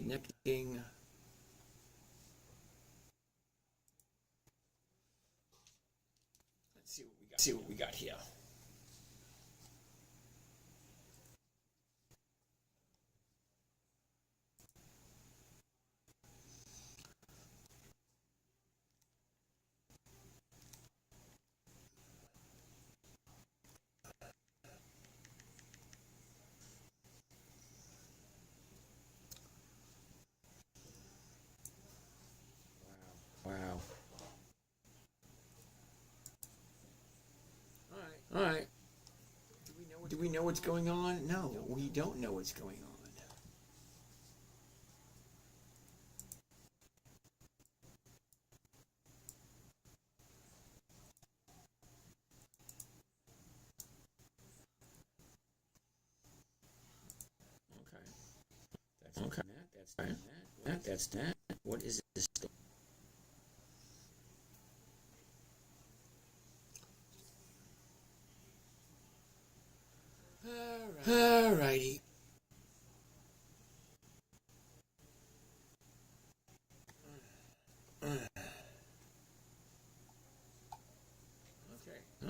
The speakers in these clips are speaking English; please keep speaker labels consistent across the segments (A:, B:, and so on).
A: Connecting. Let's see what we got here. Wow. All right. Do we know what's going on? No, we don't know what's going on. Okay. That's that. What is this? Alrighty.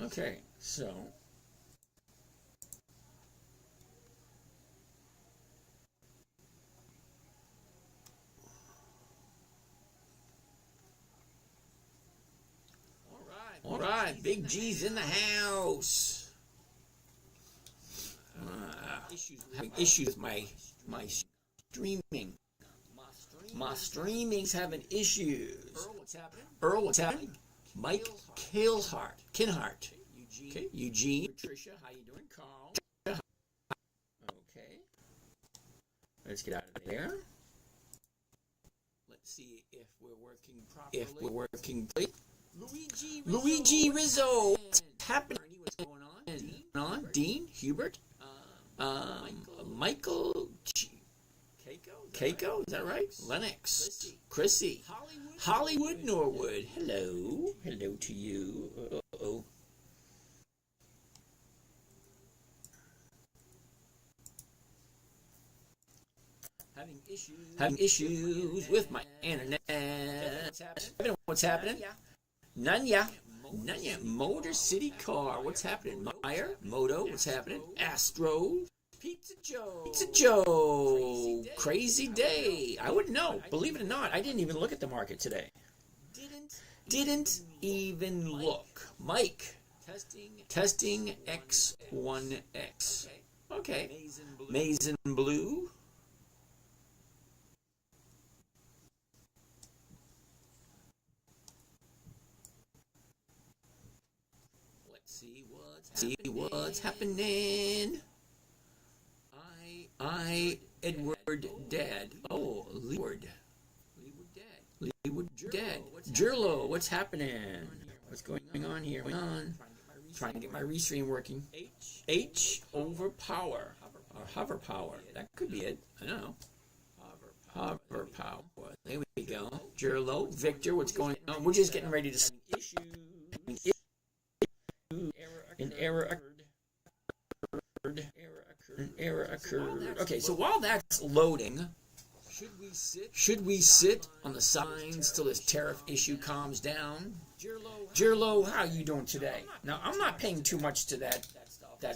A: Okay, so all right, Big G's in the house. Having issues with my streaming. My streaming's having issues. Earl, what's happening? Mike Kinhart. Okay, Eugene. Patricia, how you doing? Carl. Okay. Let's get out of there. Let's see if we're working properly. Luigi Rizzo. What's happening? What's going on? Dean Hubert. Michael Keiko, is that right? Lennox, Chrissy, Hollywood Norwood. Hello to you. Uh-oh. Having issues with my internet. What's happening? Nanya. Motor City Car. What's happening? Meyer. Moto. What's happening? Astro. Pizza Joe. Crazy day. I wouldn't know. Believe it or not, I didn't even look at the market today. Didn't even look. Mike. Testing X1X. Okay. Maize and Blue. See what's happening. Edward Dad. Oh, Leeward Dad. Jerlo, what's happening? What's going on here? Trying to get my restream working. H over power. Or hover power. That could be it. I don't know. Hover power. There we go. Jerlo. Victor, what's going on? We're just getting ready to an error occurred. Okay, so while that's loading, should we sit on the sidelines till this tariff issue calms down? Jerlo, how are you doing today? Now, I'm not paying too much to that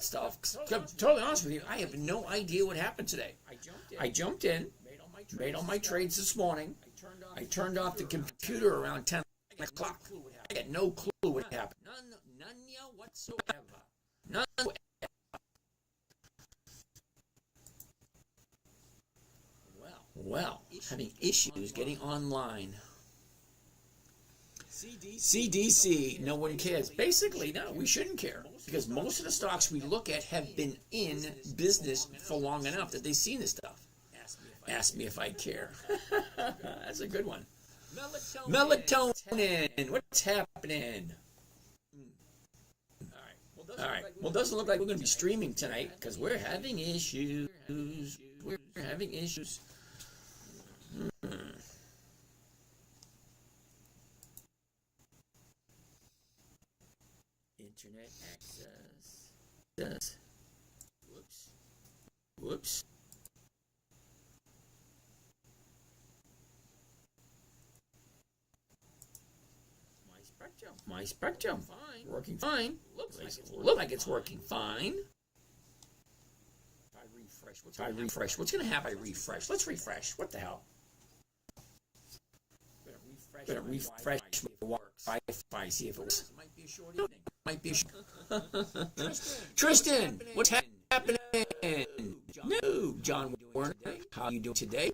A: stuff. To be totally honest with you, I have no idea what happened today. I jumped in, made all my trades this morning. I turned off the computer around 10 o'clock. I had no clue what happened. None whatsoever. None. Well, having issues getting online. CDC, no one cares. Basically, no, we shouldn't care. Because most of the stocks we look at have been in business for long enough that they've seen this stuff. Ask me if I care. That's a good one. Melatonin. What's happening? All right. Well, it doesn't look like we're going to be streaming tonight because we're having issues. We're having issues. Internet access. Whoops. My Spectrum. Working fine. Looks like it's working fine. If I refresh, what's going to happen if I refresh? Let's refresh. What the hell? Better refresh my Wi-Fi, see if it works. Might be a short evening. Tristan, what's happening? No, John Warner, how you doing today?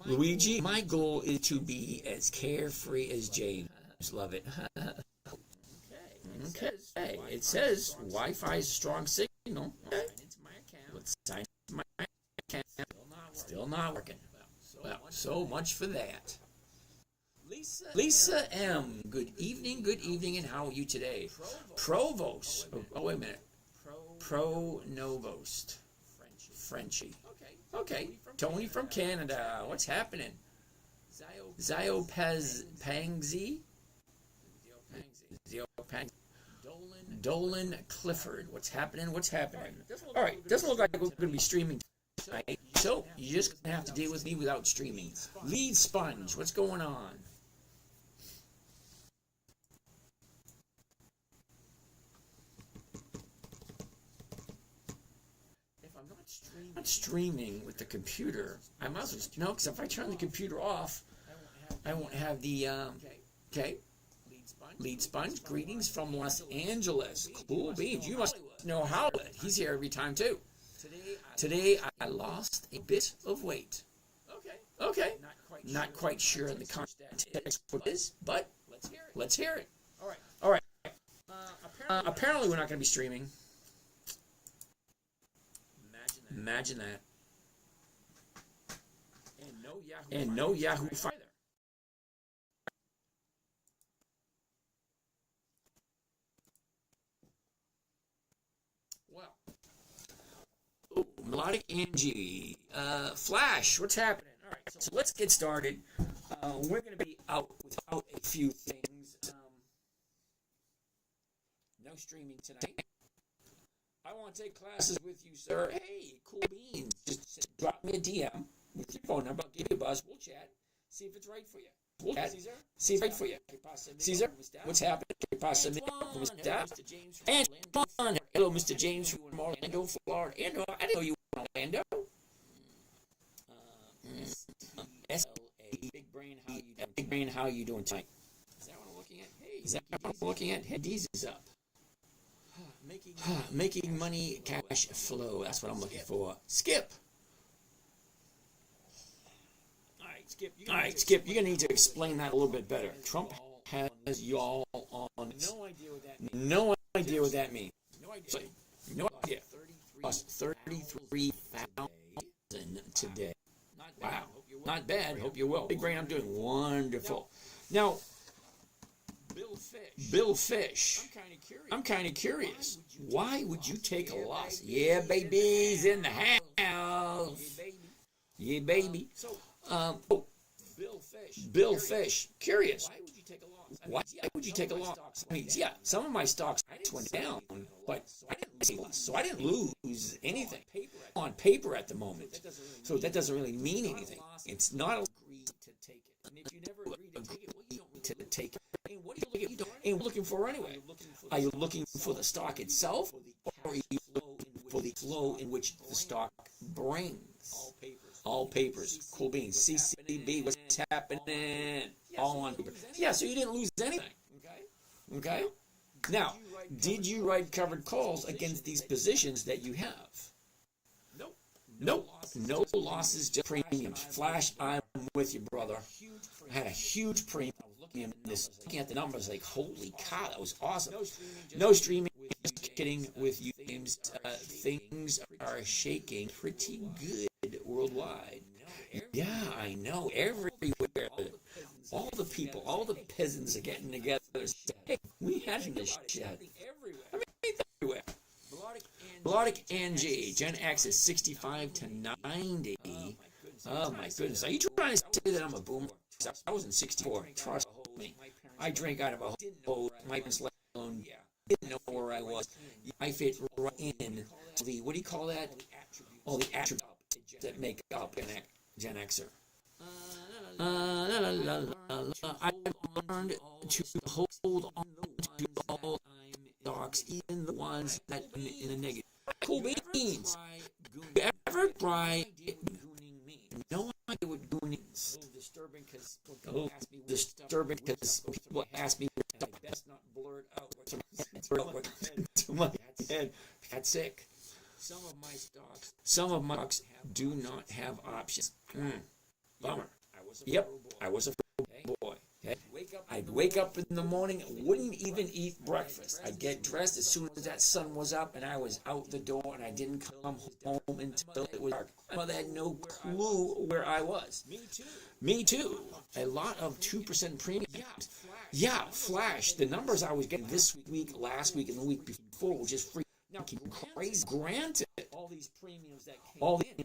A: Luigi, my goal is to be as carefree as James. Love it. Okay, it says Wi-Fi is a strong signal. Okay. Let's sign my account. Still not working. Well, so much for that. Lisa M. Good evening, and how are you today? Provost. Oh, wait a minute. Pronovost. Frenchie. Okay. Tony from Canada. What's happening? Pangzi. Dolan Clifford. What's happening? All right. Doesn't look like we're going to be streaming tonight. So you're just going to have to deal with me without streaming. Lead Sponge. What's going on? Not streaming with the computer. I might as well, because if I turn the computer off, I won't have the, okay. Lead Sponge, greetings from Los Angeles. Cool beans. You must know Howlett. He's here every time, too. Today, I lost a bit of weight. Okay. Not quite sure in the context what it is, but let's hear it. All right. Apparently, we're not going to be streaming. Imagine that. And no Yahoo Finance. Well, Melodic Angie, Flash, what's happening? All right, so let's get started. We're going to be out without a few things. No streaming tonight. I want to take classes with you, sir. Hey, cool beans. Just drop me a DM with your phone number. I'll give you a buzz. We'll chat. See if it's right for you. We'll chat. See if it's right for you. Caesar, what's happening? Antoine. Hello, Mr. James from Orlando, Florida. I didn't know you were in Orlando. Big Brain, how you doing tonight? Is that what I'm looking at? Hey, is that what I'm looking at? Headies is up. Making money, cash flow. That's what I'm looking for. Skip. All right, Skip. You're gonna need to explain that a little bit better. Trump has y'all on. No idea what that means. No idea. Lost 33,000 today. Wow. Not bad. Hope you're well. Big Brain, I'm doing wonderful. Now, Bill Fish. I'm kind of curious. Why would you take a loss? Yeah, baby's in the house. Yeah, baby. Bill Fish. Curious. Why would you take a loss? I mean, yeah, some of my stocks went down, but I didn't take a loss, so I didn't lose anything on paper at the moment. So that doesn't really mean anything. It's not agreed to take it. And if you never agree to take it, well, you don't really take it. And what are you looking for anyway? Are you looking for the stock itself, or are you looking for the flow in which the stock brings? All papers. Cool beans. CCB. What's happening? All on paper. Yeah, so you didn't lose anything. Okay? Now, did you write covered calls against these positions that you have? Nope. No losses, just premiums. Flash, I'm with you, brother. I had a huge premium. Looking at the numbers, like, holy cow, that was awesome. No streaming. Just kidding with you, James. Things are shaking pretty good worldwide. Yeah, I know. Everywhere. All the people, all the peasants are getting together. Hey, we having this shit. I mean, it's everywhere. Melodic Angie, Gen X is 65 to 90. Oh my goodness. Are you trying to say that I'm a boomer? I wasn't 64. Trust me. I drank out of a hole. My parents left alone. Didn't know where I was. I fit right in the, what do you call that? All the attributes that make up an Gen Xer. La, la, la, la, la. I've learned to hold on to all stocks, even the ones that in a negative. Cool beans. You ever try no idea what gooning means? A little disturbing because people ask me I best not blurt out what to my head. Got sick. Some of my stocks do not have options. Bummer. Yep, I was a boy. I'd wake up in the morning, wouldn't even eat breakfast. I'd get dressed as soon as that sun was up, and I was out the door, and I didn't come home until it was dark. My mother had no clue where I was. Me too. A lot of 2% premiums. Yeah, flash. The numbers I was getting this week, last week, and the week before were just freaking crazy. Granted, all these premiums that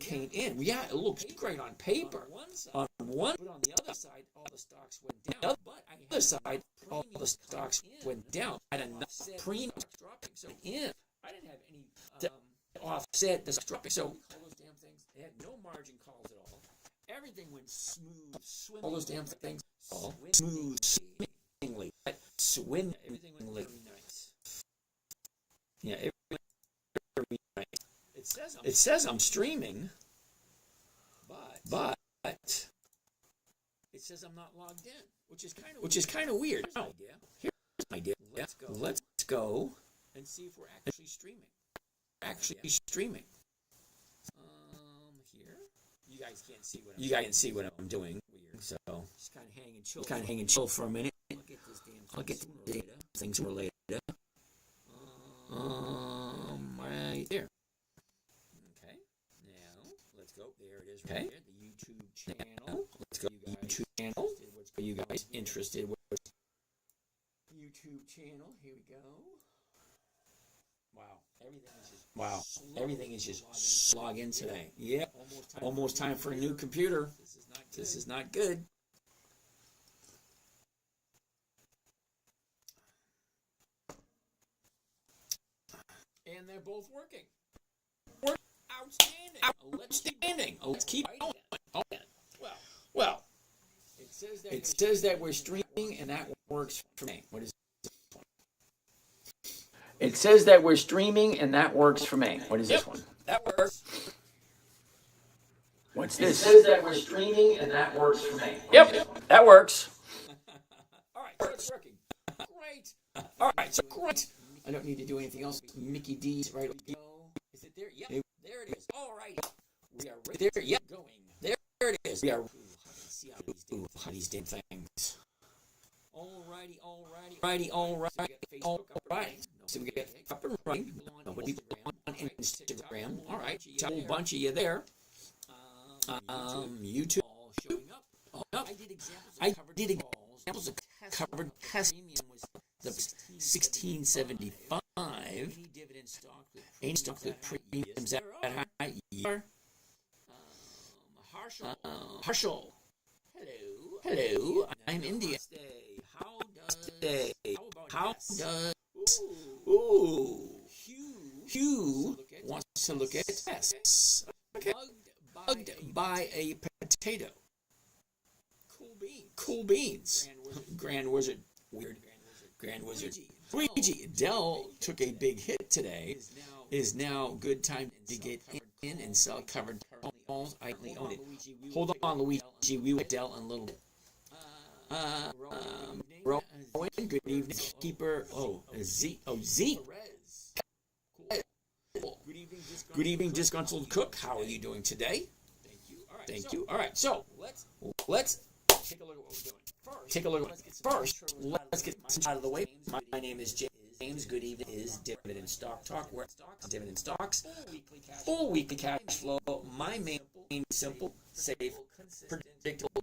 A: came in. Yeah, it looks great on paper. On one, but on the other side, all the stocks went down. But on the other side, all the stocks went down. I had enough premiums dropping. So I didn't have any to offset the dropping. So all those damn things, they had no margin calls at all. Everything went smooth, swimmingly. All those damn things, all smooth, swimmingly, swimmingly. Nice. Yeah, every night. It says I'm streaming, but it says I'm not logged in, which is kind of weird. Here's an idea. Let's go and see if we're actually streaming. Here, you guys can't see what I'm doing. So just kind of hang and chill for a minute. I'll get this damn thing sooner or later. Right there. Okay. Now let's go. There it is. Right there. The YouTube channel. Let's go. YouTube channel. Are you guys interested? YouTube channel. Here we go. Wow. Everything is just log in today. Yep. Almost time for a new computer. This is not good. And they're both working. Outstanding. Let's keep going. Well, it says that we're streaming, and that works for me. What is this one? It says that we're streaming, and that works for me. What is this one? That works. What's this? It says that we're streaming, and that works for me. Yep, that works. All right, so it's working. Great. All right, so great. I don't need to do anything else. Mickey D's right here. Is it there? Yep, there it is. All right. We are right there. Yep, going. There it is. We are. See how these damn things. All righty. So we get up and running. Nobody on Instagram. All right. A whole bunch of you there. YouTube. I did examples of covered testing. The 1675 any stock with premiums at high year. Harshal. Hello. I'm India. How does Hugh wants to look at tests? Okay. Bugged by a potato. Cool beans. Grand Wizard. Weird. Grand Wizard. Luigi. Dell took a big hit today. Is now good time to get in and sell covered calls. I own it. Hold on, Luigi. We with Dell in a little bit. Rowan, good evening. Keeper. Z. Good evening, Disgruntled Cook. How are you doing today? Thank you. All right, so let's take a look at what we're doing. First, let's get this out of the way. My name is James. Good evening. Is Dividend Stock Talk. We're Dividend Stocks. Full weekly cash flow. My main simple, safe, predictable,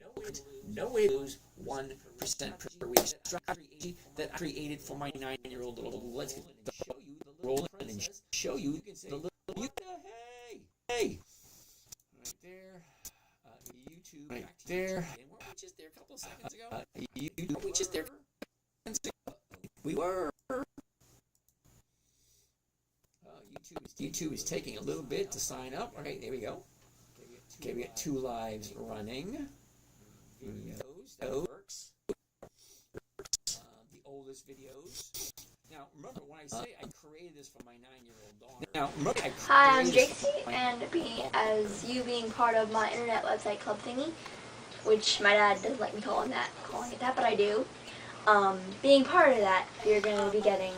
A: no way to lose 1% per week strategy that I created for my 9-year-old little. Let's get rolling and show you the little. Hey. Right there. YouTube. Right there. Weren't we just there a couple of seconds ago? We were. YouTube is taking a little bit to sign up. Okay, there we go. Okay, we got 2 lives running. videos, works, the oldest videos. Now, remember, when I say I created this for my 9-year-old daughter.
B: Hi, I'm JC, and being part of my internet website club thingy, which my dad doesn't like me calling it that, but I do. Being part of that, you're going to be getting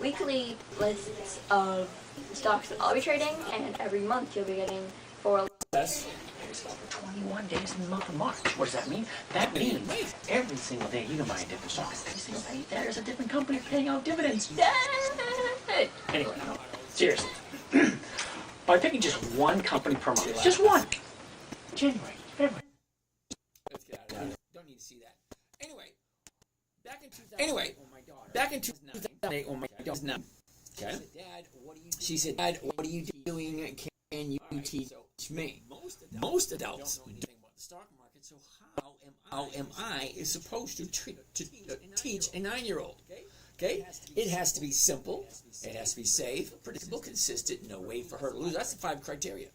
B: weekly lists of stocks that I'll be trading, and every month you'll be getting 4 lists.
C: 21 days in the month of March. What does that mean? That means every single day you can buy a different stock. Every single day there's a different company paying out dividends. Anyway, no, seriously. By picking just one company per month, just one. January, February.
A: Let's get out of here. Don't need to see that. Anyway, back in 2008, oh my God. Okay. She said, Dad, what are you doing? Can you teach me? Most adults don't know anything about the stock market, so how am I supposed to teach a 9-year-old? Okay? It has to be simple. It has to be safe, predictable, consistent, no way for her to lose. That's the 5 criteria.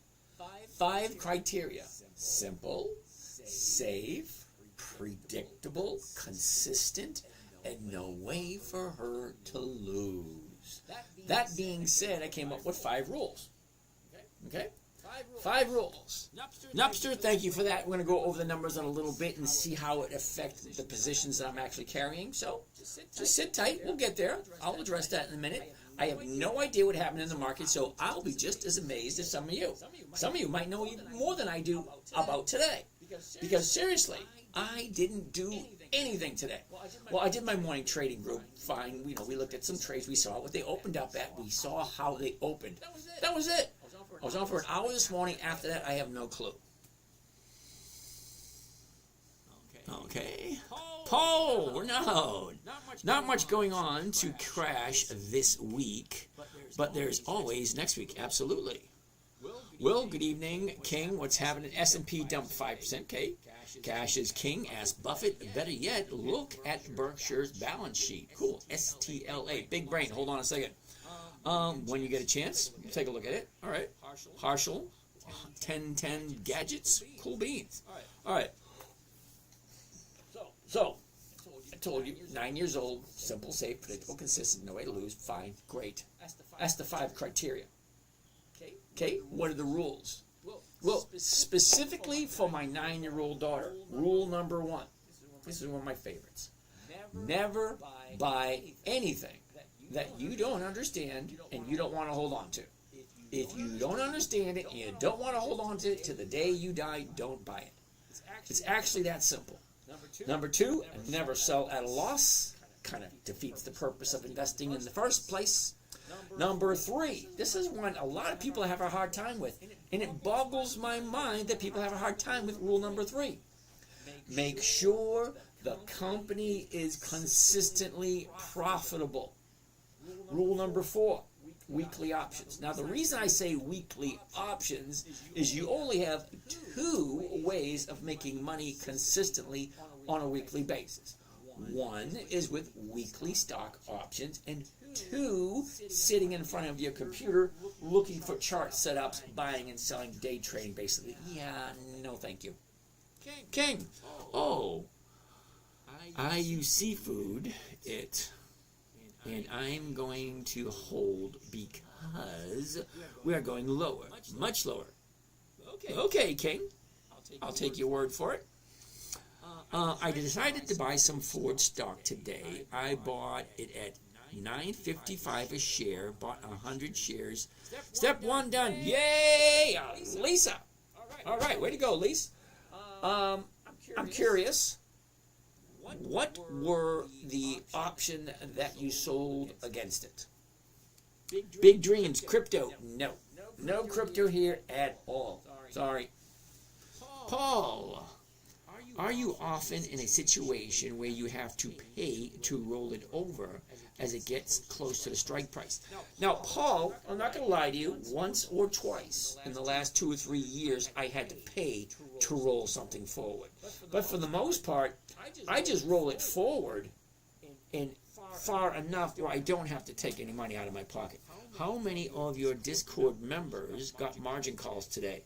A: 5 criteria. Simple, safe, predictable, consistent, and no way for her to lose. That being said, I came up with 5 rules. Okay? 5 rules. Nupster, thank you for that. We're going to go over the numbers in a little bit and see how it affects the positions that I'm actually carrying. So, just sit tight. We'll get there. I'll address that in a minute. I have no idea what happened in the market, so I'll be just as amazed as some of you. Some of you might know even more than I do about today. Because seriously, I didn't do anything today. Well, I did my morning trading group. Fine. We looked at some trades. We saw what they opened up at. We saw how they opened. That was it. I was on for an hour this morning. After that, I have no clue. Okay. Paul, no. Not much going on to crash this week, but there's always next week. Absolutely. Will, good evening. King, what's happening? S&P dumped 5%. Okay. Cash is king. Ask Buffett. Better yet, look at Berkshire's balance sheet. Cool. STLA. Big brain. Hold on a second. When you get a chance, take a look at it. All right. Harshal, 1010 gadgets, cool beans. All right. So, I told you, 9 years old, simple, safe, predictable, consistent, no way to lose. Fine, great. That's the 5 criteria. Okay, what are the rules? Well, specifically for my 9-year-old daughter, rule number 1. This is one of my favorites. Never buy anything that you don't understand and you don't want to hold on to. If you don't understand it and you don't want to hold on to it to the day you die, don't buy it. It's actually that simple. Number 2, never sell at a loss. Kind of defeats the purpose of investing in the first place. Number 3, this is one a lot of people have a hard time with, and it boggles my mind that people have a hard time with rule number 3. Make sure the company is consistently profitable. Rule number 4, weekly options. Now, the reason I say weekly options is you only have 2 ways of making money consistently on a weekly basis. 1 is with weekly stock options, and 2, sitting in front of your computer looking for chart setups, buying and selling, day trading, basically. Yeah, no thank you. King. Oh, IU Seafood, and I'm going to hold because we are going lower, much lower. Okay, King. I'll take your word for it. I decided to buy some Ford stock today. I bought it at $9.55 a share, bought 100 shares. Step 1 done. Yay! Lisa. All right, way to go, Lisa. I'm curious. What were the option that you sold against it? Big dreams, crypto. No. No crypto here at all. Sorry. Paul, are you often in a situation where you have to pay to roll it over as it gets close to the strike price? Now, Paul, I'm not going to lie to you, once or twice in the last 2 or 3 years, I had to pay to roll something forward. But for the most part, I just roll it forward and far enough where I don't have to take any money out of my pocket. How many of your Discord members got margin calls today?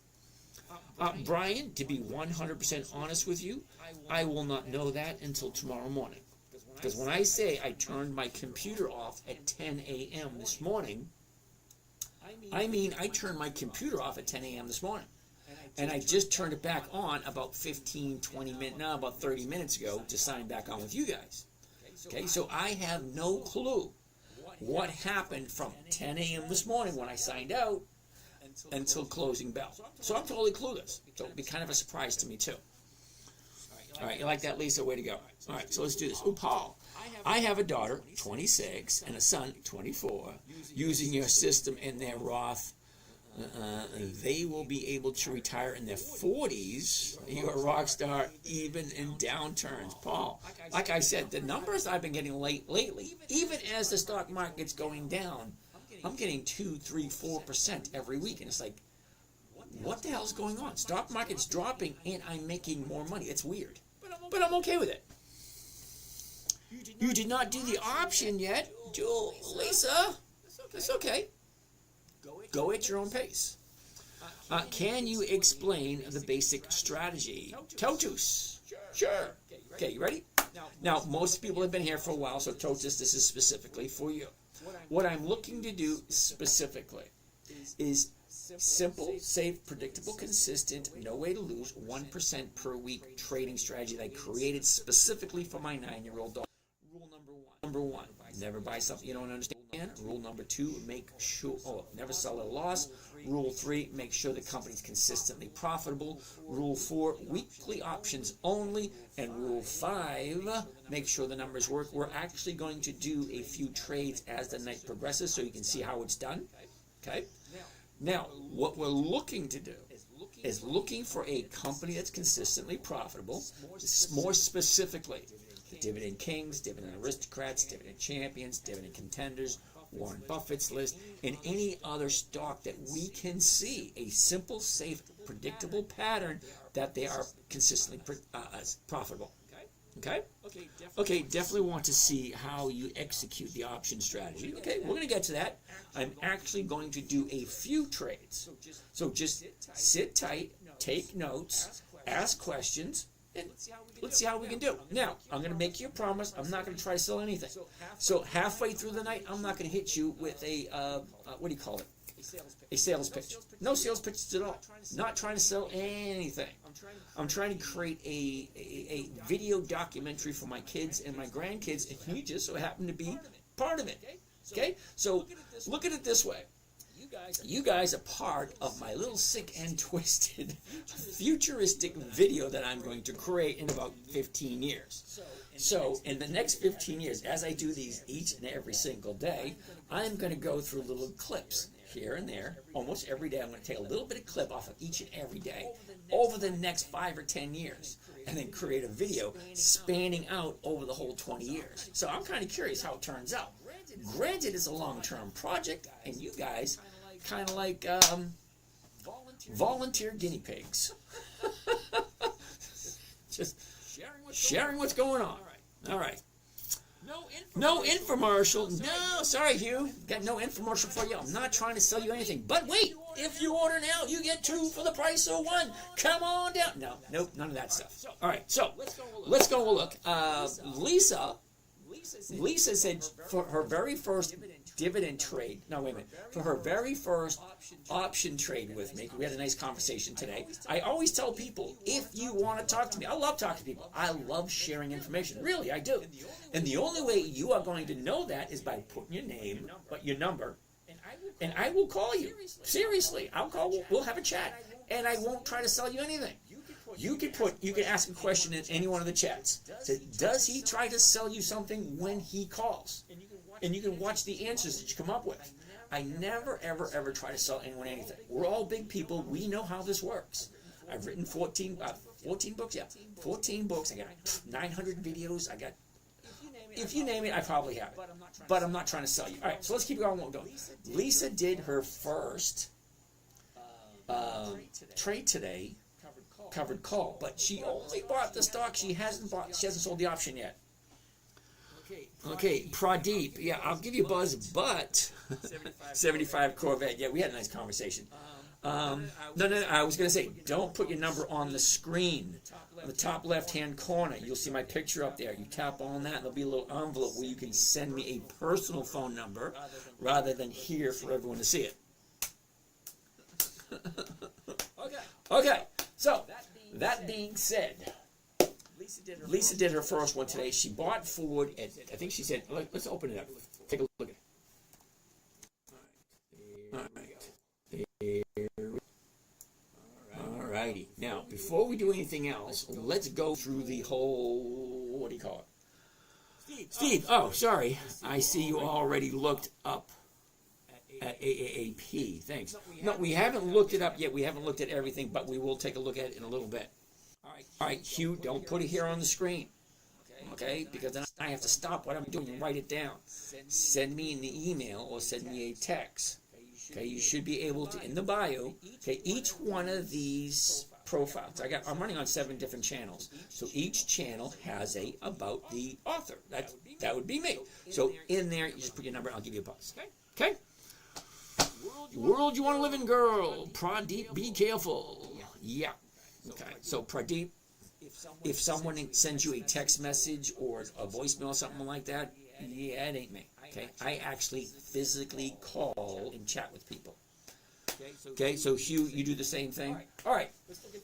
A: Brian, to be 100% honest with you, I will not know that until tomorrow morning. Because when I say I turned my computer off at 10 a.m. this morning, I mean I turned my computer off at 10 a.m. this morning. And I just turned it back on about 15, 20 minutes, now about 30 minutes ago to sign back on with you guys. Okay, so I have no clue what happened from 10 a.m. this morning when I signed out until closing bell. So I'm totally clueless. So it'll be kind of a surprise to me too. All right, you like that, Lisa? Way to go. All right, so let's do this. Oh, Paul, I have a daughter, 26, and a son, 24, using your system in their Roth. They will be able to retire in their 40s. You're a rock star even in downturns. Paul, like I said, the numbers I've been getting lately, even as the stock market's going down, I'm getting 2, 3, 4% every week. And it's like, what the hell's going on? Stock market's dropping and I'm making more money. It's weird. But I'm okay with it. You did not do the option yet, Jewel. Lisa, it's okay. Go at your own pace. Can you explain the basic strategy? Totus. Sure. Okay, you ready? Now, most people have been here for a while, so Totus, this is specifically for you. What I'm looking to do specifically is simple, safe, predictable, consistent, no way to lose, 1% per week trading strategy that I created specifically for my 9-year-old daughter. Rule number one, never buy something you don't understand. Rule number 2, make sure, never sell at a loss. Rule 3, make sure the company's consistently profitable. Rule 4, weekly options only. And Rule 5, make sure the numbers work. We're actually going to do a few trades as the night progresses so you can see how it's done. Okay? Now, what we're looking to do is looking for a company that's consistently profitable, more specifically, Dividend Kings, Dividend Aristocrats, Dividend Champions, Dividend Contenders, Warren Buffett's list, and any other stock that we can see a simple, safe, predictable pattern that they are consistently profitable. Okay? Okay, definitely want to see how you execute the option strategy. Okay, we're going to get to that. I'm actually going to do a few trades. So just sit tight, take notes, ask questions, and let's see how we can do. Now, I'm going to make you a promise. I'm not going to try to sell anything. So halfway through the night, I'm not going to hit you with a, what do you call it? A sales pitch. No sales pitches at all. Not trying to sell anything. I'm trying to create a video documentary for my kids and my grandkids, and you just so happen to be part of it. Okay? So look at it this way. You guys are part of my little sick and twisted futuristic video that I'm going to create in about 15 years. So in the next 15 years, as I do these each and every single day, I'm going to go through little clips here and there. Almost every day I'm going to take a little bit of clip off of each and every day over the next 5 or 10 years and then create a video spanning out over the whole 20 years. So I'm kind of curious how it turns out. Granted, it's a long-term project, and you guys kind of like volunteer guinea pigs. Just sharing what's going on. All right. No infomercial. No, sorry, Hugh. Got no infomercial for you. I'm not trying to sell you anything. But wait, if you order now, you get 2 for the price of 1. Come on down. No, nope, none of that stuff. All right, so let's go look. Lisa said for her very first dividend trade, no, wait a minute, for her very first option trade with me, we had a nice conversation today. I always tell people, if you want to talk to me, I love talking to people. I love sharing information. Really, I do. And the only way you are going to know that is by putting your name, your number, and I will call you. Seriously, I'll call, we'll have a chat, and I won't try to sell you anything. You can ask a question in any one of the chats. Say, does he try to sell you something when he calls? And you can watch the answers that you come up with. I never, ever, ever try to sell anyone anything. We're all big people. We know how this works. I've written 14 books, yeah. 14 books. I got 900 videos. I got, if you name it, I probably have it. But I'm not trying to sell you. All right, so let's keep going. Lisa did her first trade today, covered call, but she only bought the stock. She hasn't sold the option yet. Okay, Pradeep, yeah, I'll give you a buzz, but 75 Corvette, yeah, we had a nice conversation. No, I was going to say, don't put your number on the screen. On the top left-hand corner, you'll see my picture up there. You tap on that, and there'll be a little envelope where you can send me a personal phone number rather than here for everyone to see it. Okay, so that being said, Lisa did her first one today. She bought Ford at, I think she said, let's open it up. Take a look at it. All right. Alrighty. Now, before we do anything else, let's go through the whole, what do you call it? Steve, oh, sorry. I see you already looked up at AAAP. Thanks. No, we haven't looked it up yet. We haven't looked at everything, but we will take a look at it in a little bit. All right, Hugh, don't put it here on the screen. Okay? Because then I have to stop what I'm doing and write it down. Send me an email or send me a text. Okay, you should be able to, in the bio, okay, each one of these profiles, I'm running on 7 different channels, so each channel has a about the author. That would be me. So in there, you just put your number, I'll give you a buzz. Okay? World you want to live in, girl. Pradeep, be careful. Yeah. Okay, so Pradeep, if someone sends you a text message or a voicemail or something like that, yeah, it ain't me. Okay, I actually physically call and chat with people. Okay, so Hugh, you do the same thing. All right,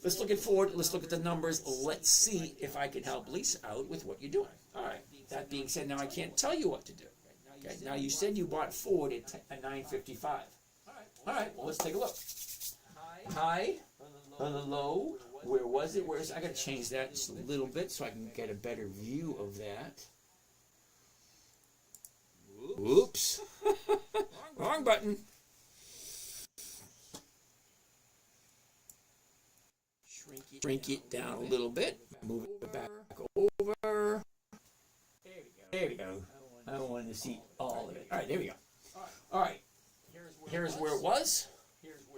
A: let's look at Ford. Let's look at the numbers. Let's see if I can help Lisa out with what you're doing. All right. That being said, now I can't tell you what to do. Okay. Now you said you bought Ford at $955. All right. Well, let's take a look. High, on the low. Where was it? I got to change that just a little bit so I can get a better view of that. Oops. Wrong button. Shrink it down a little bit. Move it back over. There we go. I wanted to see all of it. All right, there we go. All right. Here's where it was.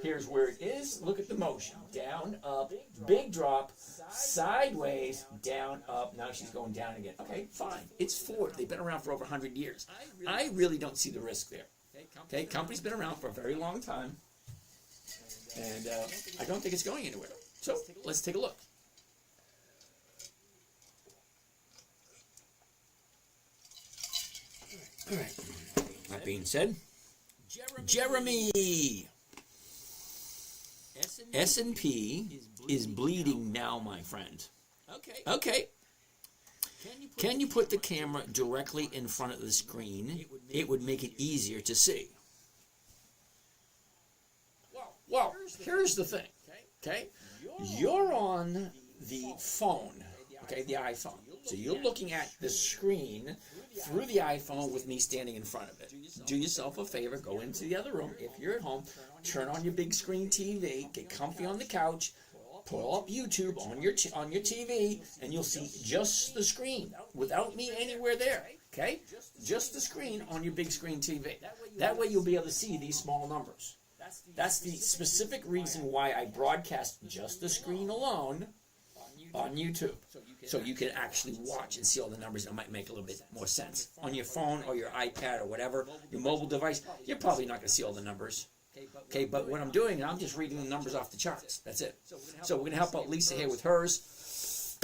A: Here's where it is. Look at the motion. Down, up, big drop, sideways, down, up. Now she's going down again. Okay, fine. It's Ford. They've been around for over 100 years. I really don't see the risk there. Okay, company's been around for a very long time. And I don't think it's going anywhere. So let's take a look. All right. That being said, Jeremy. S&P is bleeding now, my friend. Okay. Can you put the camera directly in front of the screen? It would make it easier to see. Well, here's the thing. Okay? You're on the phone. Okay, the iPhone. So you're looking at the screen through the iPhone with me standing in front of it. Do yourself a favor, go into the other room. If you're at home, turn on your big screen TV, get comfy on the couch, pull up YouTube on your TV, and you'll see just the screen without me anywhere there. Okay? Just the screen on your big screen TV. That way you'll be able to see these small numbers. That's the specific reason why I broadcast just the screen alone on YouTube. So you can actually watch and see all the numbers. It might make a little bit more sense. On your phone or your iPad or whatever, your mobile device, you're probably not going to see all the numbers. Okay, but what I'm doing, I'm just reading the numbers off the charts. That's it. So we're going to help out Lisa here with hers.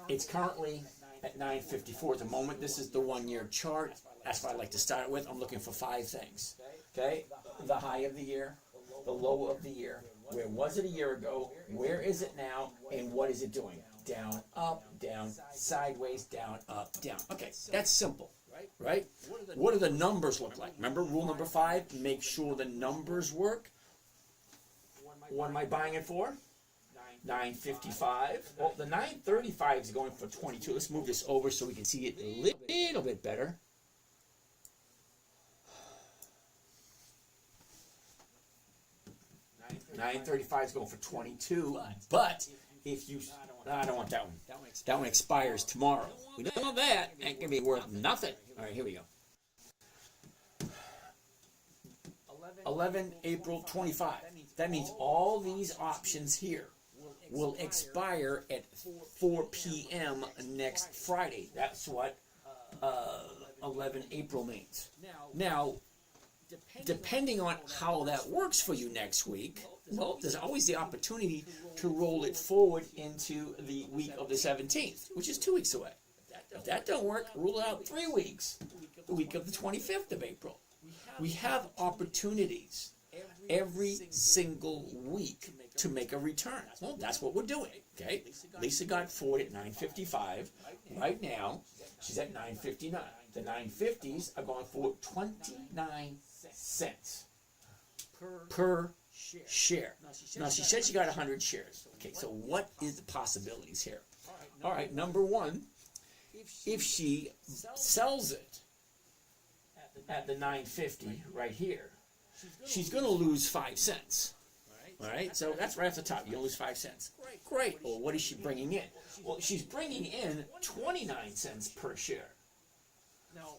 A: It's currently at 954 at the moment. This is the 1-year chart. That's what I like to start with. I'm looking for 5 things. Okay, the high of the year, the low of the year. Where was it a year ago? Where is it now? And what is it doing? Down, up, down, sideways, down, up, down. Okay, that's simple, right? What do the numbers look like? Remember rule number 5? Make sure the numbers work. What am I buying it for? 955. Well, the 935 is going for 22. Let's move this over so we can see it a little bit better. $935 is going for 22, but if you, I don't want that one. That one expires tomorrow. We don't know that. That can be worth nothing. All right, here we go. 11 April 25. That means all these options here will expire at 4 p.m. next Friday. That's what 11 April means. Now, depending on how that works for you next week, well, there's always the opportunity to roll it forward into the week of the 17th, which is 2 weeks away. If that don't work, rule it out 3 weeks, the week of the 25th of April. We have opportunities every single week to make a return. Well, that's what we're doing, okay? Lisa got forward at 9.55. Right now, she's at 9.59. The 9.50s are going for 29 cents per share. Now, she said she got 100 shares. Okay, so what is the possibilities here? All right, number one, if she sells it at the 9.50 right here, she's going to lose 5 cents. All right, so that's right off the top. You're going to lose 5 cents. Great. Well, what is she bringing in? Well, she's bringing in 29 cents per share.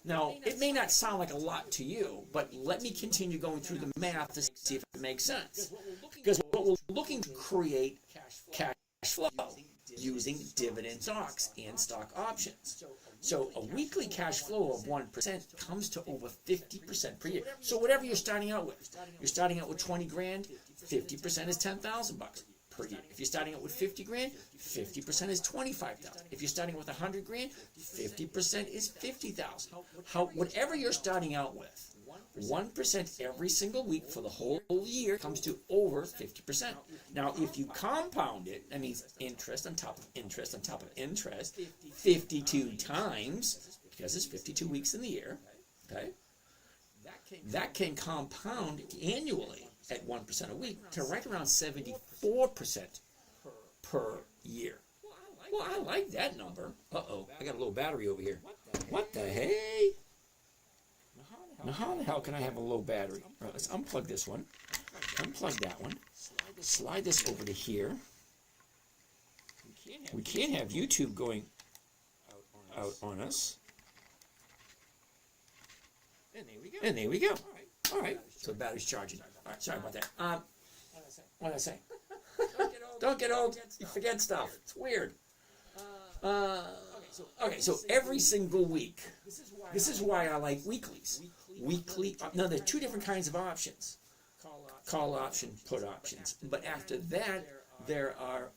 A: Now, it may not sound like a lot to you, but let me continue going through the math to see if it makes sense. Because what we're looking to create cash flow using dividend stocks and stock options. So a weekly cash flow of 1% comes to over 50% per year. So whatever you're starting out with, you're starting out with 20 grand, 50% is 10,000 bucks per year. If you're starting out with 50 grand, 50% is 25,000. If you're starting with 100 grand, 50% is 50,000. Whatever you're starting out with, 1% every single week for the whole year comes to over 50%. Now, if you compound it, that means interest on top of interest on top of interest, 52 times, because it's 52 weeks in the year, okay? That can compound annually at 1% a week to right around 74% per year. Well, I like that number. Uh-oh, I got a little battery over here. What the hey? Now, how the hell can I have a low battery? All right, let's unplug this one. Unplug that one. Slide this over to here. We can't have YouTube going out on us. And there we go. All right. So the battery's charging. All right, sorry about that. What did I say? Don't get old. You forget stuff. It's weird. Okay, so every single week, this is why I like weeklies. Now there are two different kinds of options. Call option, put options. But after that, there are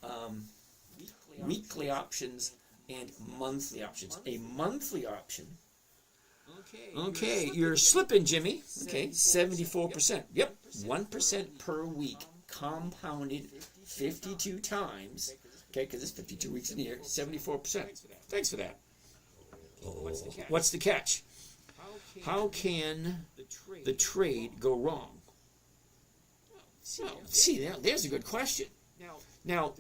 A: weekly options and monthly options. A monthly option. Okay, you're slipping, Jimmy. Okay, 74%. Yep, 1% per week, compounded 52 times. Okay, because it's 52 weeks in the year, 74%. Thanks for that. What's the catch? How can the trade go wrong? See, there's a good question. Now,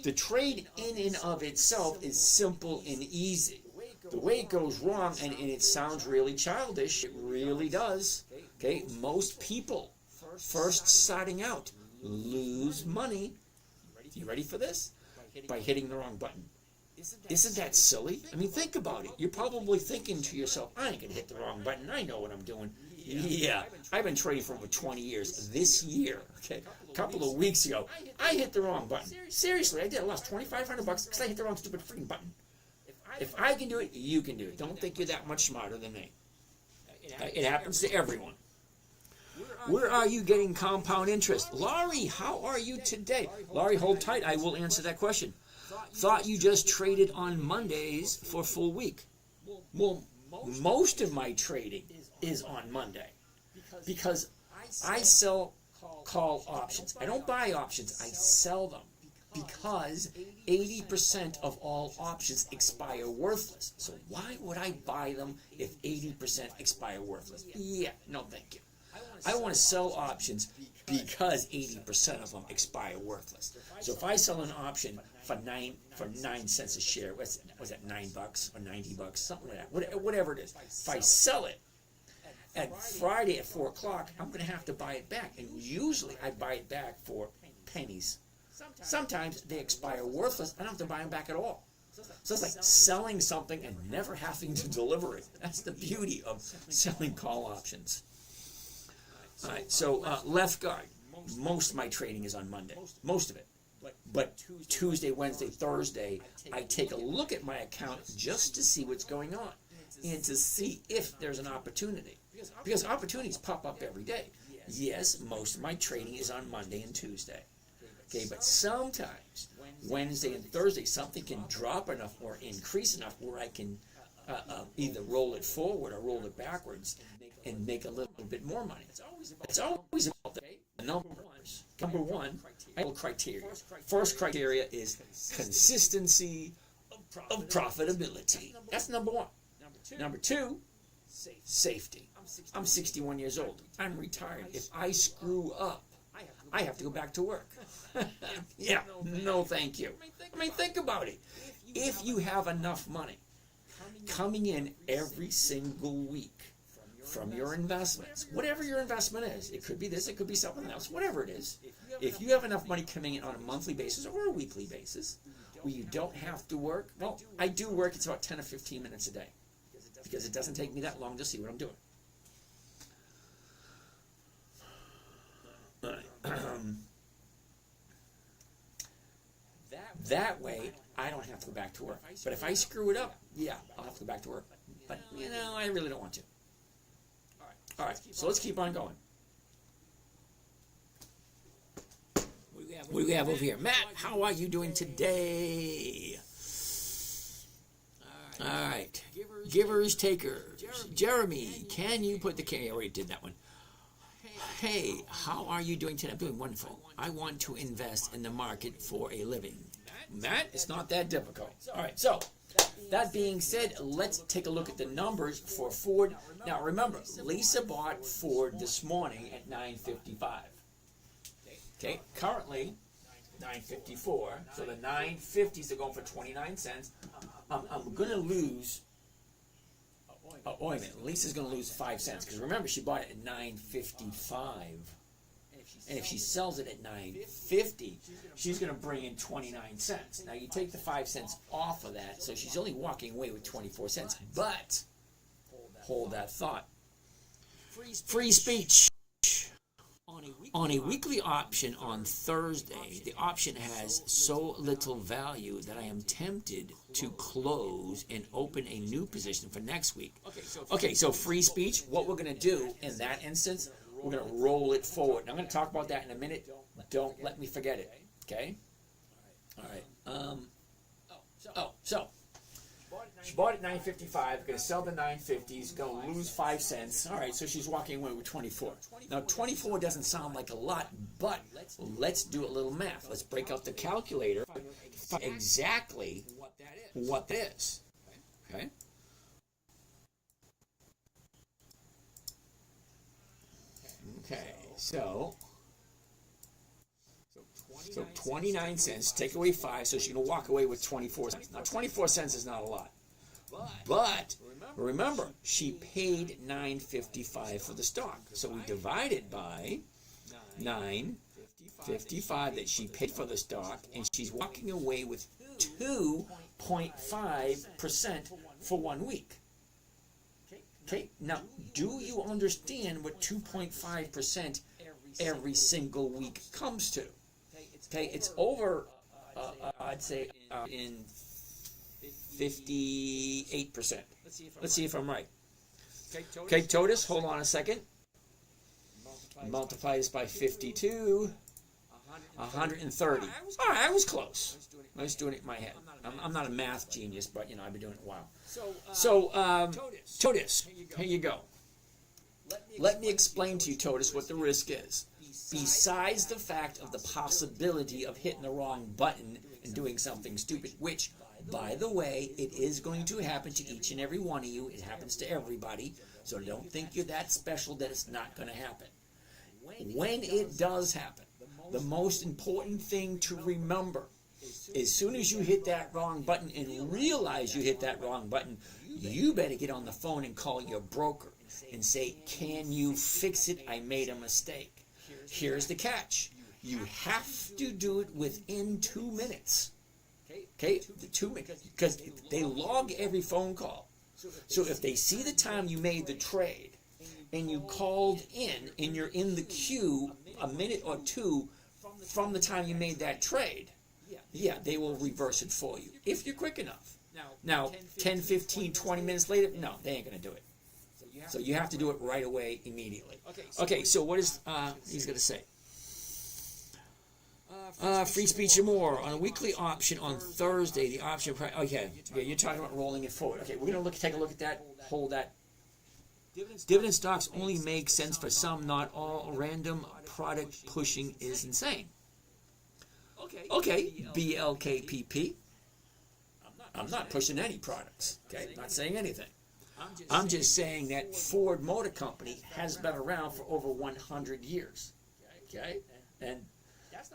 A: the trade in and of itself is simple and easy. The way it goes wrong, and it sounds really childish, it really does. Okay, most people first starting out lose money. You ready for this? By hitting the wrong button. Isn't that silly? I mean, think about it. You're probably thinking to yourself, I ain't gonna hit the wrong button. I know what I'm doing. Yeah, I've been trading for over 20 years. This year, okay, a couple of weeks ago, I hit the wrong button. Seriously, I did. I lost $2,500 because I hit the wrong stupid freaking button. If I can do it, you can do it. Don't think you're that much smarter than me. It happens to everyone. Where are you getting compound interest? Laurie, how are you today? Laurie, hold tight. I will answer that question. Thought you just traded on Mondays for full week. Well, most of my trading is on Monday because I sell call options. I don't buy options. I sell them because 80% of all options expire worthless. So why would I buy them if 80% expire worthless? Yeah, no thank you. I want to sell options because 80% of them expire worthless. So if I sell an option for 9 cents a share, was that $9 or $90, something like that, whatever it is. If I sell it at Friday at 4 o'clock, I'm going to have to buy it back, and usually I buy it back for pennies. Sometimes they expire worthless. I don't have to buy them back at all. So it's like selling something and never having to deliver it. That's the beauty of selling call options. All right, so left guard. Most of my trading is on Monday. Most of it. But Tuesday, Wednesday, Thursday, I take a look at my account just to see what's going on and to see if there's an opportunity. Because opportunities pop up every day. Yes, most of my trading is on Monday and Tuesday. Okay, but sometimes Wednesday and Thursday something can drop enough or increase enough where I can either roll it forward or roll it backwards and make a little bit more money. It's always about the numbers. Number one, I have criteria. First criteria is consistency of profitability. That's number one. Number two, safety. I'm 61 years old. I'm retired. If I screw up, I have to go back to work. Yeah, no thank you. I mean, think about it. If you have enough money coming in every single week from your investments, whatever your investment is, it could be this, it could be something else, whatever it is, if you have enough money coming in on a monthly basis or a weekly basis where you don't have to work, well, I do work, it's about 10 or 15 minutes a day because it doesn't take me that long to see what I'm doing. That way, I don't have to go back to work. But if I screw it up, yeah, I'll have to go back to work. But, I really don't want to. All right, so let's keep on going. What do we have over here? Matt, how are you doing today? All right, givers, takers. Jeremy, can you put the... I already did that one. Hey, how are you doing today? I'm doing wonderful. I want to invest in the market for a living. Matt, it's not that difficult. All right, so that being said, let's take a look at the numbers for Ford. Now, remember, Lisa bought Ford this morning at $9.55. Okay, currently $9.54. So the 9.50s are going for 29 cents. I'm going to lose... Oh, wait a minute. Lisa's going to lose 5 cents because remember she bought it at $9.55, and if she sells it at $9.50, she's going to bring in 29 cents. Now you take the 5 cents off of that, so she's only walking away with 24 cents. But hold that thought. Free speech. On a weekly option on Thursday, the option has so little value that I am tempted to close and open a new position for next week. Okay, so free speech, what we're going to do in that instance, we're going to roll it forward. And I'm going to talk about that in a minute. Don't let me forget it, okay? All right. So she bought at $9.55, going to sell the $9.50s, going to lose 5 cents. All right, so she's walking away with 24. Now, 24 doesn't sound like a lot, but let's do a little math. Let's break out the calculator, find exactly what that is. Okay? Okay, so 29 cents, take away 5, so she's going to walk away with 24 cents. Now, 24 cents is not a lot. But remember, she paid $9.55 for the stock. So we divide it by $9.55 that she paid for the stock, and she's walking away with 2.5% for 1 week. Okay, now do you understand what 2.5% every single week comes to? Okay, it's over, I'd say, in 58%. Let's see if I'm right. Okay, Totus, hold on a second. Multiply this by 52. 130. All right, I was close. I was doing it in my head. I'm not a math genius, but I've been doing it a while. So, Totus, here you go. Let me explain to you, Totus, what the risk is. Besides the fact of the possibility of hitting the wrong button and doing something stupid, which, by the way, it is going to happen to each and every one of you. It happens to everybody. So don't think you're that special that it's not going to happen. When it does happen, the most important thing to remember, as soon as you hit that wrong button and realize you hit that wrong button, you better get on the phone and call your broker and say, can you fix it? I made a mistake. Here's the catch. You have to do it within 2 minutes. Okay, the 2 minutes, because they log every phone call. So if they see the time you made the trade and you called in and you're in the queue a minute or two from the time you made that trade, yeah, they will reverse it for you if you're quick enough. Now, 10, 15, 20 minutes later, no, they ain't going to do it. So you have to do it right away, immediately. Okay, so what is he's going to say? Free speech and more on a weekly option on Thursday. The option price. Okay, you're talking about rolling it forward. Okay, we're going to take a look at that. Hold that. Dividend stocks only make sense for some, not all. Random product pushing is insane. Okay, BLKPP. I'm not pushing any products. Okay, not saying anything. I'm just saying that Ford Motor Company has been around for over 100 years. Okay, and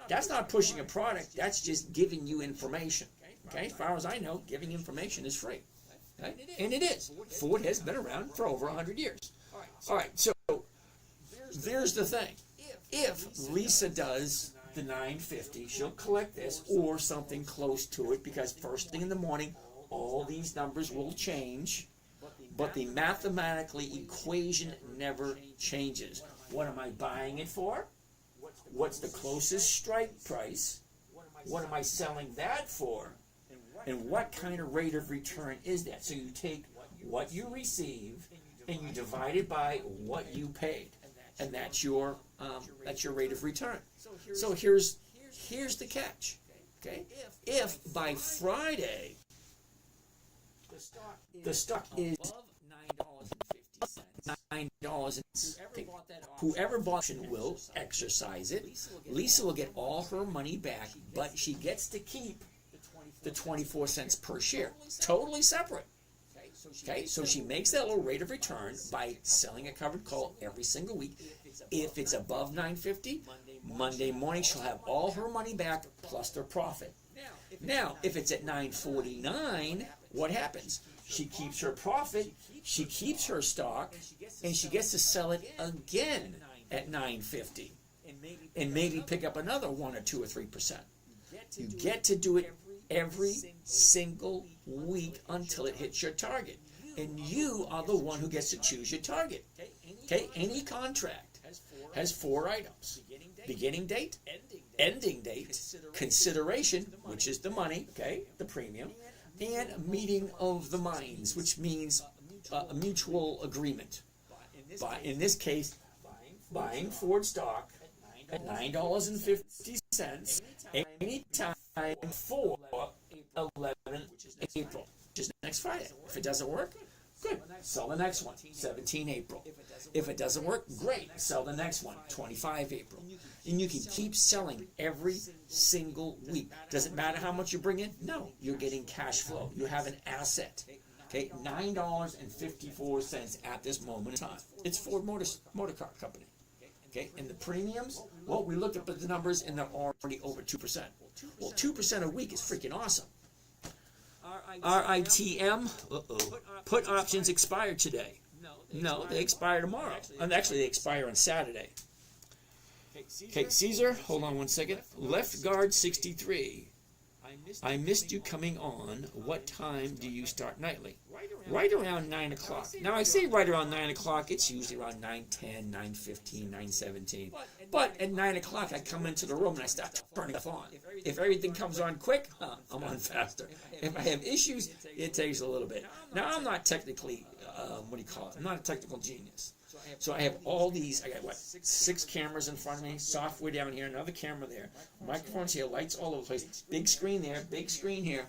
A: that's not pushing a product. That's just giving you information. Okay, as far as I know, giving information is free. Okay? And it is. Ford has been around for over 100 years. All right, so there's the thing. If Lisa does the 950, she'll collect this or something close to it, because first thing in the morning, all these numbers will change, but the mathematical equation never changes. What am I buying it for? What's the closest strike price? What am I selling that for? And what kind of rate of return is that? So you take what you receive and you divide it by what you paid, and that's your rate of return. So here's the catch. Okay, if by Friday the stock is $9.50, whoever bought option will exercise it. Lisa will get all her money back, but she gets to keep the 24 cents per share, totally separate. Okay, so she makes that little rate of return by selling a covered call every single week. If it's above 950, Monday morning she'll have all her money back plus their profit. Now, if it's at 949, what happens? She keeps her profit, she keeps her stock, and she gets to sell it again at 950, and maybe pick up another 1 or 2 or 3%. You get to do it every single week until it hits your target, and you are the one who gets to choose your target. Okay, any contract has 4 items: beginning date, ending date, consideration, which is the money, okay, the premium, and meeting of the minds, which means a mutual agreement. In this case, buying Ford stock at $9.50 anytime for 11 April, which is next Friday. If it doesn't work, good, sell the next one, 17 April. If it doesn't work, great, sell the next one, 25 April. And you can keep selling every single week. Does it matter how much you bring in? No, you're getting cash flow. You have an asset. Okay, $9.54 at this moment in time. It's Ford Motor Car Company. Okay, and the premiums, well, we looked up at the numbers and they're already over 2%. Well, 2% a week is freaking awesome. RITM, put options expire today. No, they expire tomorrow. And actually, they expire on Saturday. Okay, Caesar, hold on one second. Left guard 63. I missed you coming on. What time do you start nightly? Right around 9 o'clock. Now, I say right around 9 o'clock. It's usually around 9:10, 9:15, 9:17. But at 9 o'clock, I come into the room and I start turning stuff on. If everything comes on quick, I'm on faster. If I have issues, it takes a little bit. Now, I'm not technically, I'm not a technical genius. So I have all these, I got 6 cameras in front of me, software down here, another camera there, microphones here, lights all over the place, big screen there, big screen here.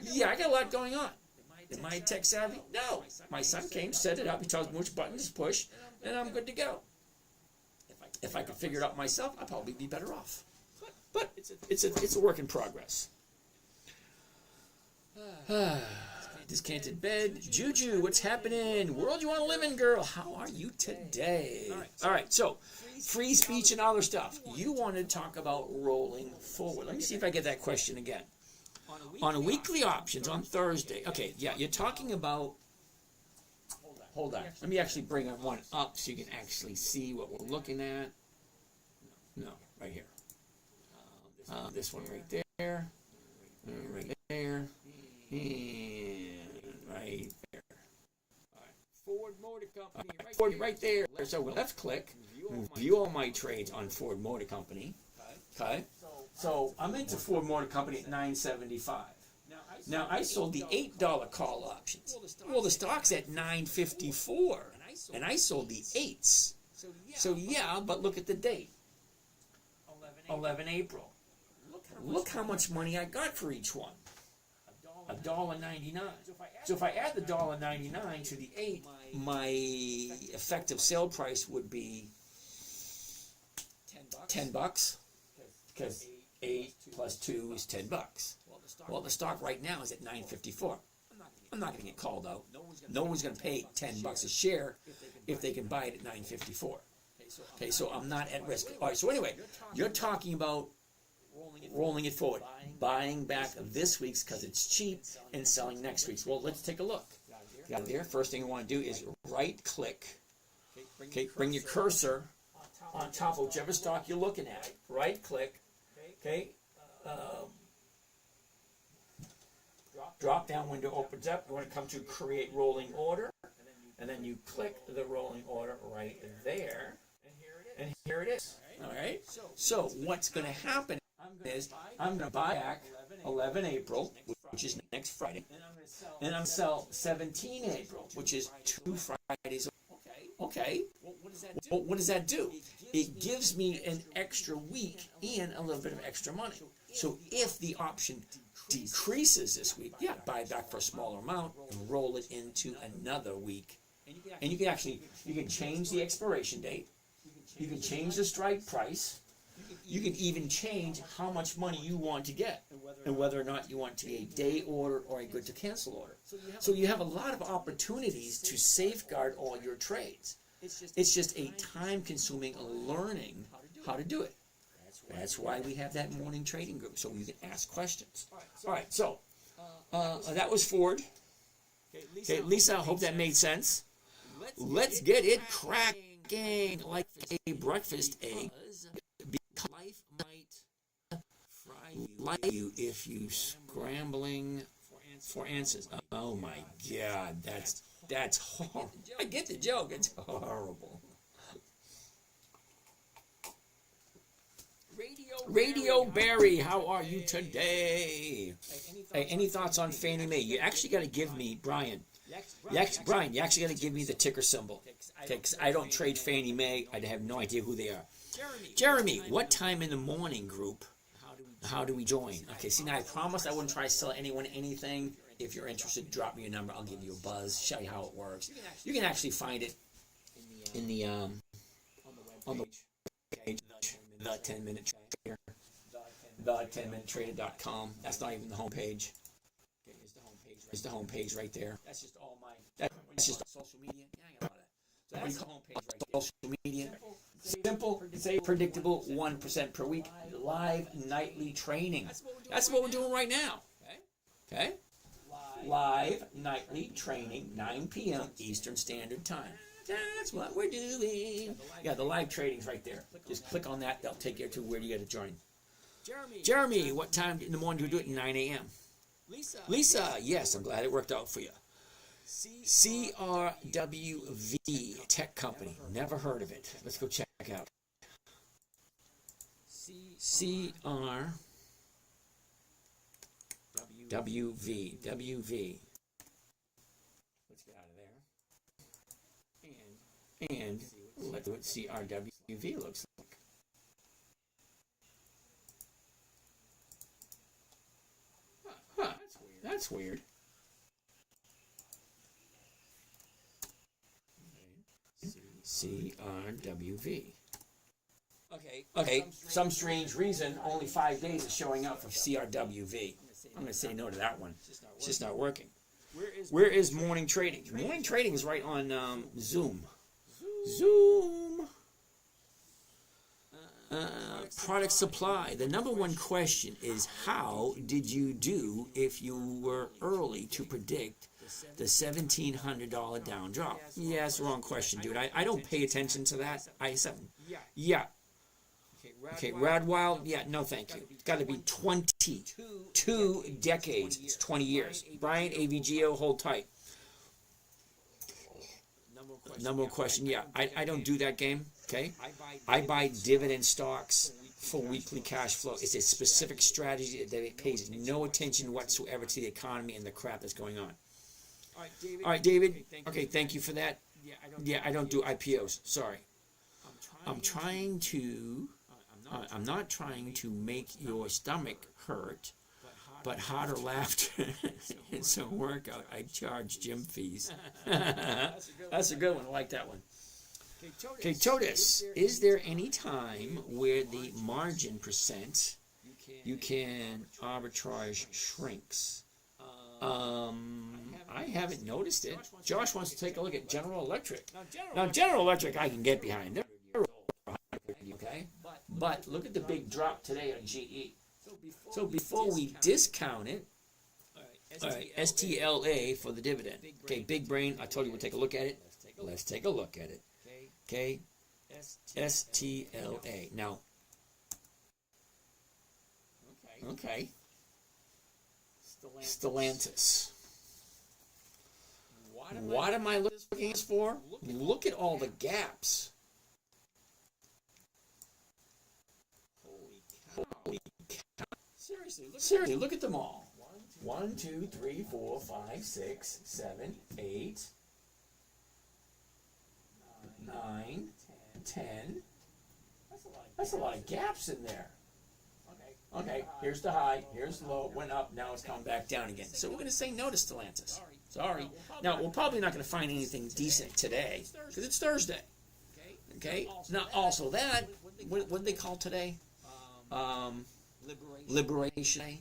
A: Yeah, I got a lot going on. Am I tech savvy? No. My son came, set it up, he tells me which buttons to push, and I'm good to go. If I could figure it out myself, I'd probably be better off. But it's a work in progress. Discanted bed. Juju, what's happening? World you want to live in, girl. How are you today? All right, so free speech and other stuff. You want to talk about rolling forward. Let me see if I get that question again. On a weekly options on Thursday. Okay, yeah, you're talking about... Hold on. Let me actually bring one up so you can actually see what we're looking at. No, right here. This one right there. Right there. And right there. All right. Ford Motor Company right there. So we left click, view all my trades on Ford Motor Company. Okay. So I'm into Ford Motor Company at $9.75. Now I sold the $8 call options. Well, the stock's at $9.54, and I sold the 8s. So yeah, but look at the date. 11 April. Look how much money I got for each one. $1.99. So if I add the $1.99 to the 8, my effective sale price would be $10, because 8 plus 2 is $10. Well, the stock right now is at $9.54. I'm not going to get called out. No one's going to pay $10 a share if they can buy it at $9.54. Okay, so I'm not at risk. All right, so anyway, you're talking about rolling it forward, buying back this week's because it's cheap and selling next week's. Well, let's take a look. Got it there. First thing you want to do is right click. Okay, bring your cursor on top of whichever stock you're looking at. Right click. Okay. Drop down window opens up. You want to come to create rolling order, and then you click the rolling order right there, and here it is. All right. So what's going to happen is I'm going to buy back 11 April, which is next Friday, and I'm sell 17 April, which is 2 Fridays. Okay. Well, what does that do? It gives me an extra week and a little bit of extra money. So if the option decreases this week, yeah, buy back for a smaller amount and roll it into another week. And you can change the expiration date. You can change the strike price. You can even change how much money you want to get and whether or not you want to be a day order or a good to cancel order. So you have a lot of opportunities to safeguard all your trades. It's just a time-consuming learning how to do it. That's why we have that morning trading group, so you can ask questions. All right, so that was Ford. Okay, Lisa, I hope that made sense. Let's get it cracking like a breakfast egg, because life might fry you if you scrambling for answers. Oh my God, that's horrible. I get the joke. It's horrible. Radio Barry, how are you today? Hey, any thoughts on Fannie Mae? You actually got to give me, Brian, you actually got to give me the ticker symbol. Okay, because I don't trade Fannie Mae. I have no idea who they are. Jeremy, what time in the morning group? How do we join? Okay, see, now I promised I wouldn't try to sell anyone anything. If you're interested, drop me your number. I'll give you a buzz, show you how it works. You can actually find it in the on the page, the 10-minute trader, the10minutetrader.com. That's not even the homepage. Okay, here's the homepage right there. That's just all my. That's just social media. Yeah, I got all that. So that's the homepage right there. Social media. Simple, predictable, 1% per week, live nightly training. That's what we're doing right now. Okay? Live nightly training, 9 p.m. Eastern Standard Time. That's what we're doing. Yeah, the live trading's right there. Just click on that. They'll take you to where you got to join. Jeremy, what time in the morning do we do it? 9 a.m. Lisa, yes, I'm glad it worked out for you. CRWV Tech Company. Never heard of it. Let's go check out. CRWV. WV. Let's get out of there. And let's see what CRWV looks like. Huh. That's weird. CRWV. Okay, some strange reason, only 5 days is showing up for CRWV. I'm going to say no to that one. It's just not working. Where is morning trading? Morning trading is right on Zoom. Zoom. Product supply. The number one question is, how did you do if you were early to predict the $1,700 down drop? Yeah, that's the wrong question, dude. I don't pay attention to that. Yeah. Okay, Radwild, yeah, no thank you. It's got to be 22 decades. It's 20 years. Brian, AVGO, hold tight. Number one question, yeah, I don't do that game, okay? I buy dividend stocks for weekly cash flow. It's a specific strategy that pays no attention whatsoever to the economy and the crap that's going on. All right, David. Okay, thank you for that. Yeah, I don't do IPOs. Sorry. I'm trying to. I'm not trying to make your stomach hurt, but harder laughter is a workout. I charge gym fees. That's a good one. I like that one. Okay, Totus, is there any time where the margin percent you can arbitrage shrinks? I haven't noticed it. Josh wants to take a look at General Electric. Now, General Electric, I can get behind. They're okay, but look at the big drop today on GE. So before we discount it, all right, STLA for the dividend. Okay, big brain. I told you we'll take a look at it. Let's take a look at it. Okay, STLA. Now, okay, Stellantis. What am I looking for? Look at all the gaps. Holy cow. Seriously, look at them all. 1, 2, 3, 4, 5, 6, 7, 8, 9, 10. That's a lot of gaps in there. Okay, here's the high, here's the low, went up, now it's coming back down again. So we're going to say no to Stellantis. Sorry. Now, we're probably not going to find anything decent today, because it's Thursday. Okay? Now, also that, what did they call today? Liberation Day.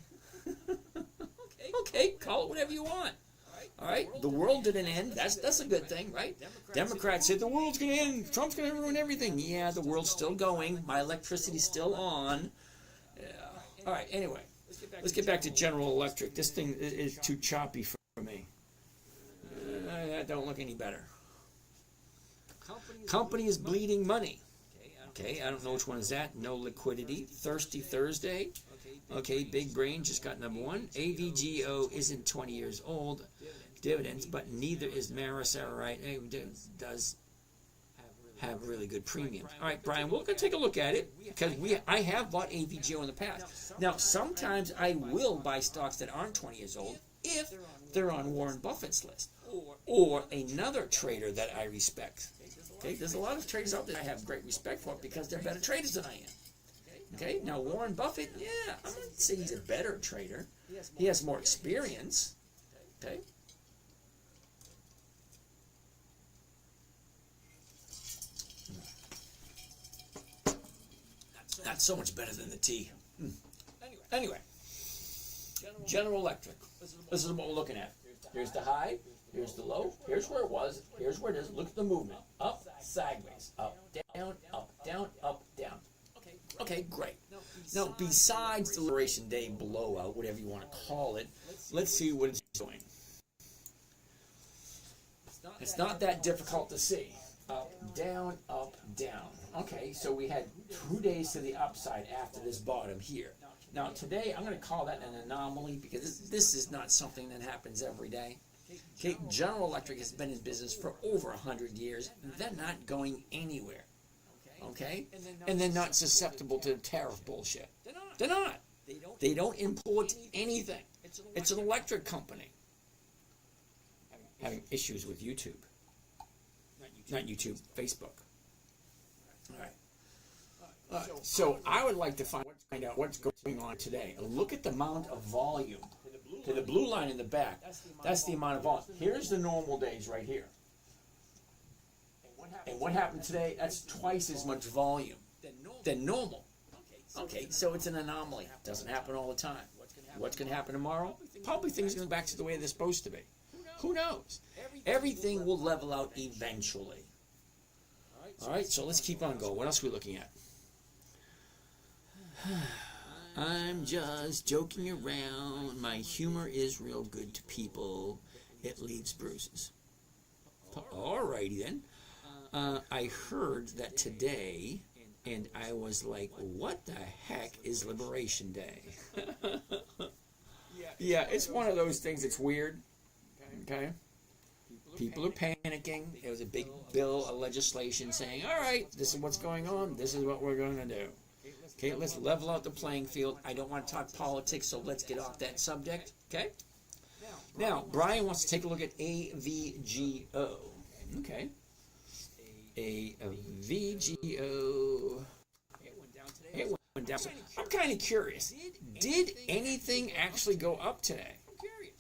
A: Okay, call it whatever you want. All right, the world didn't end. That's a good thing, right? Democrats said the world's going to end. Trump's going to ruin everything. Yeah, the world's still going. My electricity's still on. Yeah. All right, anyway, let's get back to General Electric. This thing is too choppy for me. That don't look any better. Company is bleeding money. Okay, I don't know which one is that. No liquidity. Thirsty Thursday. Okay, big brain just got number one. AVGO isn't 20 years old. Dividends, but neither is Maris-Arite. It does have really good premiums. All right, Brian, we're going to take a look at it because I have bought AVGO in the past. Now, sometimes I will buy stocks that aren't 20 years old if they're on Warren Buffett's list or another trader that I respect. Okay, there's a lot of traders out there I have great respect for because they're better traders than I am. Okay, now Warren Buffett, yeah, I'm going to say he's a better trader. He has more experience. Okay. That's so much better than the tea. Anyway, General Electric. This is what we're looking at. Here's the high. Here's the low. Here's where it was. Here's where it is. Look at the movement. Up, sideways. Up, down, up, down, up, down. Okay, great. Now, besides the Liberation Day blowout, whatever you want to call it, let's see what it's doing. It's not that difficult to see. Up, down, up, down. Okay, so we had 2 days to the upside after this bottom here. Now, today, I'm going to call that an anomaly because this is not something that happens every day. Okay, General Electric has been in business for over 100 years. They're not going anywhere. Okay? And they're not susceptible to tariff bullshit. They're not. They don't import anything. It's an electric company. Having issues with YouTube. Not YouTube, Facebook. All right. So I would like to find out what's going on today. Look at the amount of volume. To the blue line in the back, that's the amount of volume. Here's the normal days right here. And what happened today? That's twice as much volume than normal. Okay, so it's an anomaly. Doesn't happen all the time. What's going to happen tomorrow? Probably things are going back to the way they're supposed to be. Who knows? Everything will level out eventually. All right, so let's keep on going. What else are we looking at? I'm just joking around. My humor is real good to people. It leaves bruises. Alrighty then. I heard that today, and I was like, what the heck is Liberation Day? Yeah, it's one of those things that's weird. Okay? People are panicking. There was a big bill of legislation saying, all right, this is what's going on. This is what we're going to do. Okay, let's level out the playing field. I don't want to talk politics, so let's get off that subject. Okay? Now, Brian wants to take a look at AVGO. Okay. a VGO. It went down. So I'm kind of curious. Did anything actually go up today?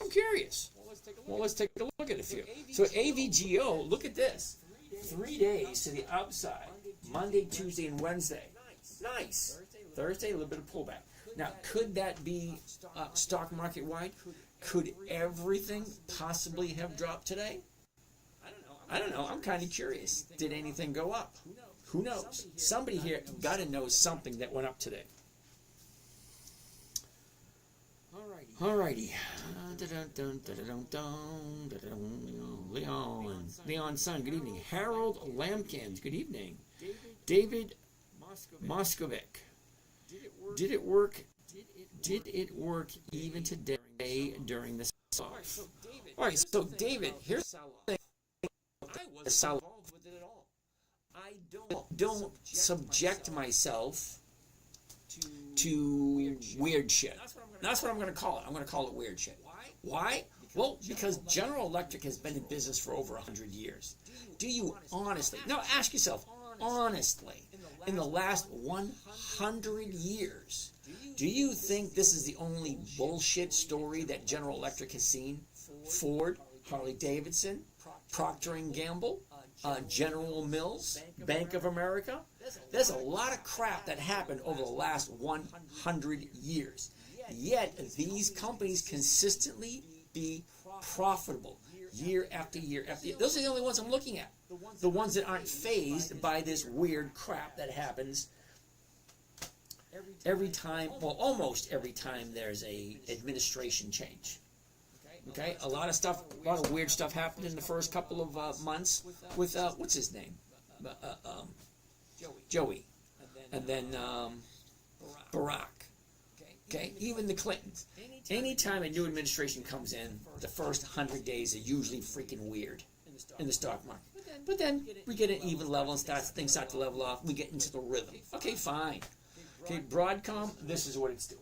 A: I'm curious. Well, let's take a look at a few. So AVGO, look at this. 3 days to the upside. Monday, Tuesday, and Wednesday. Nice. Thursday, a little bit of pullback. Now, could that be stock market wide? Could everything possibly have dropped today? I don't know. I'm kind of curious. Did anything go up? Who knows? Somebody here got to know something that went up today. Alrighty. Leon Sun, good evening. Harold Lampkins, good evening. David Moskovic, did it work? Did it work even today during the sell-off? Alright, so David, here's the thing. I was involved with it at all. I don't subject myself to weird shit. That's what I'm going to call it. I'm going to call it weird shit. Why? Well, because General Electric has been in business for over 100 years. Do you honestly, now ask yourself, honestly, in the last 100 years, do you think this is the only bullshit story that General Electric has seen? Ford, Harley Davidson, Procter & Gamble, General Mills, Bank of America. There's a lot of crap that happened over the last 100 years. Yet these companies consistently be profitable year after year after year. Those are the only ones I'm looking at. The ones that aren't fazed by this weird crap that happens every time, well, almost every time there's a administration change. Okay, a lot of weird stuff happened in the first couple of months with what's his name, Joey, and then Barack. Okay, even the Clintons. Anytime a new administration comes in, the first 100 days are usually freaking weird in the stock market. But then we get an even level and things start to level off. We get into the rhythm. Okay, fine. Okay, Broadcom, this is what it's doing.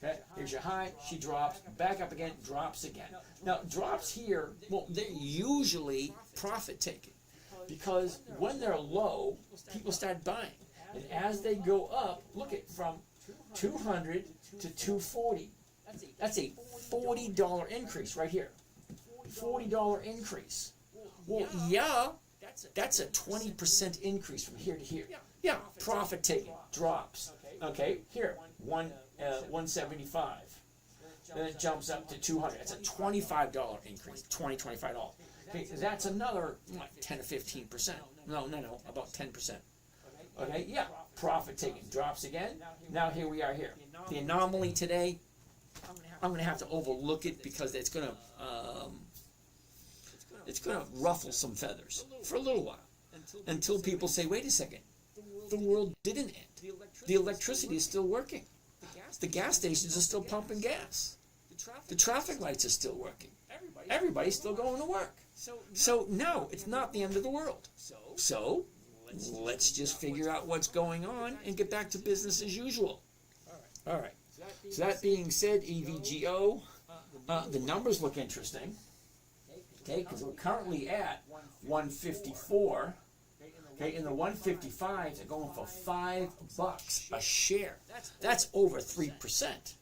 A: Okay, here's your high, she drops, back up again, drops again. Now, drops here, well, they're usually profit taking because when they're low, people start buying. And as they go up, look at from 200 to 240. That's a $40 increase right here. $40 increase. Well, yeah, that's a 20% increase from here to here. Yeah, profit taking drops. Okay, here, 175. Then it jumps up to 200. That's a $25 increase. $25. Okay, that's another 10 or 15%. No, about 10%. Okay, yeah, profit taking drops again. Now here we are here. The anomaly today, I'm going to have to overlook it because it's going to ruffle some feathers for a little while until people say, wait a second, the world didn't end. The electricity is still working. The gas stations are still pumping gas. The traffic lights are still working. Everybody's still going to work. So no, it's not the end of the world. So let's just figure out what's going on and get back to business as usual. All right. So that being said, EVGO, the numbers look interesting. Okay, because we're currently at 154. Okay, and the 155s are going for $5 a share. That's over 3%.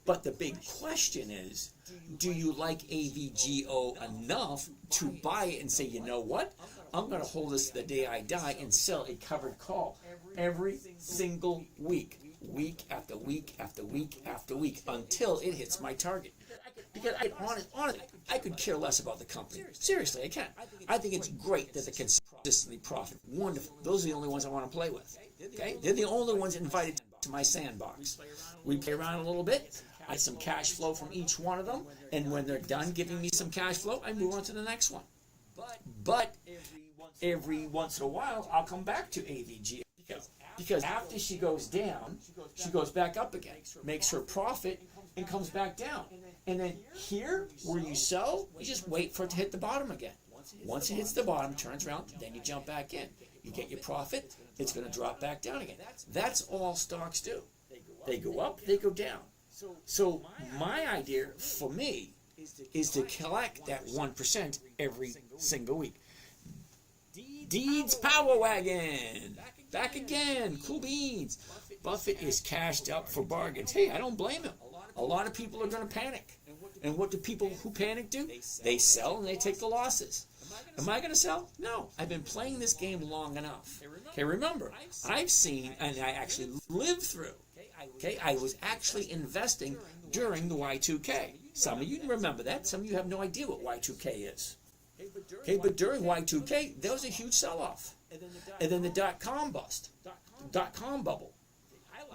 A: But the big question is, do you like AVGO enough to buy it and say, you know what? I'm going to hold this to the day I die and sell a covered call every single week, week after week after week after week, until it hits my target. Because honestly, I could care less about the company. Seriously, I can. I think it's great that they consistently profit. Wonderful. Those are the only ones I want to play with. Okay? They're the only ones invited to my sandbox. We play around a little bit. I get some cash flow from each one of them. And when they're done giving me some cash flow, I move on to the next one. But every once in a while, I'll come back to AVG. Because after she goes down, she goes back up again, makes her profit, and comes back down. And then here, where you sell, you just wait for it to hit the bottom again. Once it hits the bottom, turns around, then you jump back in. You get your profit, it's going to drop back down again. That's all stocks do. They go up, they go down. So my idea, for me, is to collect that 1% every single week. Deeds Power Wagon. Back again. Cool beans. Buffett is cashed up for bargains. Hey, I don't blame him. A lot of people are going to panic. And what do people who panic do? They sell and they take the losses. Am I going to sell? No. I've been playing this game long enough. Okay, remember, I've seen, and I actually lived through, okay, I was actually investing during the Y2K. Some of you remember that. Some of you have no idea what Y2K is. Okay, but during Y2K, there was a huge sell-off. And then the dot-com bust. Dot-com bubble.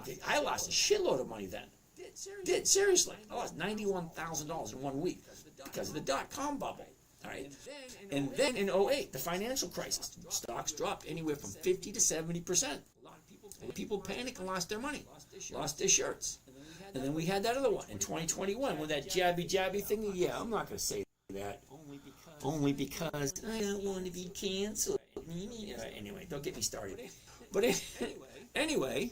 A: Okay, I lost a shitload of money then. Seriously. I lost $91,000 in 1 week because of the dot-com bubble. All right. And then in '08, the financial crisis, stocks dropped anywhere from 50 to 70%. People panicked and lost their money, lost their shirts. And then we had that other one in 2021 with that jabby thing. Yeah, I'm not going to say that. Only because I don't want to be canceled. Anyway, don't get me started. But anyway,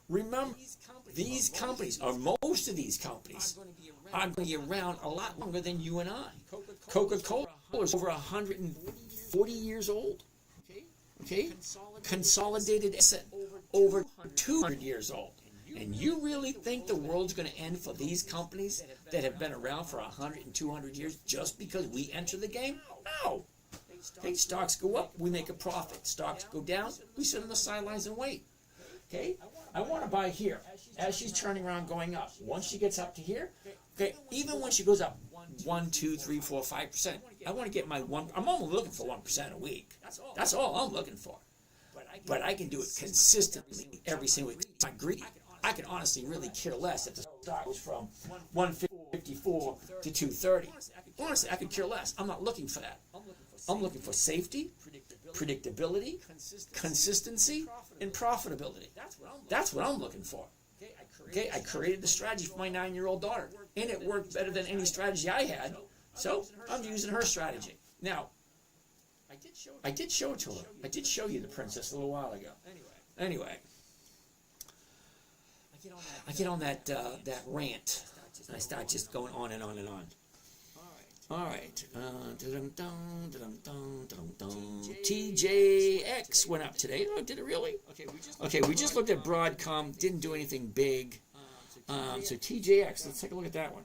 A: remember, these companies, or most of these companies, are going to be around a lot longer than you and I. Coca-Cola is over 140 years old. Okay? Consolidated asset, over 200 years old. And you really think the world's going to end for these companies that have been around for 100 and 200 years just because we enter the game? No. Okay, stocks go up, we make a profit. Stocks go down, we sit on the sidelines and wait. Okay? I want to buy here as she's turning around going up. Once she gets up to here, okay, even when she goes up 1, 2, 3, 4, 5%, I want to get my one. I'm only looking for 1% a week. That's all I'm looking for. But I can do it consistently every single week. I'm not greedy. I can honestly really care less if the stock goes from 154 to 230. Honestly, I could care less. I'm not looking for that. I'm looking for safety, predictability, consistency, and profitability. That's what I'm looking for. Okay, I created the strategy for my 9-year-old daughter, and it worked better than any strategy I had. So I'm using her strategy. Now, I did show it to her. I did show you the princess a little while ago. Anyway, I get on that rant, and I start just going on and on and on. All right. TJX went up today. Oh, did it really? Okay, we just looked at Broadcom. Didn't do anything big. So TJX, let's take a look at that one.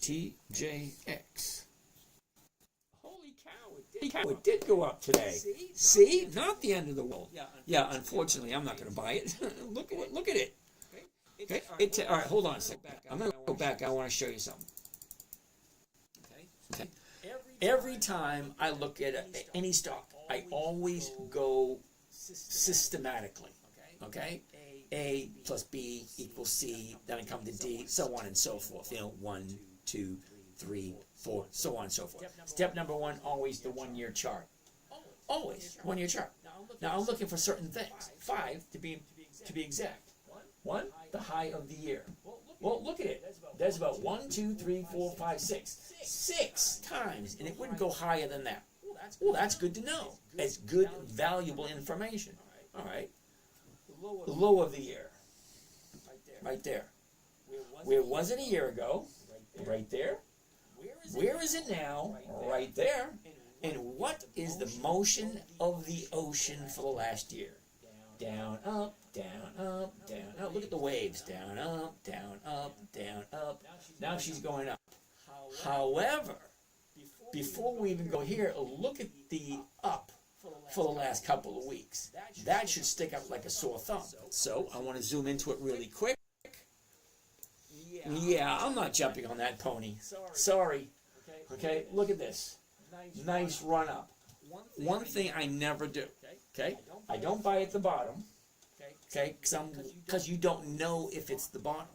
A: TJX. Holy cow, it did go up today. See? Not the end of the world. Yeah, unfortunately, I'm not going to buy it. Look at it. Okay. All right, hold on a second. I'm going to go back. I want to show you something. Okay. Every time I look at any stock, I always go systematically. Okay? A plus B equals C, then I come to D, so on and so forth. 1, 2, 3, 4, so on and so forth. Step number 1, always the 1-year chart. Always 1-year chart. Now I'm looking for certain things. 5 to be exact. 1, the high of the year. Well, look at it. There's about 1, 2, 3, 4, 5, 6. 6 times, and it wouldn't go higher than that. Well, that's good to know. It's good, valuable information. All right. The low of the year. Right there. Where was it a year ago? Right there. Where is it now? Right there. And what is the motion of the ocean for the last year? Down, up, down, up, down, up. Look at the waves. Down, up, down, up, down, up. Now she's going up. However, before we even go here, look at the up for the last couple of weeks. That should stick out like a sore thumb. So I want to zoom into it really quick. Yeah, I'm not jumping on that pony. Sorry. Okay, look at this. Nice run up. One thing I never do. Okay, I don't buy at the bottom. Okay, because you don't know if it's the bottom,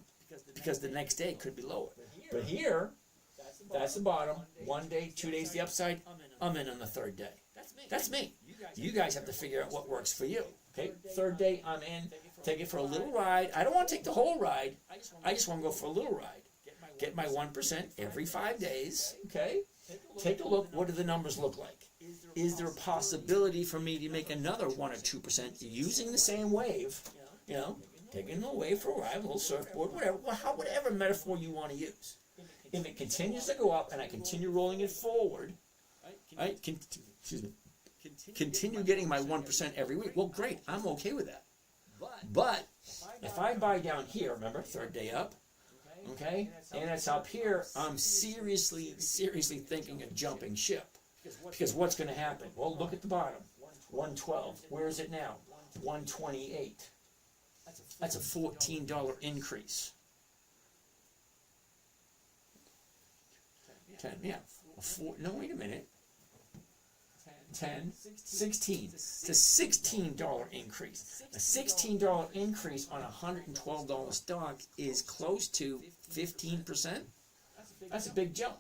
A: because the next day it could be lower. But here, that's the bottom. 1 day, 2 days the upside. I'm in on the 3rd day. That's me. You guys have to figure out what works for you. Okay, 3rd day I'm in. Take it for a little ride. I don't want to take the whole ride. I just want to go for a little ride. Get my 1% every 5 days. Okay, take a look. What do the numbers look like? Is there a possibility for me to make another 1 or 2% using the same wave? You know, taking the wave for a ride, a little surfboard, whatever metaphor you want to use. If it continues to go up and I continue rolling it forward, right? Excuse me. Continue getting my 1% every week. Well, great. I'm okay with that. But if I buy down here, remember, third day up, okay, and it's up here, I'm seriously thinking of jumping ship. Because what's going to happen? Well, look at the bottom. 112. Where is it now? 128. That's a $14 increase. 10, yeah. No, wait a minute. 10, 16. It's a $16 increase. A $16 increase on a $112 stock is close to 15%. That's a big jump.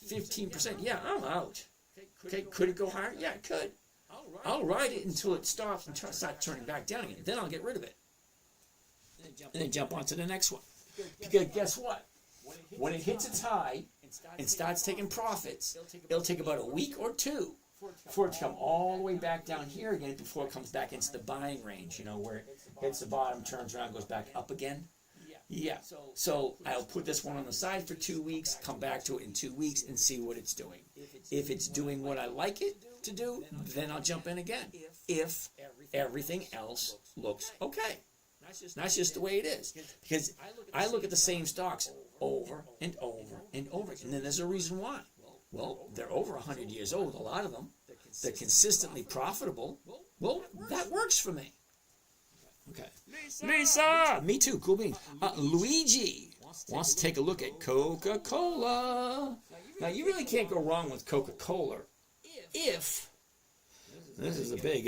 A: 15%. Yeah, I'm out. Okay, could it go higher? Yeah, it could. I'll ride it until it stops and starts turning back down again. Then I'll get rid of it. And then jump on to the next one. Because guess what? When it hits its high and starts taking profits, it'll take about a week or two for it to come all the way back down here again before it comes back into the buying range, you know, where it hits the bottom, turns around, goes back up again. Yeah. So I'll put this one on the side for 2 weeks, come back to it in 2 weeks and see what it's doing. If it's doing what I like it to do, then I'll jump in again. If everything else looks okay. That's just the way it is. Because I look at the same stocks over and over and over. And then there's a reason why. Well, they're over 100 years old, a lot of them. They're consistently profitable. Well, that works for me. Okay. Lisa! Me too, cool beans. Luigi wants to take a look at Coca-Cola. Now, you really can't go wrong with Coca-Cola if, this is a big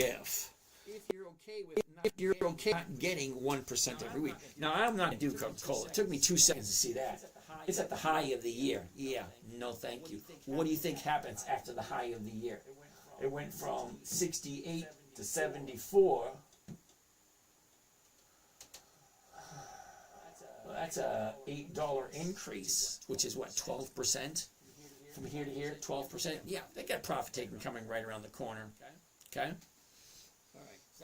A: if you're okay not getting 1% every week. Now, I'm not going to do Coca-Cola. It took me 2 seconds to see that. It's at the high of the year. Yeah, no thank you. What do you think happens after the high of the year? It went from 68 to 74. Well, that's a $8 increase, which is what, 12%? From here to here, 12%? Yeah, they got profit taking coming right around the corner. Okay?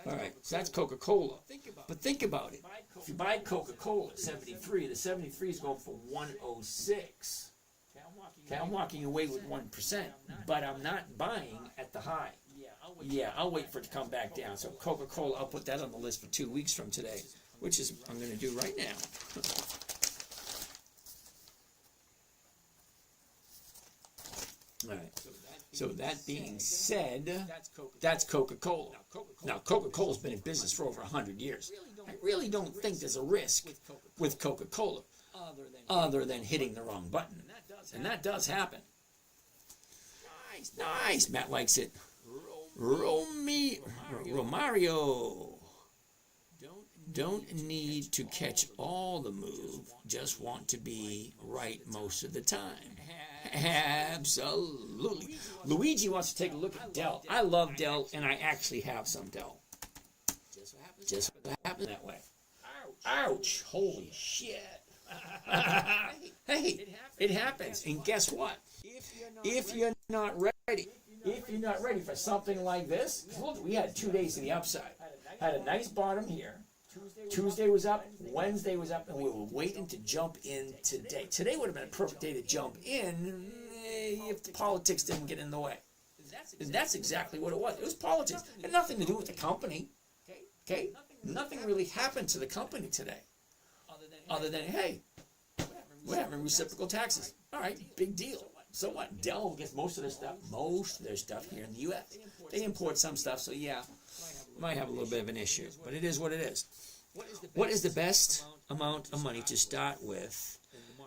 A: All right, so that's Coca-Cola. But think about it. If you buy Coca-Cola at 73, the 73 is going for 106. Okay, I'm walking away with 1%, but I'm not buying at the high. Yeah, I'll wait for it to come back down. So Coca-Cola, I'll put that on the list for 2 weeks from today, which is I'm going to do right now. All right. So that being said, that's Coca-Cola. Now, Coca-Cola's been in business for over 100 years. I really don't think there's a risk with Coca-Cola other than hitting the wrong button. And that does happen. Nice. Matt likes it. Romario. Don't need to catch all the move. Just want to be right most of the time. Absolutely. Luigi wants to take a look at Dell. I love Dell, and I actually have some Dell. Just happened that way. Ouch. Holy shit. Hey, it happens. And guess what? If you're not ready for something like this, look, we had 2 days to the upside. Had a nice bottom here. Tuesday was up, Wednesday was up, and we were waiting to jump in today. Today would have been a perfect day to jump in if the politics didn't get in the way. And that's exactly what it was. It was politics. It had nothing to do with the company. Okay? Nothing really happened to the company today. Other than, hey, we're having reciprocal taxes. All right, big deal. So what? Dell gets most of their stuff here in the U.S. They import some stuff, so yeah, might have a little bit of an issue. But it is what it is. What is the best amount of money to start with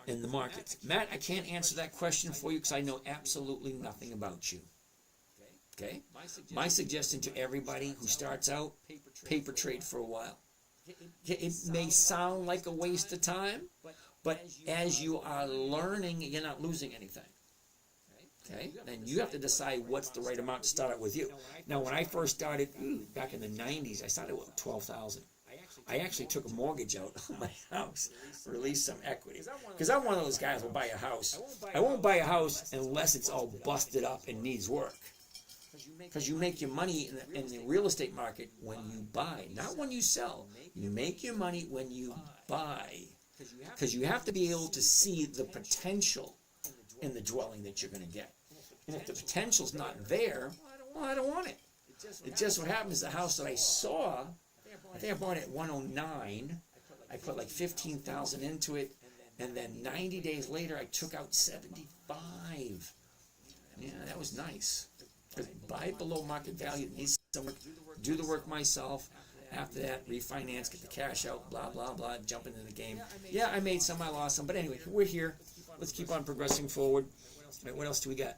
A: in the markets? Matt, I can't answer that question for you because I know absolutely nothing about you. Okay? My suggestion to everybody who starts out, paper trade for a while. It may sound like a waste of time, but as you are learning, you're not losing anything. Okay? Then you have to decide what's the right amount to start out with you. Now, when I first started, back in the 90s, I started with $12,000. I actually took a mortgage out on my house, released some equity. Because I'm one of those guys who will buy a house. I won't buy a house unless it's all busted up and needs work. Because you make your money in the real estate market when you buy, not when you sell. You make your money when you buy. Because you have to be able to see the potential in the dwelling that you're going to get. And if the potential's not there, well, I don't want it. It just what happens, the house that I saw, I think I bought it at 109. I put like 15,000 into it, and then 90 days later I took out 75. Yeah, that was nice. Buy below market value, needs some work, do the work myself. After that, refinance, get the cash out, blah, blah, blah, jump into the game. Yeah, I made some, I lost some, but anyway, we're here. Let's keep on progressing forward. All right, what else do we got?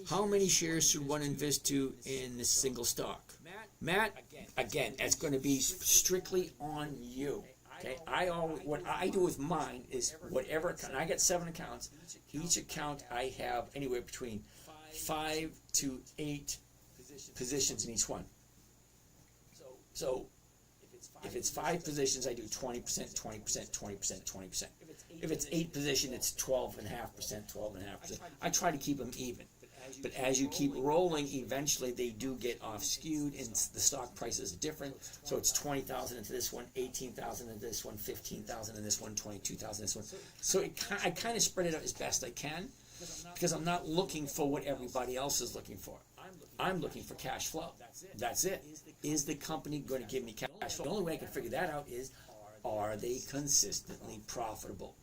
A: How many shares should one invest to in this single stock? Matt, again, it's going to be strictly on you. Okay, what I do with mine is whatever account. I got 7 accounts. Each account I have anywhere between 5 to 8 positions in each one. So if it's 5 positions, I do 20%, 20%, 20%, 20%. If it's 8 positions, it's 12.5%, 12.5%. I try to keep them even. But as you keep rolling, eventually they do get off skewed, and the stock prices are different. So it's 20,000 into this one, 18,000 into this one, 15,000 in this one, 22,000 in this one. So I kind of spread it out as best I can, because I'm not looking for what everybody else is looking for. I'm looking for cash flow. That's it. Is the company going to give me cash flow? The only way I can figure that out is, are they consistently profitable?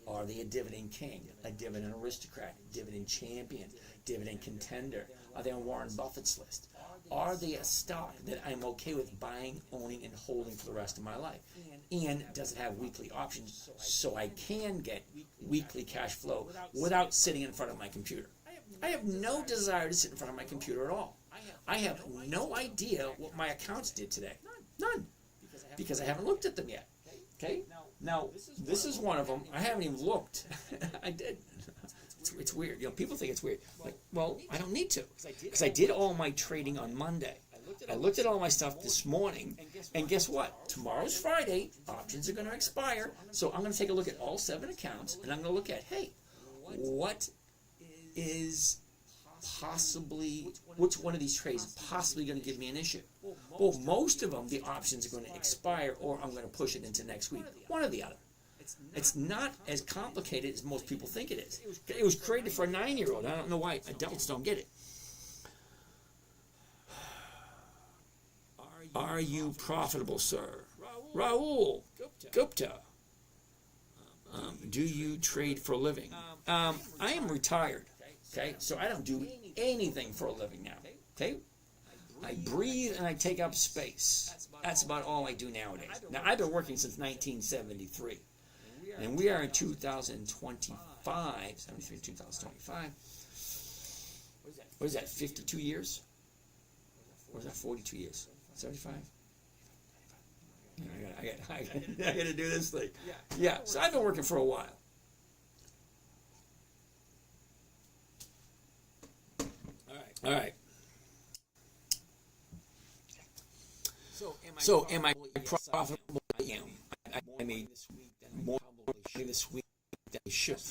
A: Are they a dividend king, a dividend aristocrat, dividend champion, dividend contender? Are they on Warren Buffett's list? Are they a stock that I'm okay with buying, owning, and holding for the rest of my life? And does it have weekly options so I can get weekly cash flow without sitting in front of my computer? I have no desire to sit in front of my computer at all. I have no idea what my accounts did today. None. Because I haven't looked at them yet. Okay? Now, this is one of them. I haven't even looked. I did. It's weird. You know, people think it's weird. Like, well, I don't need to. Because I did all my trading on Monday. I looked at all my stuff this morning, and guess what? Tomorrow's Friday. Options are going to expire. So I'm going to take a look at all 7 accounts, and I'm going to look at, hey, what is possibly, which one of these trades is possibly going to give me an issue? Well, most of them, the options are going to expire, or I'm going to push it into next week. One or the other. It's not as complicated as most people think it is. It was created for a 9-year-old. I don't know why adults don't get it. Are you profitable, sir? Raul Gupta. Do you trade for a living? I am retired. Okay, so I don't do anything for a living now. Okay, I breathe and I take up space. That's about all I do nowadays. Now, I've been working since 1973, and we are in 2025, 73, 2025. What is that, 52 years? Or is that 42 years? 75? I got to do this thing. Yeah, so I've been working for a while. All right. So am I profitable? I am. I made more money this week than I should.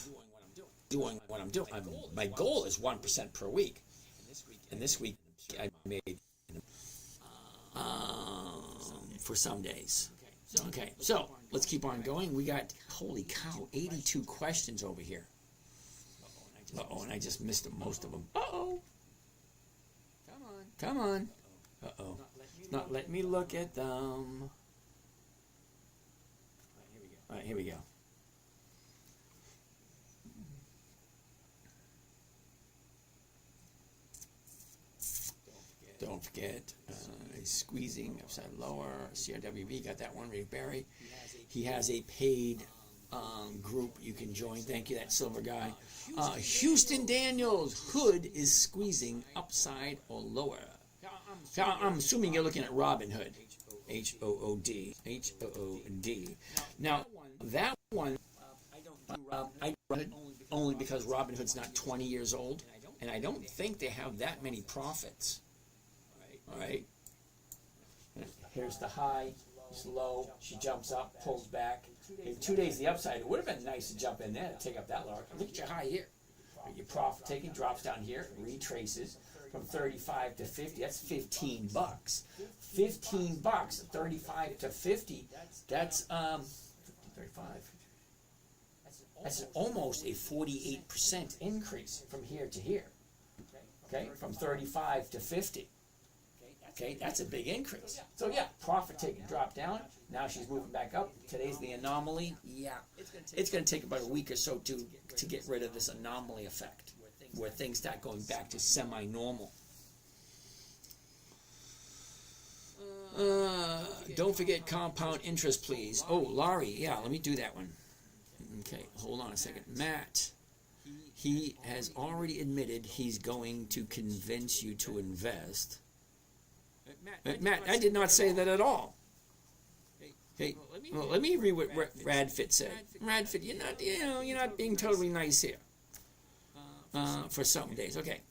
A: Doing what I'm doing. My goal is 1% per week. And this week I made for some days. Okay, so let's keep on going. We got, holy cow, 82 questions over here. Uh-oh, and I just missed most of them. Uh-oh. Come on. Uh-oh. Not let me look at them. All right, here we go. Don't forget, squeezing upside lower, CRWB, got that one, Ray Barry. He has a paid group you can join. Thank you, that silver guy. Houston Daniels, hood is squeezing upside or lower. I'm assuming you're looking at Robinhood. H-O-O-D. H-O-O-D. Now, that one, I run it only because Robinhood's not 20 years old, and I don't think they have that many profits. All right. Here's the high. It's low. She jumps up, pulls back. In 2 days, the upside. It would have been nice to jump in there and take up that lower. Look at your high here. Your profit taking drops down here, retraces from 35 to 50. That's $15. $15, 35 to 50. That's 35. That's almost a 48% increase from here to here. Okay, from 35 to 50. Okay, that's a big increase. So yeah, profit taking dropped down. Now she's moving back up. Today's the anomaly. Yeah, it's going to take about a week or so to get rid of this anomaly effect, where things start going back to semi-normal. Don't forget compound interest, please. Oh, Laurie, yeah, let me do that one. Okay, hold on a second. Matt, he has already admitted he's going to convince you to invest. Matt, I did not say that at all. Hey, well, let me read what Radfit said. Radfit, you're not being totally nice here. For some days, okay.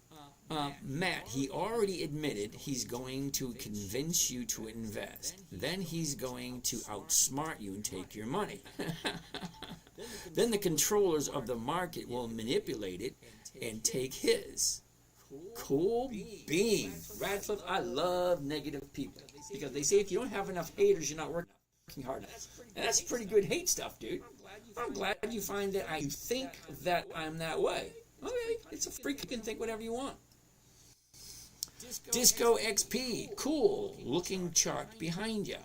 A: Matt, he already admitted he's going to convince you to invest. Then he's going to outsmart you and take your money. Then the controllers of the market will manipulate it and take his. Cool beans. Radcliffe, I love negative people. Because they say if you don't have enough haters, you're not working hard enough. And that's pretty good hate stuff, dude. I'm glad you find that I think that I'm that way. Okay, it's a freak. You can think whatever you want. Disco XP, cool looking chart behind you.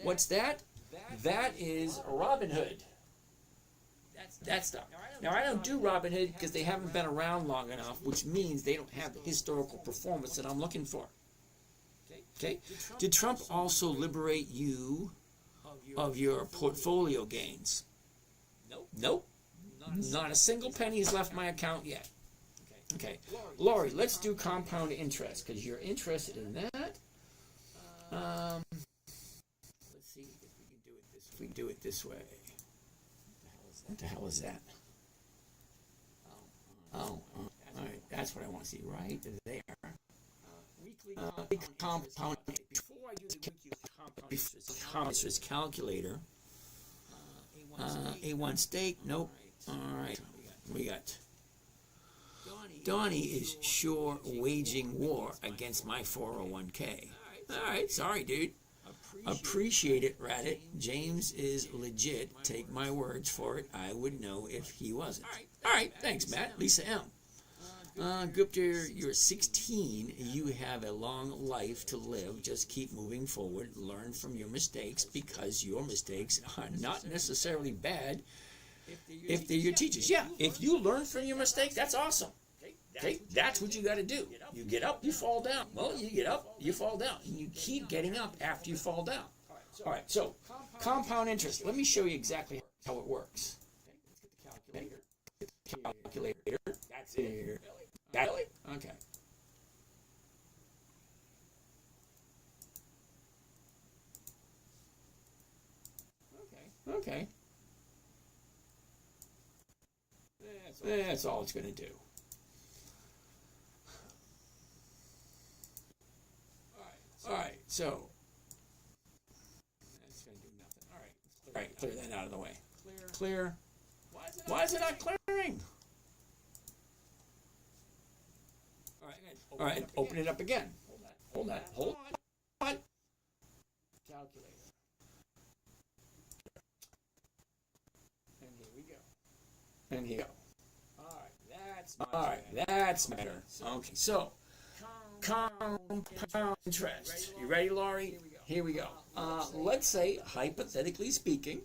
A: What's that? That is Robinhood. That stuff. Now I don't do Robinhood because they haven't been around long enough, which means they don't have the historical performance that I'm looking for. Okay? Did Trump also liberate you of your portfolio gains? Nope. Not a single penny has left my account yet. Okay, Laurie, let's do compound interest because you're interested in that. Let's see if we can do it this way. What the hell is that? All right, that's what I want to see right there. Compound interest calculator. A1 stake, nope. All right, we got. Donnie is sure waging war against my 401k. All right, sorry, dude. Appreciate it, Radit. James is legit. Take my words for it. I would know if he wasn't. All right, thanks, Matt. Lisa M. Gupta, you're 16. You have a long life to live. Just keep moving forward. Learn from your mistakes because your mistakes are not necessarily bad if they're your teachers. Yeah, if you learn from your mistakes, that's awesome. Okay, that's what you got to do. You get up, you fall down. Well, you get up, you fall down. And you keep getting up after you fall down. All right, so compound interest. Let me show you exactly how it works. Okay, calculator. That's it. Okay. Okay. That's all it's going to do. All right, so that's going to do nothing. All right, clear that out of the way. Clear. Why is it not clearing? All right, open it up again. Hold on. Calculator. And here we go. And here we go. All right, that's better. Okay, so compound interest. You ready, Laurie? Here we go. Let's say, hypothetically speaking,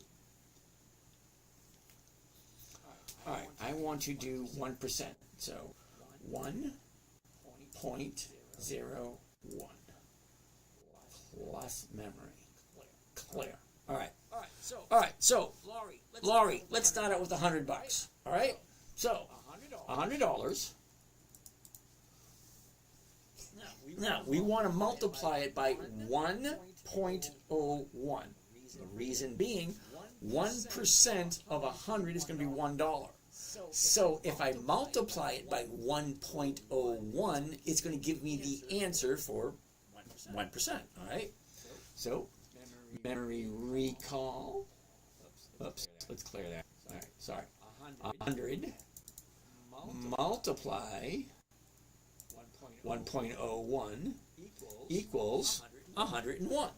A: all right, I want to do 1%. So 1.01 plus memory. Clear. All right. So, Laurie, let's start out with $100. All right. So, $100. Now, we want to multiply it by 1.01. The reason being, 1% of 100 is going to be $1. So if I multiply it by 1.01, it's going to give me the answer for 1%. All right? So, memory recall. Oops, let's clear that. All right, sorry. 100 multiply 1.01 equals 101.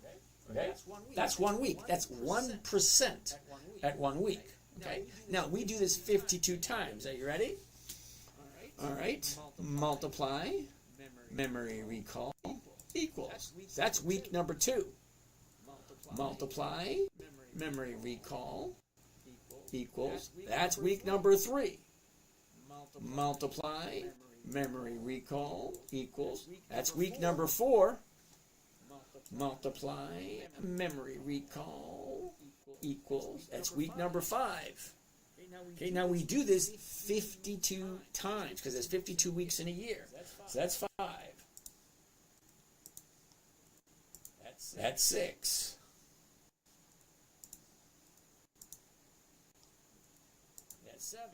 A: Okay? That's 1 week. That's 1% at 1 week. Okay? Now, we do this 52 times. Are you ready? All right. Multiply, memory recall, equals. That's week number 2. Multiply, memory recall, equals. That's week number 3. Multiply, memory recall, equals. That's week number 4. Multiply, memory recall, equals. That's week number 5. Okay, now we do this 52 times because there's 52 weeks in a year. So that's 5. That's 6.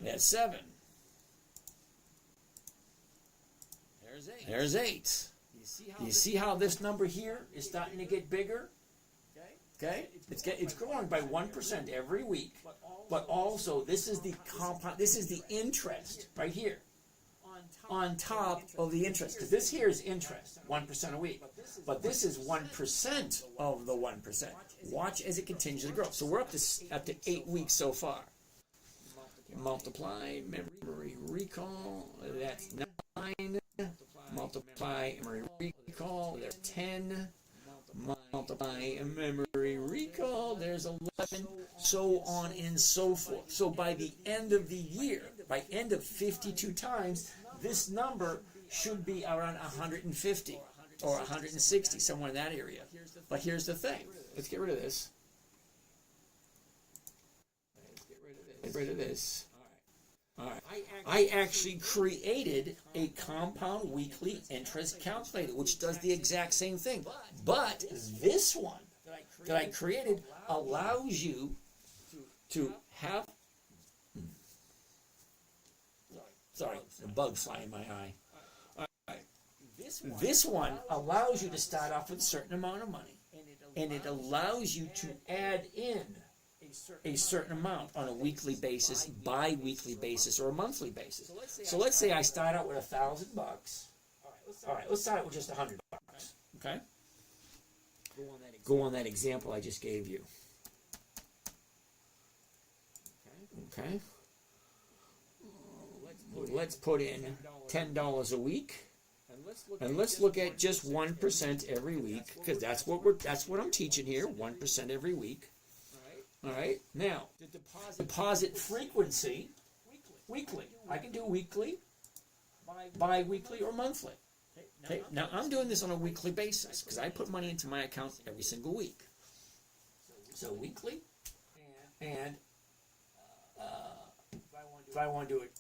A: That's 7. There's 8. Do you see how this number here is starting to get bigger? Okay, it's growing by 1% every week, but also this is the compound. This is the interest right here on top of the interest, because this here is interest 1% a week, but this is 1% of the 1%. Watch as it continues to grow. So we're up to 8 weeks so far. Multiply memory recall. That's 9. Multiply memory recall. There's 10. Multiply memory recall, there's 11, so on and so forth. So by the end of the year, by end of 52 times, this number should be around 150 or 160, somewhere in that area. But here's the thing. Let's get rid of this. Get rid of this. All right. I actually created a compound weekly interest calculator, which does the exact same thing. But this one that I created allows you to have... Sorry, a bug flying in my eye. All right. This one allows you to start off with a certain amount of money, and it allows you to add in a certain amount on a weekly basis, bi-weekly basis, or a monthly basis. So let's say I start out with $1,000. All right, let's start out with just $100. Okay? Go on that example I just gave you. Okay? Let's put in $10 a week. And let's look at just 1% every week, because that's what I'm teaching here, 1% every week. All right. Now, deposit frequency, weekly. I can do weekly, bi-weekly, or monthly. Okay. Now, I'm doing this on a weekly basis because I put money into my account every single week. So weekly, and if I want to do it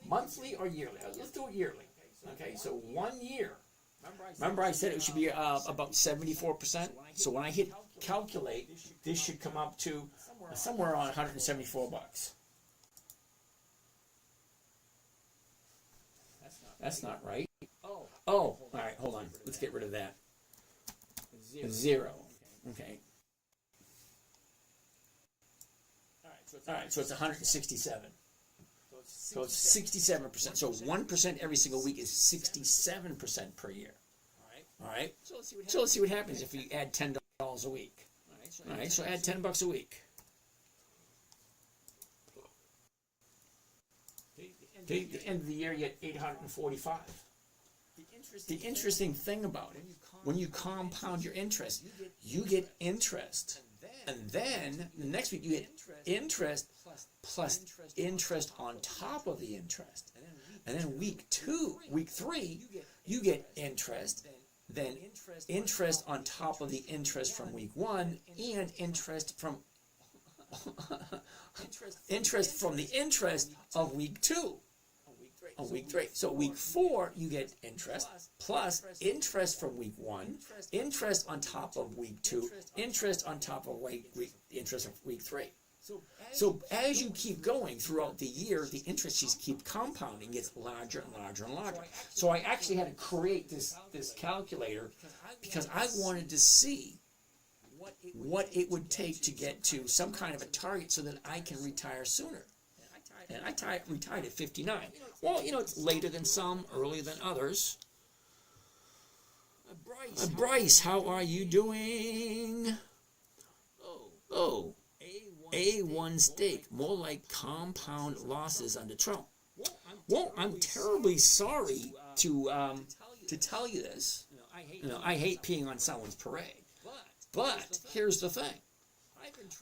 A: monthly or yearly, let's do it yearly. Okay. So 1 year. Remember I said it should be about 74%. So when I hit calculate, this should come up to somewhere around $174. That's not right. Oh, all right, hold on. Let's get rid of that. 0. Okay. All right, so it's 167. So it's 67%. So 1% every single week is 67% per year. All right. So let's see what happens if you add $10 a week. All right. So add $10 a week. Okay, at the end of the year, you get 845. The interesting thing about it, when you compound your interest, you get interest. And then the next week you get interest plus interest on top of the interest. And then week 3, you get interest, then interest on top of the interest from week 1, and interest from the interest of week 2. On week 3. So week 4, you get interest plus interest from week 1, interest on top of week 2, interest on top of interest of week 3. So as you keep going throughout the year, the interest just keep compounding, gets larger and larger and larger. So I actually had to create this calculator because I wanted to see what it would take to get to some kind of a target so that I can retire sooner. And I retired at 59. Well, it's later than some, earlier than others. Bryce, how are you doing? Oh, A1 stake, more like compound losses under Trump. Well, I'm terribly sorry to tell you this. I hate peeing on someone's parade. But here's the thing.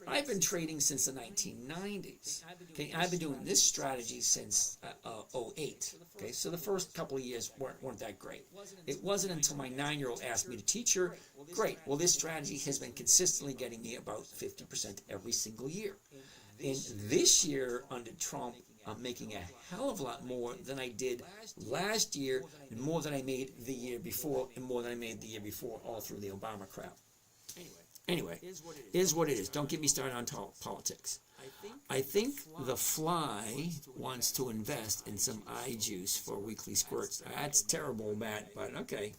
A: I've been trading since the 1990s. Okay, I've been doing this strategy since '08. Okay, so the first couple of years weren't that great. It wasn't until my 9-year-old asked me to teach her. Great. Well, this strategy has been consistently getting me about 50% every single year. And this year under Trump, I'm making a hell of a lot more than I did last year, and more than I made the year before, and more than I made the year before, all through the Obama crap. Anyway, is what it is. Don't get me started on politics. I think the fly wants to invest in some eye juice for weekly squirts. That's terrible, Matt, but okay.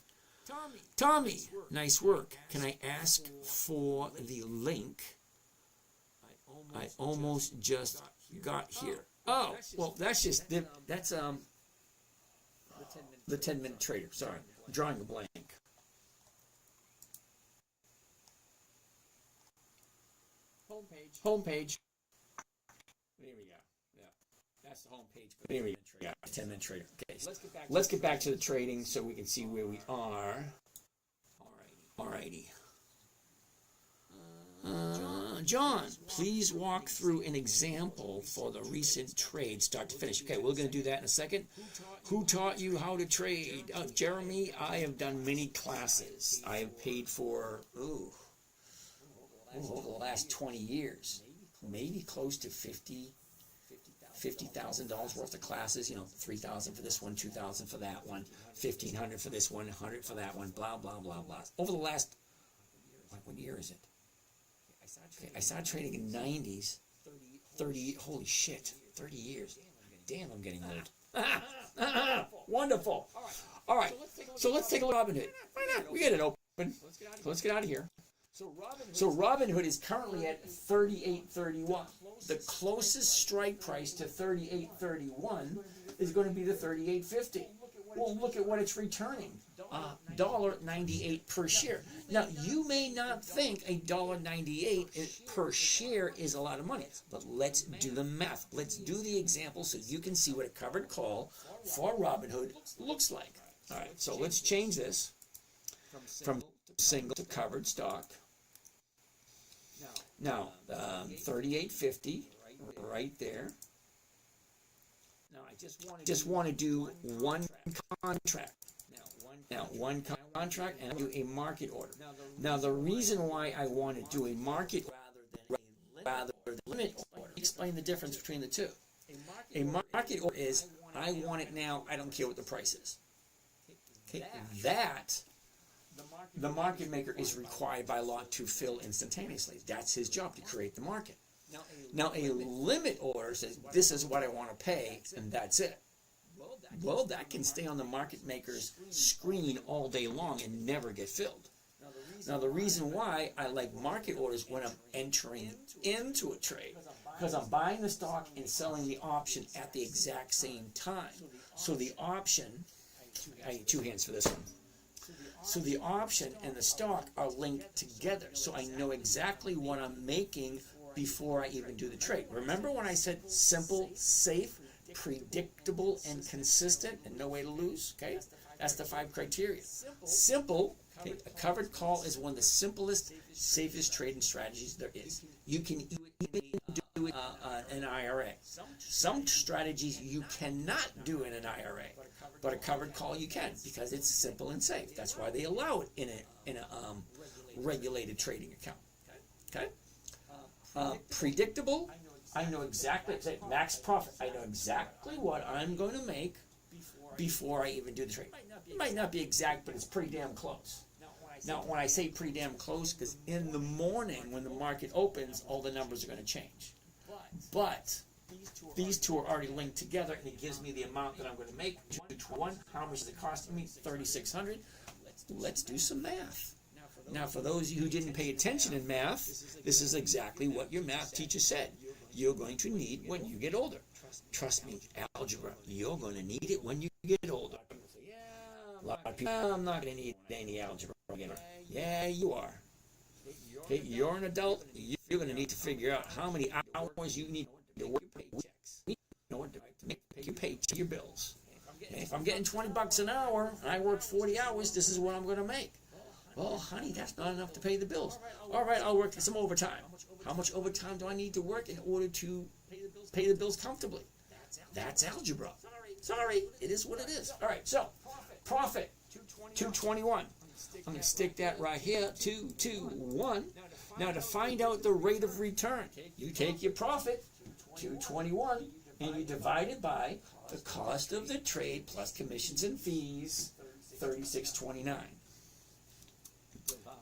A: Tommy, nice work. Can I ask for the link? I almost just got here. Oh, well, that's just the 10-minute trader. Sorry, I'm drawing a blank. Homepage. There we go. Yeah, that's the homepage. There we go. 10-minute trader. Okay, so let's get back to the trading so we can see where we are. Alrighty. John, please walk through an example for the recent trade, start to finish. Okay, we're going to do that in a second. Who taught you how to trade? Jeremy, I have done many classes. I have paid for, over the last 20 years, maybe close to $50,000 worth of classes. $3,000 for this one, $2,000 for that one, $1,500 for this one, $100 for that one, blah, blah, blah, blah. Over the last, what year is it? Okay, I started trading in the 90s, 30, holy shit, 30 years. Damn, I'm getting old. Wonderful. All right, so let's take a look at Robinhood. Why not? We get it open. Let's get out of here. So Robinhood is currently at 38.31. The closest strike price to 38.31 is going to be the 38.50. Well, look at what it's returning. $1.98 per share. Now, you may not think $1.98 per share is a lot of money, but let's do the math. Let's do the example so you can see what a covered call for Robinhood looks like. All right, so let's change this from single to covered stock. Now, 38.50 right there. Now, I just want to do one contract. Now, one contract, and do a market order. Now, the reason why I want to do a market rather than a limit order, explain the difference between the two. A market order is, I want it now, I don't care what the price is. Okay, that the market maker is required by law to fill instantaneously. That's his job, to create the market. Now, a limit order says, this is what I want to pay, and that's it. Well, that can stay on the market maker's screen all day long and never get filled. Now, the reason why I like market orders when I'm entering into a trade, because I'm buying the stock and selling the option at the exact same time. So the option, I need two hands for this one. So the option and the stock are linked together. So I know exactly what I'm making before I even do the trade. Remember when I said simple, safe, predictable, and consistent, and no way to lose? Okay, that's the 5 criteria. Simple. Okay, a covered call is one of the simplest, safest trading strategies there is. You can even do it an IRA. Some strategies you cannot do in an IRA, but a covered call you can, because it's simple and safe. That's why they allow it in a regulated trading account. Okay. Predictable. I know exactly, max profit. I know exactly what I'm going to make before I even do the trade. It might not be exact, but it's pretty damn close. Now, when I say pretty damn close, because in the morning when the market opens, all the numbers are going to change. But these two are already linked together, and it gives me the amount that I'm going to make. One, how much is it costing me? $3,600. Let's do some math. Now, for those of you who didn't pay attention in math, this is exactly what your math teacher said. You're going to need when you get older. Trust me, algebra, you're going to need it when you get older. A lot of people, I'm not going to need any algebra. Yeah, you are. Okay, you're an adult. you're going to need to figure out how many hours you need to work in order to make you pay your bills. And if I'm getting $20 an hour and I work 40 hours, this is what I'm going to make. Well, honey, that's not enough to pay the bills. All right, I'll work some overtime. How much overtime do I need to work in order to pay the bills comfortably? That's algebra. Sorry, it is what it is. All right, so profit, 221. I'm going to stick that right here, 221. Now to find out the rate of return, you take your profit, 221, and you divide it by the cost of the trade plus commissions and fees, 36.29.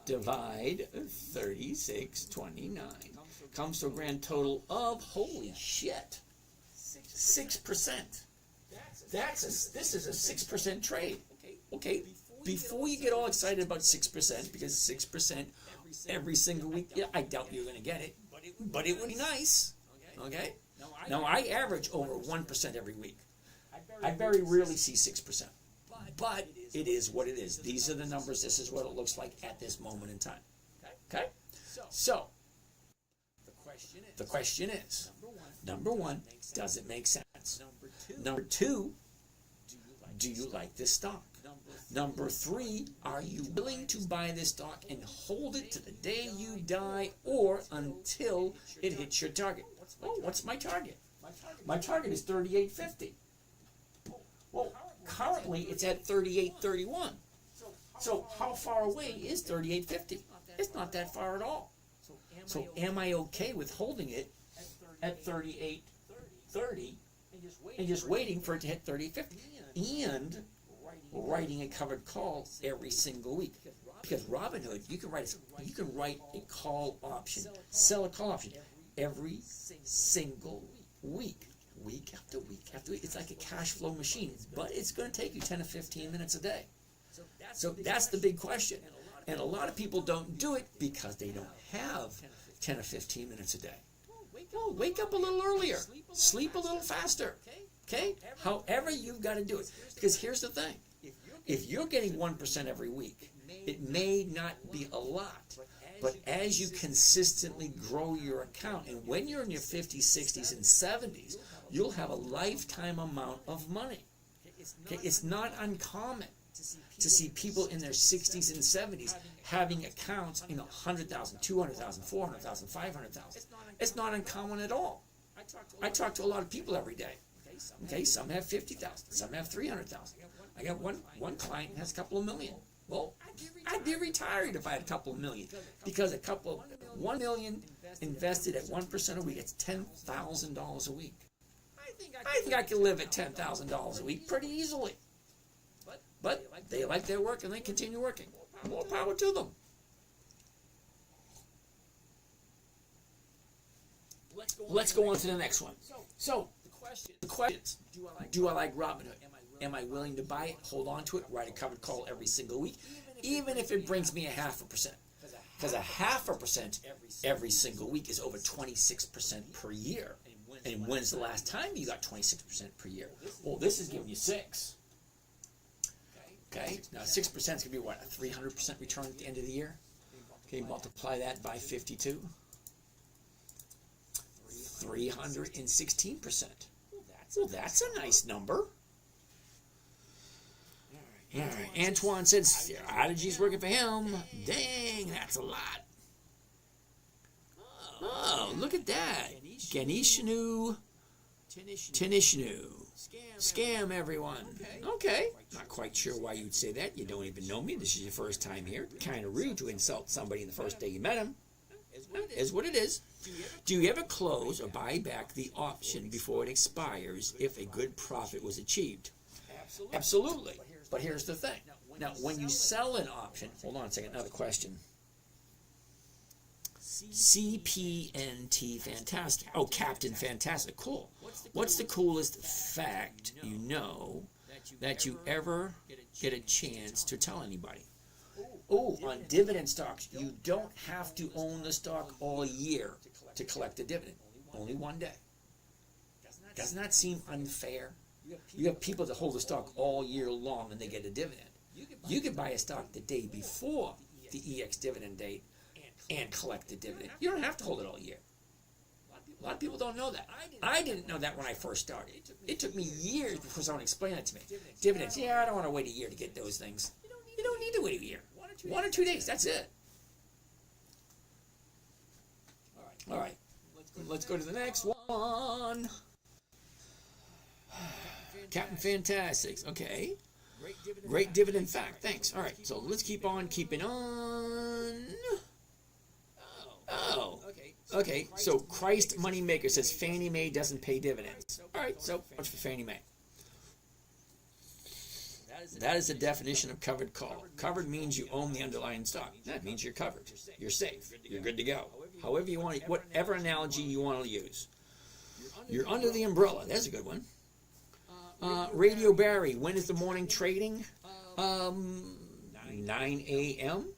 A: Divide 36.29 comes to a grand total of, holy shit, 6%. This is a 6% trade. Okay, before you get all excited about 6%, because 6% every single week, yeah, I doubt you're going to get it, but it would be nice. Okay? Now I average over 1% every week. I very rarely see 6%. But it is what it is. These are the numbers. This is what it looks like at this moment in time. Okay? So, the question is, number one, does it make sense? Number two, do you like this stock? Number three, are you willing to buy this stock and hold it to the day you die or until it hits your target? Oh, what's my target? My target is 38.50. Well, currently it's at 38.31. So how far away is 38.50? It's not that far at all. So am I okay with holding it at 38.30 and just waiting for it to hit 38.50 and writing a covered call every single week? Because Robinhood, you can write a call option, sell a call option every single week. Week after week after week. It's like a cash flow machine, but it's going to take you 10 to 15 minutes a day. So that's the big question. And a lot of people don't do it because they don't have 10 or 15 minutes a day. Well, wake up a little earlier. Sleep a little faster. Okay? However you've got to do it. Because here's the thing. If you're getting 1% every week, it may not be a lot. But as you consistently grow your account, and when you're in your 50s, 60s, and 70s, you'll have a lifetime amount of money. Okay? It's not uncommon to see people in their 60s and 70s having accounts in 100,000, 200,000, 400,000, 500,000. It's not uncommon at all. I talk to a lot of people every day. Okay, some have 50,000, some have 300,000. I got one client who has a couple of million. Well, I'd be retired if I had a couple of million, because 1 million invested at 1% a week, it's $10,000 a week. I think I can live at $10,000 a week pretty easily. But they like their work and they continue working. More power to them. Let's go on to the next one. So, the question is, do I like Robinhood? Am I willing to buy it, hold on to it, write a covered call every single week, even if it brings me 0.5%? Because 0.5% every single week is over 26% per year. And when's the last time you got 26% per year? Well, this is giving you 6. Okay, now 6% is going to be what, a 300% return at the end of the year? Okay, multiply that by 52. 316%. Well, that's a nice number. All right, Antoine says strategy's working for him. Dang, that's a lot. Oh, look at that. Ganishnu Tinishnu. Scam, everyone. Okay. Not quite sure why you'd say that. You don't even know me. This is your first time here. Kind of rude to insult somebody the first day you met him. Is what it is. Do you ever close or buy back the option before it expires if a good profit was achieved? Absolutely. But here's the thing. Now, when you sell an option, hold on a second, another question. CPNT Fantastic. Oh, Captain Fantastic. Cool. What's the coolest fact you know that you ever get a chance to tell anybody? Oh, on dividend stocks, you don't have to own the stock all year to collect a dividend. Only one day. Doesn't that seem unfair? You have people that hold the stock all year long and they get a dividend. You could buy a stock the day before the EX dividend date and collect the dividend. You don't have to hold it all year. A lot of people don't know that. I didn't know that when I first started. It took me years before someone explained that to me. Dividends, yeah, I don't want to wait a year to get those things. You don't need to wait a year. 1 or 2 days, that's it. All right, let's go to the next one. Captain Fantastics, okay. Great dividend fact, thanks. All right, so let's keep on keeping on. Oh, okay, so Christ Moneymaker says Fannie Mae doesn't pay dividends. All right, so much for Fannie Mae. That is the definition of covered call. Covered means you own the underlying stock. That means you're covered. You're safe. You're good to go. However you want, whatever analogy you want to use. You're under the umbrella. That's a good one. Radio Barry, when is the morning trading? 9 a.m.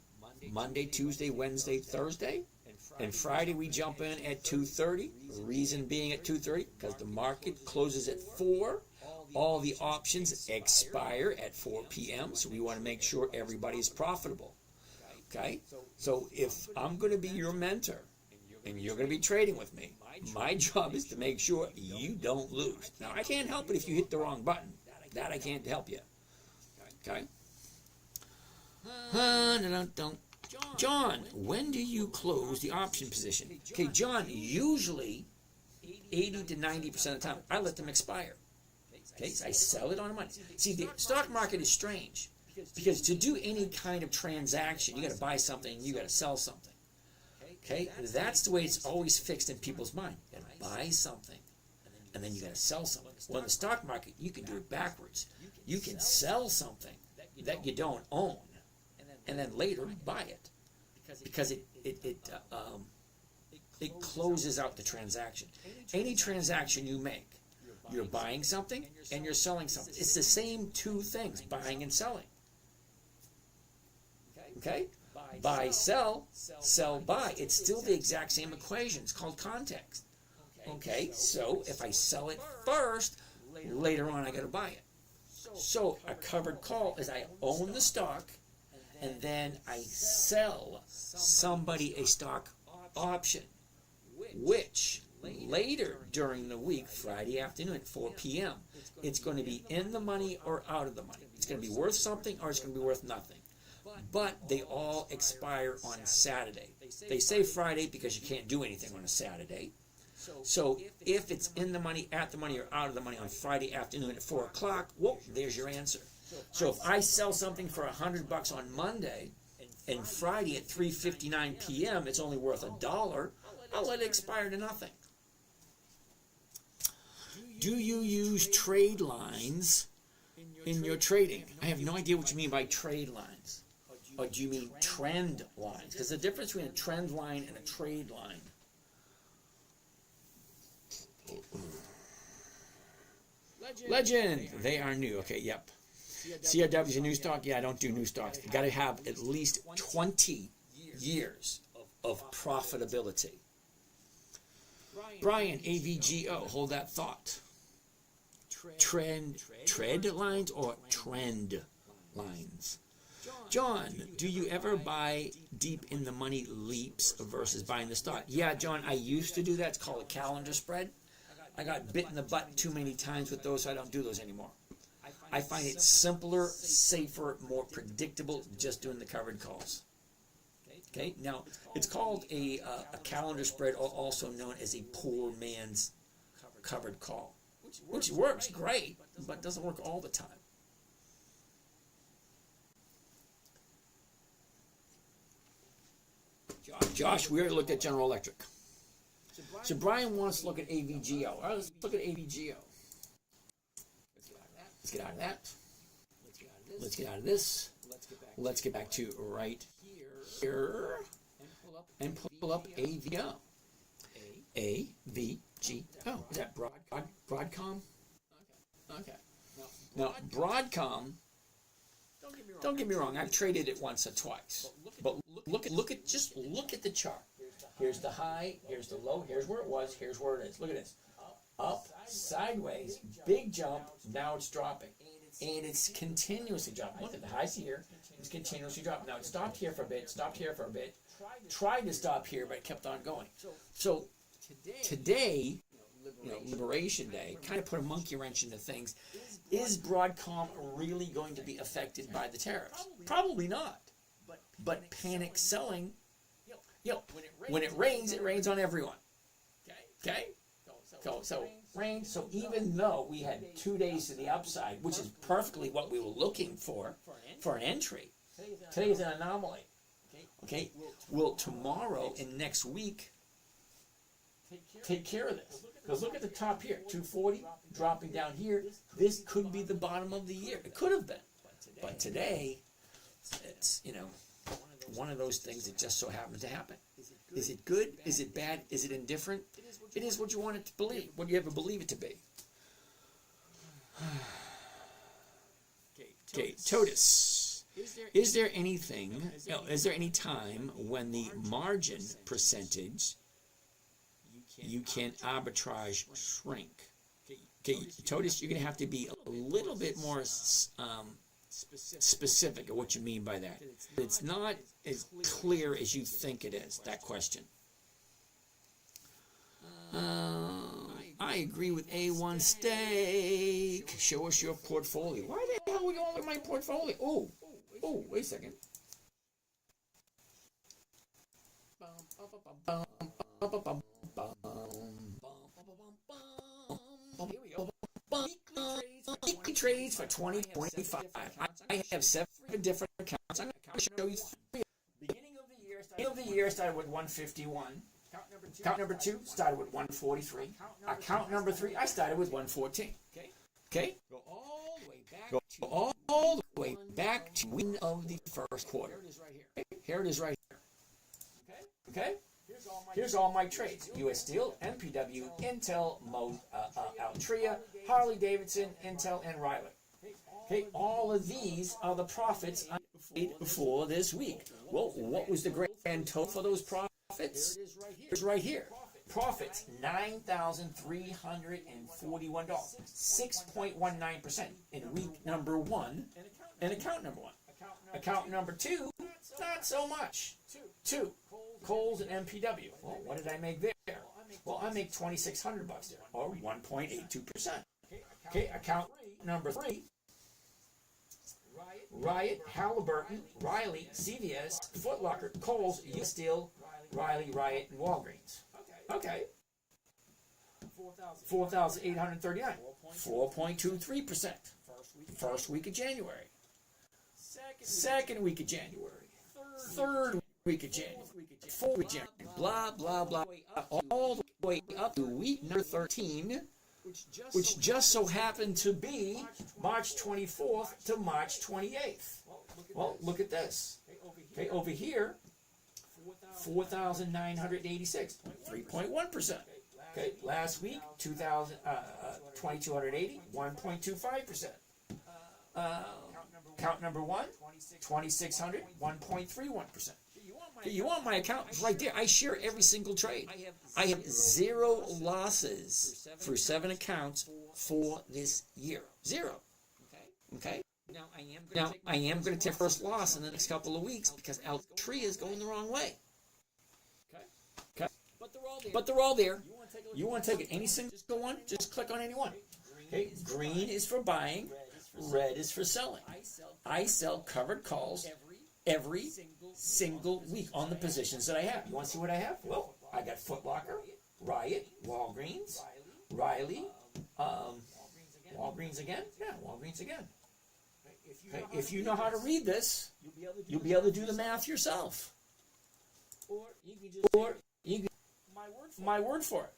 A: Monday, Tuesday, Wednesday, Thursday. And Friday we jump in at 2:30. The reason being at 2:30 because the market closes at 4. All the options expire at 4 p.m. So we want to make sure everybody's profitable. Okay? So if I'm going to be your mentor and you're going to be trading with me, my job is to make sure you don't lose. Now, I can't help it if you hit the wrong button. That I can't help you. Okay? John, when do you close the option position? Okay, John, usually 80 to 90% of the time, I let them expire. Okay, so I sell it on money. See, the stock market is strange because to do any kind of transaction, you got to buy something, you got to sell something. Okay, that's the way it's always fixed in people's mind. You got to buy something, and then you got to sell something. Well, in the stock market, you can do it backwards. You can sell something that you don't own, and then later buy it because it closes out the transaction. Any transaction you make, you're buying something and you're selling something. It's the same two things, buying and selling. Okay? Buy, sell, buy. It's still the exact same equation. It's called context. Okay? So if I sell it first, later on I got to buy it. So a covered call is I own the stock and then I sell somebody a stock option, which later during the week, Friday afternoon at 4 p.m., it's going to be in the money or out of the money. It's going to be worth something or it's going to be worth nothing. But they all expire on Saturday. They say Friday because you can't do anything on a Saturday. So if it's in the money, at the money, or out of the money on Friday afternoon at 4 o'clock, well, there's your answer. So if I sell something for $100 on Monday and Friday at 3:59 p.m. it's only worth $1, I'll let it expire to nothing. Do you use trade lines in your trading? I have no idea what you mean by trade lines. Or do you mean trend lines? Because the difference between a trend line and a trade line. Legend! They are new. Okay, yep. CRW is a new stock? Yeah, I don't do new stocks. You got to have at least 20 years of profitability. Brian, AVGO, hold that thought. Tread lines or trend lines? John, do you ever buy deep in the money leaps versus buying the stock? Yeah, John, I used to do that. It's called a calendar spread. I got bit in the butt too many times with those, so I don't do those anymore. I find it simpler, safer, more predictable just doing the covered calls. Okay, now it's called a calendar spread, or also known as a poor man's covered call, which works great, but doesn't work all the time. Josh, we already looked at General Electric. So Brian wants to look at AVGO. All right, let's look at AVGO. Let's get out of that. Let's get out of this. Let's get back to right here and pull up AVGO. AVGO. Is that Broadcom? Okay. Now, Broadcom, don't get me wrong, I've traded it once or twice. But look at the chart. Here's the high, here's the low, here's where it was, here's where it is. Look at this. Up, sideways, big jump, now it's dropping. And it's continuously dropping. Look at the highs here, it's continuously dropping. Now it stopped here for a bit, tried to stop here, but it kept on going. So today, Liberation Day, kind of put a monkey wrench into things. Is Broadcom really going to be affected by the tariffs? Probably not. But panic selling, when it rains on everyone. Okay? So rain. So even though we had 2 days to the upside, which is perfectly what we were looking for an entry, today is an anomaly. Okay? Will tomorrow and next week take care of this? Because look at the top here, 240 dropping down here. This could be the bottom of the year. It could have been, but today, it's one of those things that just so happens to happen. Is it good? Is it bad? Is it indifferent? It is what you want it to believe, what you ever believe it to be. Okay, TOTUS. Is there anything? Is there any time when the margin percentage you can arbitrage shrink? Okay, TOTUS, you're going to have to be a little bit more specific of what you mean by that. It's not as clear as you think it is, that question. I agree with A1 Steak. Show us your portfolio. Why the hell would you want to look at my portfolio? Oh, wait a second. Here we go. Weekly trades for 2025. I have 7 different accounts. I'm going to show you 3. Beginning of the year started with 151. Account number 2 started with 143. Account number 3, I started with 114. Okay? Go all the way back to the beginning of the first quarter. Here it is right here. Okay? Here's all my trades. U.S. Steel, MPW, Intel, Altria, Harley-Davidson, Intel, and Riley. Okay, all of these are the profits I made for this week. Well, what was the grand total for those profits? Here's right here. Profits, $9,341, 6.19% in week number 1 and account number 1. Account number 2, not so much. 2, Kohl's and MPW. Well, what did I make there? Well, I make $2,600 there, or 1.82%. Okay, account number 3, Riot, Halliburton, Riley, CVS, Foot Locker, Kohl's, U.S. Steel, Riley, Riot, and Walgreens. Okay. 4,839, 4.23%. First week of January. Second week of January. Third week of January. Fourth week of January. Blah, blah, blah. All the way up to week number 13, which just so happened to be March 24th to March 28th. Well, look at this. Okay, over here, 4,986, 3.1%. Okay, last week, 2,280, 1.25%. Account number 1, 2,600, 1.31%. You want my account right there? I share every single trade. I have 0 losses for 7 accounts for this year. 0. Okay? Now, I am going to take first loss in the next couple of weeks because Altria is going the wrong way. Okay? But they're all there. You want to take any single one? Just click on any one. Okay? Green is for buying. Red is for selling. I sell covered calls every single week on the positions that I have. You want to see what I have? Well, I got Foot Locker, Riot, Walgreens, Riley, Walgreens again? Yeah, Walgreens again. Okay, if you know how to read this, you'll be able to do the math yourself. Or you can my word for it.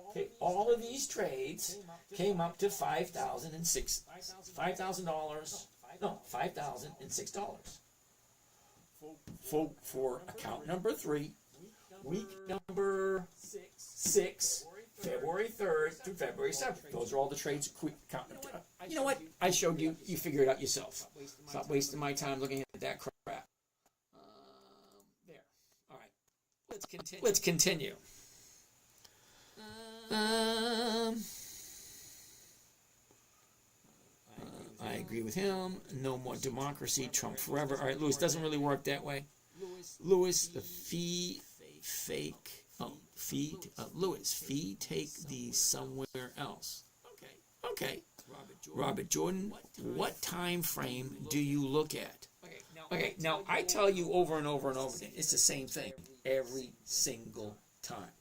A: Okay, all of these trades came up to $5,006. For account number 3, week number 6, February 3rd through February 7th. Those are all the trades. You know what? I showed you. You figure it out yourself. Stop wasting my time looking at that crap. There. All right. Let's continue. I agree with him. No more democracy. Trump forever. All right, Louis, doesn't really work that way. Lewis, the fee take these somewhere else. Okay. Robert Jordan, what time frame do you look at? Okay, now I tell you over and over and over again, it's the same thing every single time.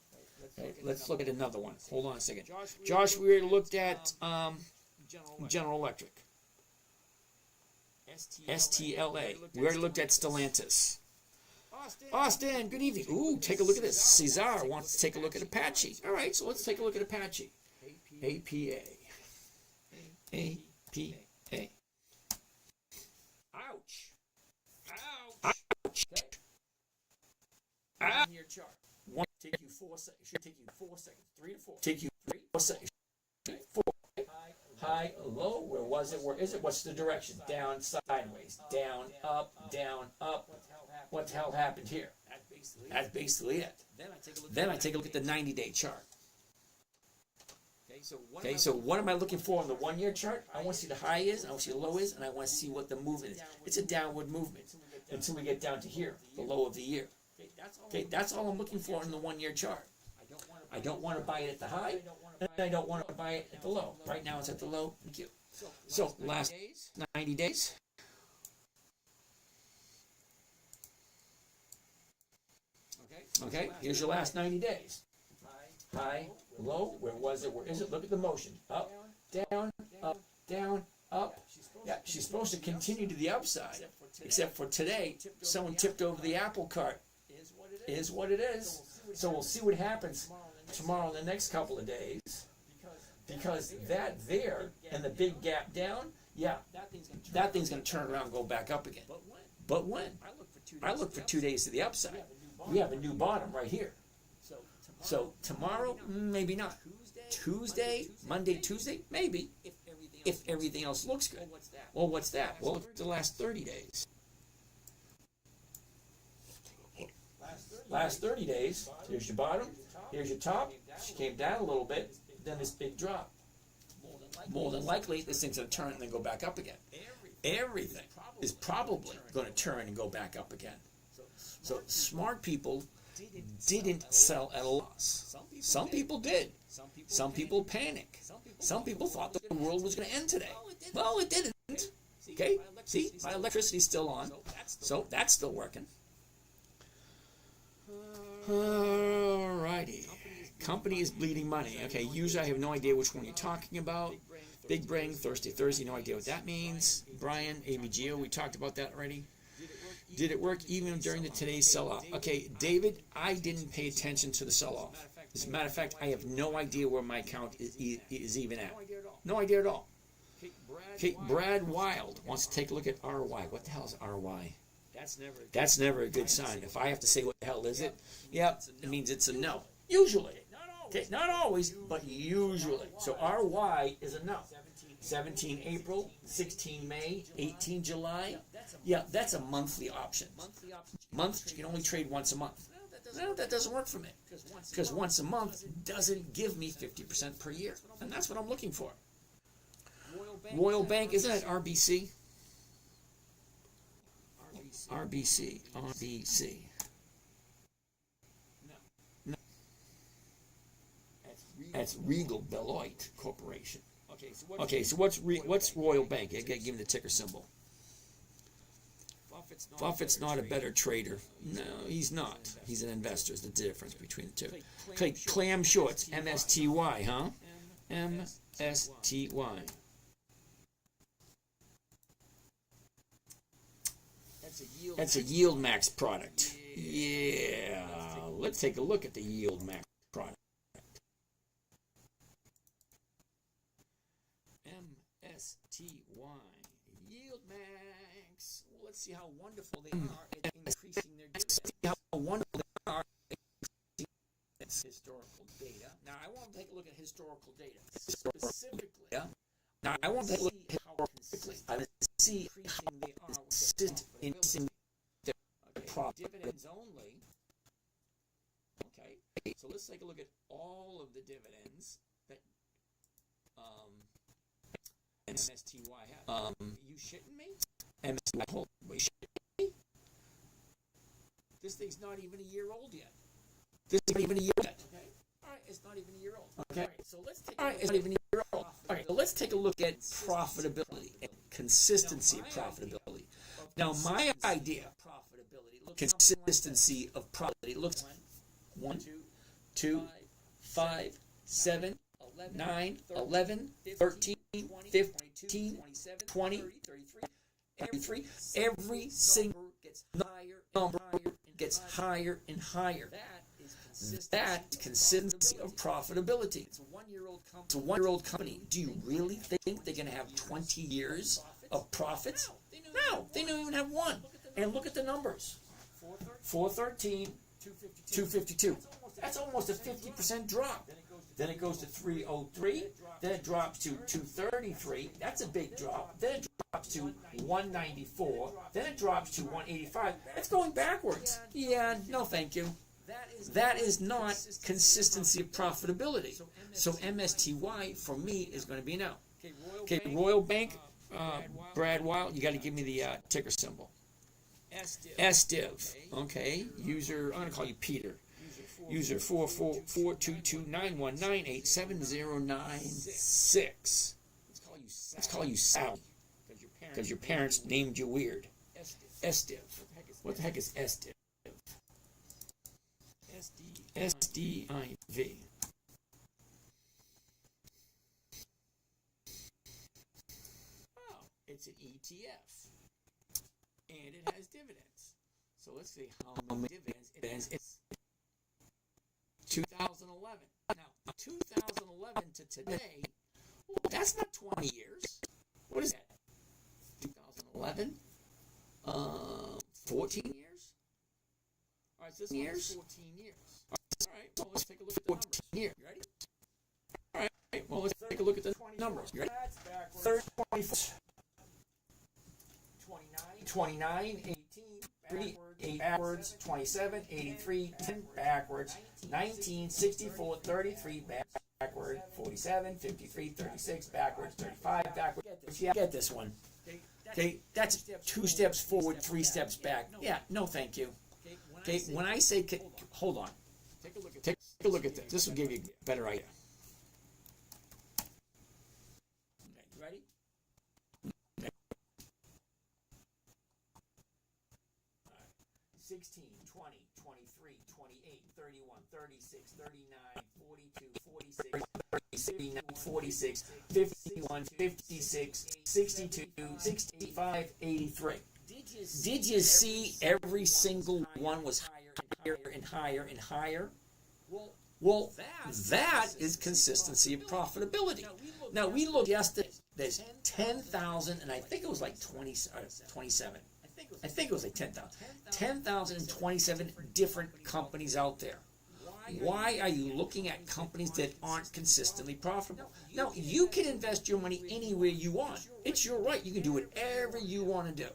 A: Okay, let's look at another one. Hold on a second. Josh, we already looked at General Electric. STLA. We already looked at Stellantis. Austin, good evening. Ooh, take a look at this. Cesar wants to take a look at Apache. All right, so let's take a look at Apache. APA. APA. Ouch. Okay. Your chart. Take you 4 seconds. Should take you 4 seconds. 3 to 4. Take you 4 seconds. 4. High, low. Where was it? Where is it? What's the direction? Down, sideways. Down, up, down, up. What the hell happened here? That's basically it. Then I take a look at the 90-day chart. Okay, so what am I looking for on the 1 year chart? I want to see the high is, I want to see the low is, and I want to see what the movement is. It's a downward movement until we get down to here, the low of the year. Okay, that's all I'm looking for in the 1 year chart. I don't want to buy it at the high, and I don't want to buy it at the low. Right now it's at the low. Thank you. So last 90 days. Okay, here's your last 90 days. High, low, where was it? Where is it? Look at the motion. Up, down, up, down, up. Yeah, she's supposed to continue to the upside, except for today, someone tipped over the apple cart. Is what it is. So we'll see what happens tomorrow in the next couple of days. Because that there and the big gap down, yeah, that thing's going to turn around and go back up again. But when? I look for 2 days to the upside. We have a new bottom right here. So tomorrow, maybe not. Tuesday, Monday, Tuesday, maybe. If everything else looks good. Well, what's that? Well, it's the last 30 days. Last 30 days, here's your bottom, here's your top. She came down a little bit, then this big drop. More than likely, this thing's going to turn and then go back up again. Everything is probably going to turn and go back up again. So smart people didn't sell at a loss. Some people did. Some people panicked. Some people thought the world was going to end today. Well, it didn't. Okay? See, my electricity's still on. So that's still working. Alrighty. Company is bleeding money. Okay, user, I have no idea which one you're talking about. Big Brain, Thursday, no idea what that means. Brian, ABGO, we talked about that already. Did it work even during today's sell-off? Okay, David, I didn't pay attention to the sell-off. As a matter of fact, I have no idea where my account is even at. No idea at all. Okay, Brad Wild wants to take a look at RY. What the hell is RY? That's never a good sign. If I have to say what the hell is it, yeah, it means it's a no. Usually. Okay, not always, but usually. So RY is a no. 17 April, 16 May, 18 July. Yeah, that's a monthly option. Month, you can only trade once a month. No, that doesn't work for me. Because once a month doesn't give me 50% per year. And that's what I'm looking for. Royal Bank, isn't that RBC? RBC. No. That's Regal Beloit Corporation. Okay, so what's Royal Bank? I gotta give him the ticker symbol. Buffett's not a better trader. No, he's not. He's an investor. Is the difference between the two. Okay, Clam Shorts, MSTY, huh? MSTY. That's a Yield Max product. Yeah, let's take a look at the Yield Max product. MSTY, Yield Max. Well, let's see how wonderful they are at increasing their dividends. How wonderful they are at increasing historical data. Now, I want to take a look at historical data specifically. Yeah. Now, I want to take a look at how quickly I see how consistent increasing their dividends only. Okay, so let's take a look at all of the dividends that MSTY has. You shitting me? MSTY, hold, wait, shitting me? This thing's not even a year old yet. This isn't even a year yet. Okay. All right, it's not even a year old. Okay. All right, so let's take. All right, it's not even a year old. All right, so let's take a look at profitability and consistency of profitability. Now, my idea of profitability, consistency of profitability looks 1, 2, 5, 7, 9, 11, 13, 15, 20, 33. Every single number gets higher and higher. That consistency of profitability. It's a one-year-old company. Do you really think they're going to have 20 years of profits? No, they don't even have one. And look at the numbers. 413, 252. That's almost a 50% drop. Then it goes to 303. Then it drops to 233. That's a big drop. Then it drops to 194. Then it drops to 185. It's going backwards. Yeah, no thank you. That is not consistency of profitability. So MSTY for me is going to be no. Okay, Royal Bank, Brad Wild, you got to give me the ticker symbol. SDIV. Okay, user, I'm going to call you Peter. User 4442291987096. Let's call you Sally, because your parents named you weird. SDIV. What the heck is SDIV? SDIV. Oh, it's an ETF. And it has dividends. So let's see how many dividends it has. It's 2011. Now, 2011 to today, well, that's not 20 years. What is that? 2011? 14 years? All right, so this years? 14 years. All right, well, let's take a look at the numbers. Years. You ready? All right, well, let's take a look at the numbers. You ready? 29, 18, 8 backwards, 27, 83, 10 backwards, 19, 64, 33 backward, 47, 53, 36 backwards, 35 backwards. Yeah, get this one. Okay, that's 2 steps forward, 3 steps back. Yeah, no thank you. Okay, when I say, hold on. Take a look at this. This will give you a better idea. Okay, you ready? 16, 20, 23, 28, 31, 36, 39, 42, 46, 39, 46, 51, 56, 62, 65, 83. Did you see every single one was higher and higher and higher? Well, that is consistency of profitability. Now, we looked yesterday, there's 10,000, and I think it was like 27. I think it was like 10,000. 10,027 different companies out there. Why are you looking at companies that aren't consistently profitable? Now, you can invest your money anywhere you want. It's your right. You can do whatever you want to do.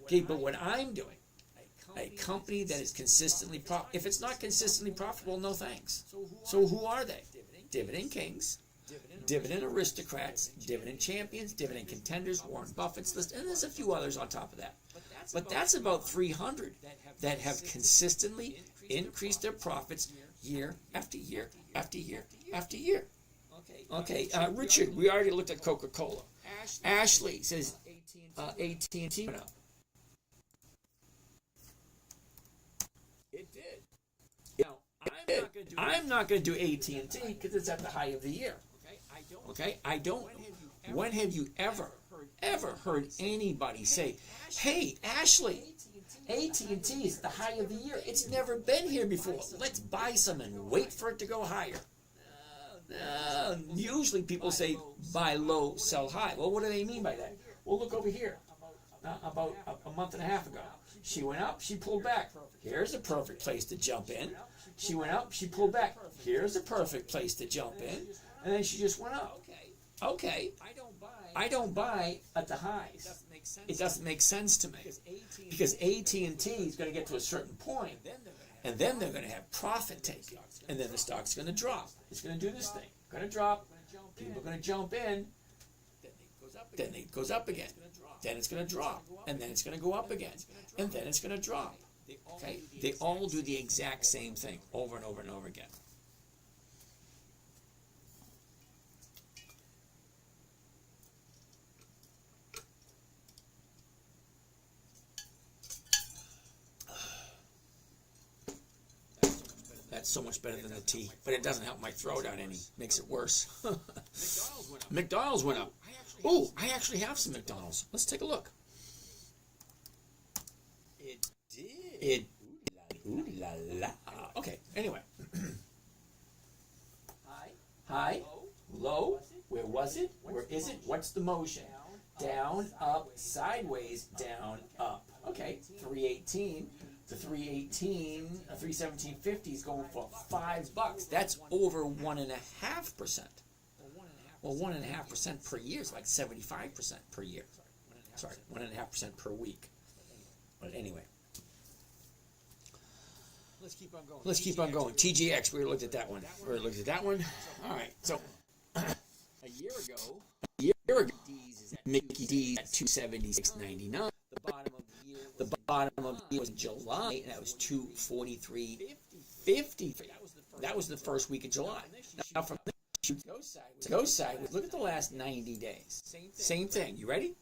A: Okay, but what I'm doing, a company that is consistently profitable, if it's not consistently profitable, no thanks. So who are they? Dividend kings, dividend aristocrats, dividend champions, dividend contenders, Warren Buffett's list, and there's a few others on top of that. But that's about 300 that have consistently increased their profits year after year after year after year. Okay, Richard, we already looked at Coca-Cola. Ashley says AT&T went up. It did. Now, I'm not going to do AT&T because it's at the high of the year. Okay, I don't. When have you ever heard anybody say, "Hey, Ashley, AT&T is the high of the year. It's never been here before. Let's buy some and wait for it to go higher." Usually people say buy low, sell high. Well, what do they mean by that? Well, look over here. About a month and a half ago, she went up, she pulled back. Here's a perfect place to jump in. She went up, she pulled back. Here's a perfect place to jump in. And then she just went up. Okay, I don't buy at the highs. It doesn't make sense to me. Because AT&T is going to get to a certain point, and then they're going to have profit taking. And then the stock's going to drop. It's going to do this thing. Going to drop. People are going to jump in. Then it goes up again. Then it's going to drop. And then it's going to go up again. And then it's going to drop. Okay, they all do the exact same thing over and over and over again. That's so much better than the tea, but it doesn't help my throat out any. Makes it worse. McDonald's went up. Oh, I actually have some McDonald's. Let's take a look.
D: It did.
A: It. Ooh la la. Okay. Anyway. High. Low. Where was it? Where is it? What's the motion? Down, up, sideways, down, up. Okay. 318. The 318, 317.50 is going for $5. That's over 1.5%. Well, 1.5% per year is like 75% per year. Sorry, 1.5% per week. But anyway.
D: Let's keep on going.
A: Let's keep on going. TGX, we already looked at that one. We already looked at that one. All right, so
D: A year ago,
A: D's is at Mickey D's at 276.99.
D: the bottom of the year.
A: The bottom of the year was in July, and that was 243.50. That was the first week of July. Now from there, go sideways. Look at the last 90 days. Same thing. You ready?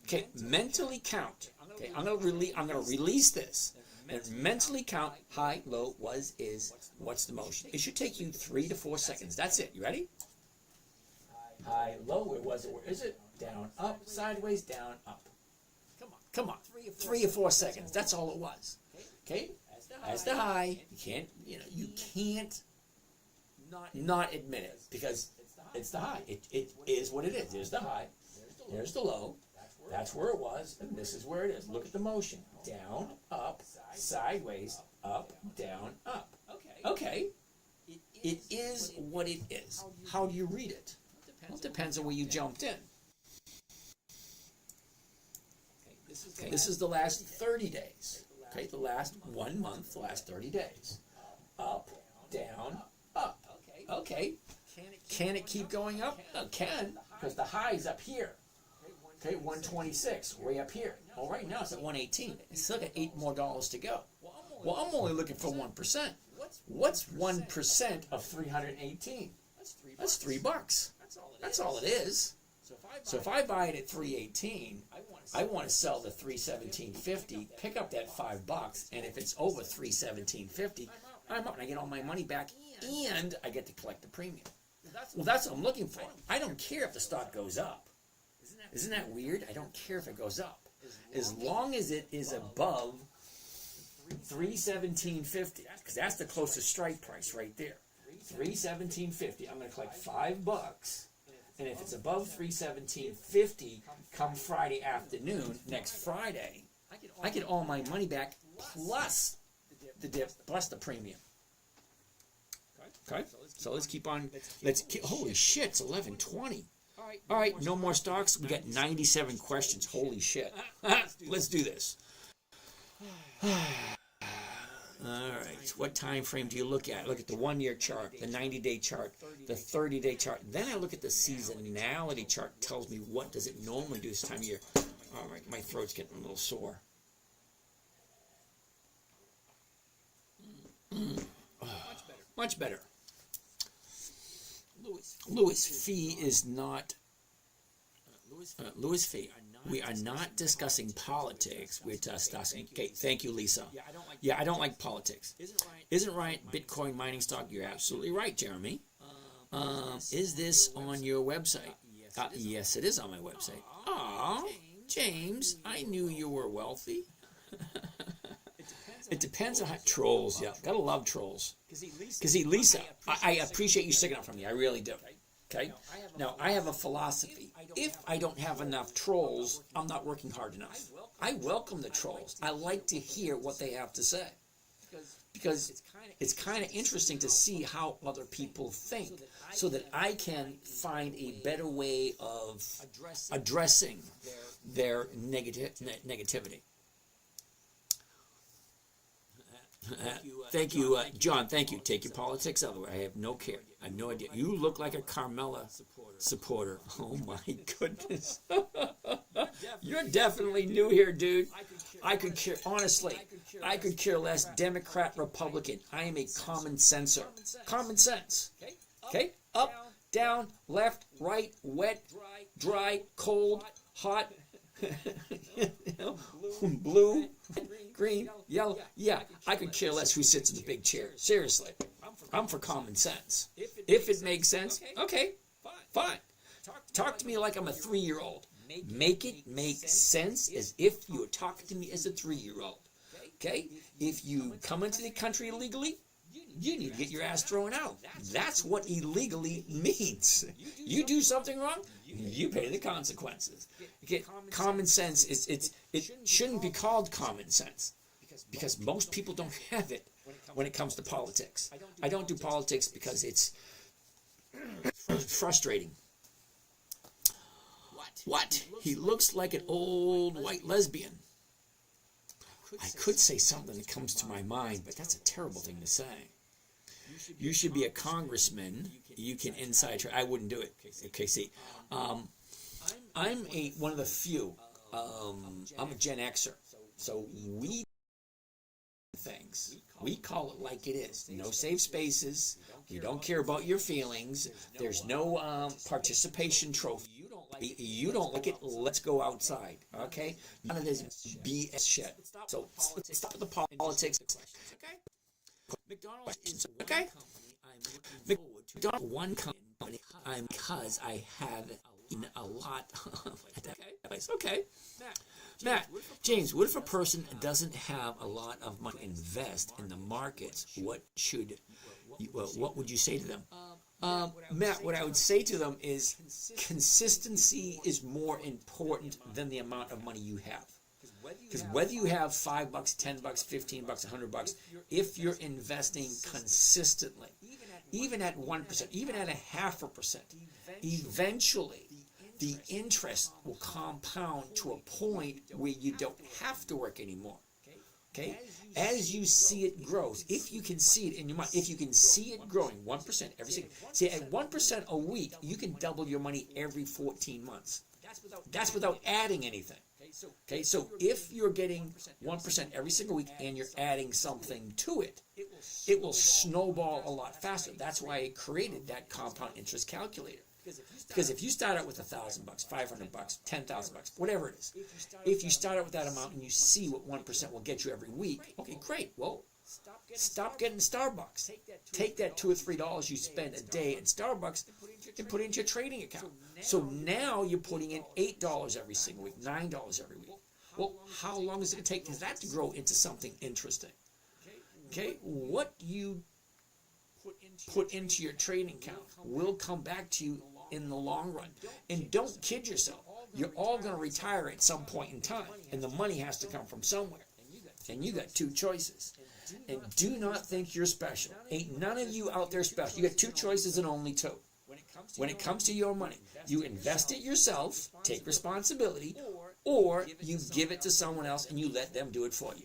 A: Okay, mentally count. Okay, I'm gonna release this. And mentally count high, low, was, is, what's the motion. It should take you 3 to 4 seconds. That's it. You ready? High, low, where was it? Where is it? Down, up, sideways, down, up. Come on. 3 or 4 seconds. That's all it was. Okay? As the high, you can't not admit it because it's the high. It is what it is. There's the high. There's the low. That's where it was, and this is where it is. Look at the motion. Down, up, sideways, up, down, up. Okay. It is what it is. How do you read it? Well, it depends on where you jumped in. Okay, this is the last 30 days. Okay, the last 1 month, the last 30 days. Up, down, up. Okay. Can it keep going up? It can, because the high is up here. Okay, 126, way up here. Well, right now it's at 118. It's still got $8 more to go. Well, I'm only looking for 1%. What's 1% of 318? That's $3. That's all it is. So if I buy it at 318, I want to sell the 317.50, pick up that $5, and if it's over 317.50, I'm out and I get all my money back, and I get to collect the premium. Well, that's what I'm looking for. I don't care if the stock goes up. Isn't that weird? I don't care if it goes up. As long as it is above 317.50, because that's the closest strike price right there. 317.50. I'm going to collect $5, and if it's above 317.50, come Friday afternoon, next Friday, I get all my money back plus the dip, plus the premium. Okay, so let's keep on. Holy shit, it's 11:20. All right, no more stocks. We got 97 questions. Holy shit. Let's do this. All right, what time frame do you look at? Look at the 1-year chart, the 90-day chart, the 30-day chart. Then I look at the seasonality chart. Tells me what does it normally do this time of year. All right, my throat's getting a little sore. Much better. Louis Fee is not. Louis Fee. We are not discussing politics. We're discussing. Okay, thank you, Lisa. Yeah, I don't like politics. Isn't right? Bitcoin mining stock. You're absolutely right, Jeremy. Is this on your website? Yes, it is on my website. Aw, James, I knew you were wealthy. It depends on how trolls. Yeah, gotta love trolls. Because see, Lisa, I appreciate you sticking up for me. I really do. Okay. Now I have a philosophy. If I don't have enough trolls, I'm not working hard enough. I welcome the trolls. I like to hear what they have to say. Because it's kind of interesting to see how other people think, so that I can find a better way of addressing their negativity. Thank you, John. Thank you. Take your politics out of the way. I have no care. I have no idea. You look like a Carmella supporter. Oh my goodness. You're definitely new here, dude. I could care, honestly, I could care less Democrat, Republican. I am a common senser. Common sense. Okay? Up, down, left, right, wet, dry, cold, hot, blue, green, yellow. Yeah, I could care less who sits in the big chair. Seriously. I'm for common sense. If it makes sense, okay, fine. Talk to me like I'm a 3-year-old. Make it make sense as if you were talking to me as a 3-year-old. Okay? If you come into the country illegally, you need to get your ass thrown out. That's what illegally means. You do something wrong, you pay the consequences. Okay? Common sense it shouldn't be called common sense because most people don't have it when it comes to politics. I don't do politics because it's frustrating. What? He looks like an old white lesbian. I could say something that comes to my mind, but that's a terrible thing to say. You should be a congressman. You can inside her. I wouldn't do it. Okay, see, I'm one of the few. I'm a Gen Xer, so we things. We call it like it is. No safe spaces. We don't care about your feelings. There's no participation trophy. You don't like it, let's go outside, okay? None of this BS shit. So let's stop with the politics. Okay? McDonald's is okay? McDonald's one company because I have eaten a lot at that place. Okay. Matt, James, what if a person doesn't have a lot of money to invest in the markets? What would you say to them? Matt, what I would say to them is consistency is more important than the amount of money you have. Because whether you have $5, $10, $15, $100, if you're investing consistently, even at 1%, even at 0.5%, eventually the interest will compound to a point where you don't have to work anymore. Okay? As you see it grows, if you can see it in your mind, if you can see it growing 1% every single, see at 1% a week, you can double your money every 14 months. That's without adding anything. Okay, so if you're getting 1% every single week and you're adding something to it, it will snowball a lot faster. That's why I created that compound interest calculator. Because if you start out with $1,000, $500, $10,000, whatever it is, if you start out with that amount and you see what 1% will get you every week, okay, great. Well, stop getting Starbucks. Take that $2 or $3 you spend a day at Starbucks and put it into your trading account. So now you're putting in $8 every single week, $9 every week. Well, how long is it going to take for that to grow into something interesting? Okay, what you put into your trading account will come back to you in the long run. And don't kid yourself. You're all going to retire at some point in time, and the money has to come from somewhere. And you got two choices. And do not think you're special. Ain't none of you out there special. You got two choices and only two. When it comes to your money, you invest it yourself, take responsibility, or you give it to someone else and you let them do it for you.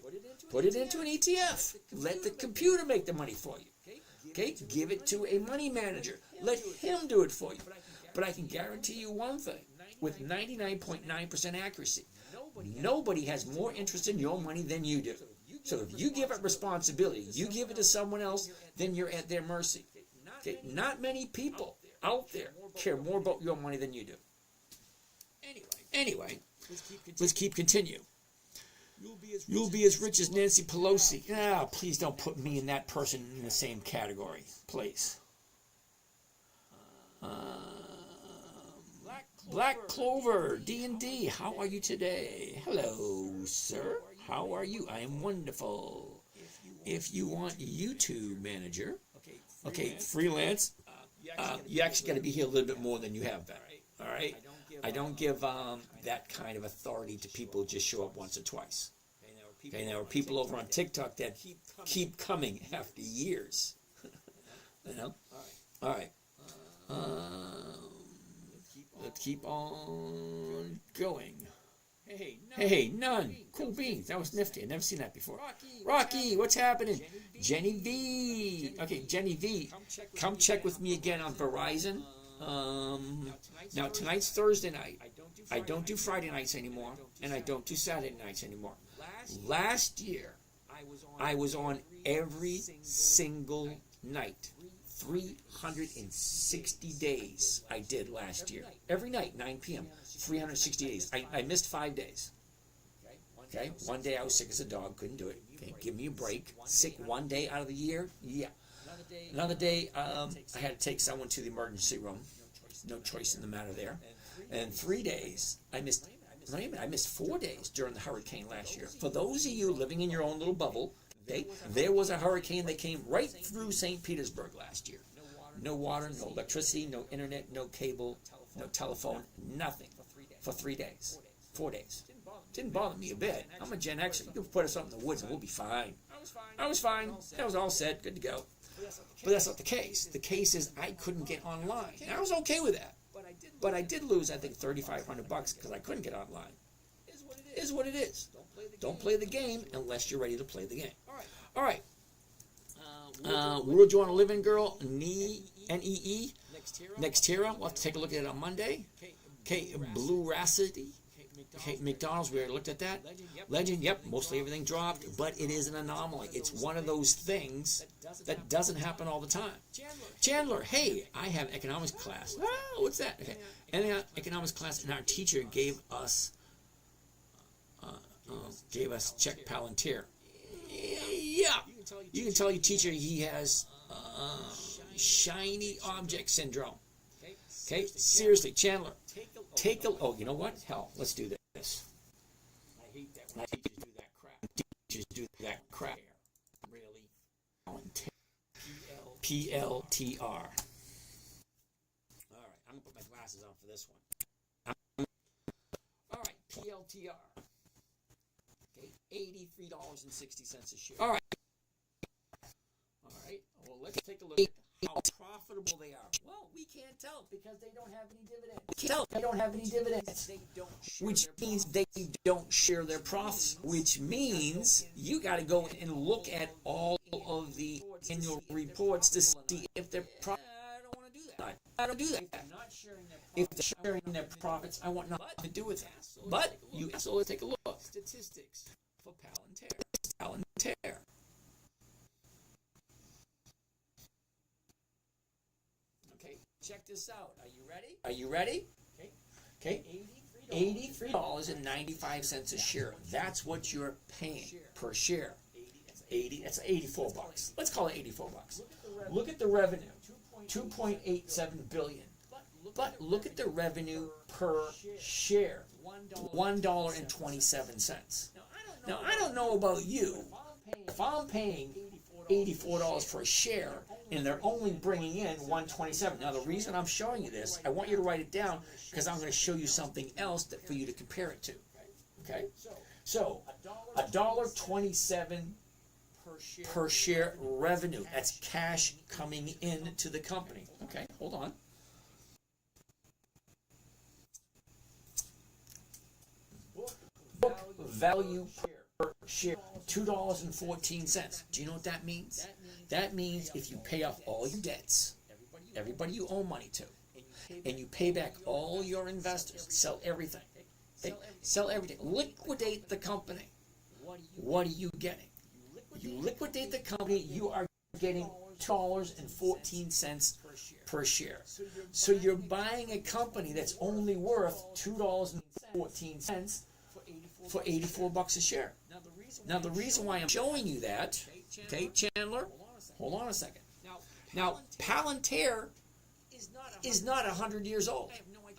A: Put it into an ETF. Let the computer make the money for you. Okay? Give it to a money manager. Let him do it for you. But I can guarantee you one thing, with 99.9% accuracy, nobody has more interest in your money than you do. So if you give up responsibility, you give it to someone else, then you're at their mercy. Okay? Not many people out there care more about your money than you do. Anyway, let's keep continue. You'll be as rich as Nancy Pelosi. Ah, please don't put me and that person in the same category, please. Black Clover, D&D, how are you today? Hello, sir. How are you? I am wonderful. If you want YouTube manager, okay, freelance, you actually got to be here a little bit more than you have been. All right? I don't give that kind of authority to people who just show up once or twice. Okay, there are people over on TikTok that keep coming after years. You know? All right. Let's keep on going. Hey, none. Cool beans. That was nifty. I've never seen that before. Rocky, what's happening? Jenny V. Okay, Jenny V. Come check with me again on Verizon. Now, tonight's Thursday night. I don't do Friday nights anymore, and I don't do Saturday nights anymore. Last year, I was on every single night. 360 days I did last year. Every night, 9 p.m., 360 days. I missed 5 days. Okay, one day I was sick as a dog, couldn't do it. Okay, give me a break. Sick one day out of the year, yeah. Another day, I had to take someone to the emergency room. No choice in the matter there. And 3 days, I missed 4 days during the hurricane last year. For those of you living in your own little bubble, there was a hurricane that came right through St. Petersburg last year. No water, no electricity, no internet, no cable, no telephone, nothing. For 3 days. 4 days. Didn't bother me a bit. I'm a Gen Xer. You can put us up in the woods and we'll be fine. I was fine. That was all set. Good to go. But that's not the case. The case is I couldn't get online. And I was okay with that. But I did lose, I think, $3,500 because I couldn't get online. It is what it is. Don't play the game unless you're ready to play the game. All right. World You Want to Live In Girl, NEE, Nextera. We'll have to take a look at it on Monday. Okay, Blue Rhapsody. Okay, McDonald's, we already looked at that. Legend, yep, mostly everything dropped, but it is an anomaly. It's one of those things that doesn't happen all the time. Chandler, hey, I have economics class. Oh, what's that? Okay, and economics class, and our teacher gave us check Palantir. Yeah, you can tell your teacher he has shiny object syndrome. Okay, seriously, Chandler, take a. Oh, you know what? Hell, let's do this. I hate that when teachers do that crap. Teachers do that crap. Really? PLTR. All right, I'm gonna put my glasses on for this one. All right, PLTR. Okay, $83.60 a share. All right. Well, let's take a look at how profitable they are. Well, we can't tell because they don't have any dividends. Which means they don't share their profits. Which means you got to go and look at all of the annual reports to see if they're profitable. I don't do that. If they're sharing their profits, I want nothing to do with that. But you also take a look. Statistics for Palantir. Check this out. Are you ready? Okay. $83.95 a share. That's what you're paying per share. That's $84. Let's call it $84. Look at the revenue. $2.87 billion. But look at the revenue per share. $1.27. Now I don't know about you. If I'm paying $84 per share, and they're only bringing in $127. Now, the reason I'm showing you this, I want you to write it down because I'm going to show you something else for you to compare it to. Okay? So, $1.27 per share revenue. That's cash coming into the company. Okay, hold on. Book value per share, $2.14. Do you know what that means? That means if you pay off all your debts, everybody you owe money to, and you pay back all your investors, sell everything, liquidate the company, what are you getting? You liquidate the company, you are getting $2.14 per share. So you're buying a company that's only worth $2.14 for $84 a share. Now the reason why I'm showing you that, okay, Chandler, hold on a second. Now Palantir is not 100 years old.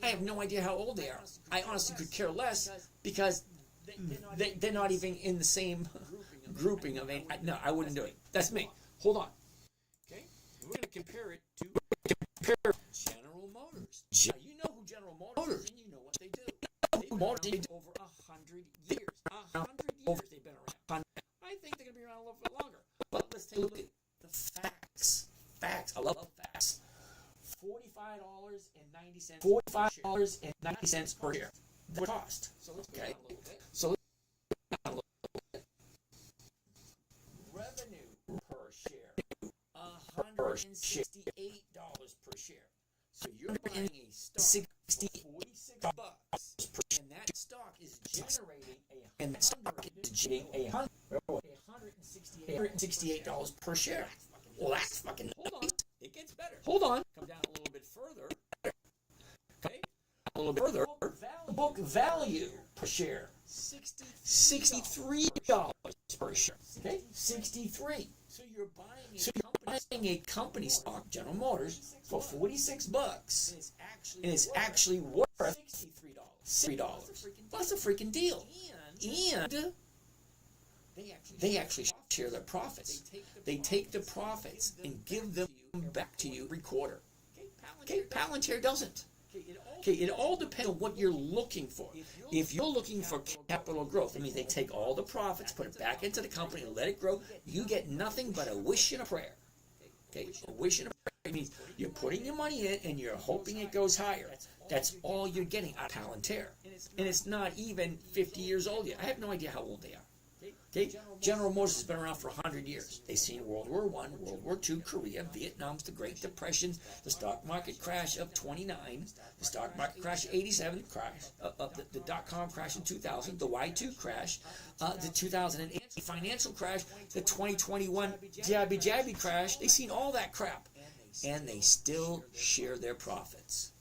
A: I have no idea how old they are. I honestly could care less because they're not even in the same grouping of any. No, I wouldn't do it. That's me. Hold on. Okay, we're going to compare it to General Motors. Now, you know who General Motors is, and you know what they do. They've been around over 100 years. 100 years they've been around. I think they're going to be around a little bit longer. But let's take a look at the facts. Facts. I love facts. $45.90 per share. The cost. Okay. So let's down a little bit. Revenue per share. $168 per share. So you're buying a stock $46 per share. And that stock is generating $168 per share. Well, that's fucking nice.
D: It gets better.
A: Hold on.
D: Come down a little bit further. Okay.
A: A little bit further. Book value per share. $63 per share. Okay, 63.
D: So you're buying
A: So you're buying a company stock, General Motors, for $46, and it's actually worth $63. That's a freaking deal. And they actually share their profits. They take the profits and give them back to you every quarter. Okay, Palantir doesn't. Okay, it all depends on what you're looking for. If you're looking for capital growth, I mean, they take all the profits, put it back into the company, and let it grow. You get nothing but a wish and a prayer. Okay, a wish and a prayer means you're putting your money in and you're hoping it goes higher. That's all you're getting out of Palantir. And it's not even 50 years old yet. I have no idea how old they are. Okay, General Motors has been around for 100 years. They've seen World War I, World War II, Korea, Vietnam's the Great Depression, the stock market crash of 29, the stock market crash of 87, the dot-com crash in 2000, the Y2 crash, the 2008 financial crash, the 2021 jabby crash. They've seen all that crap, and they still share their profits.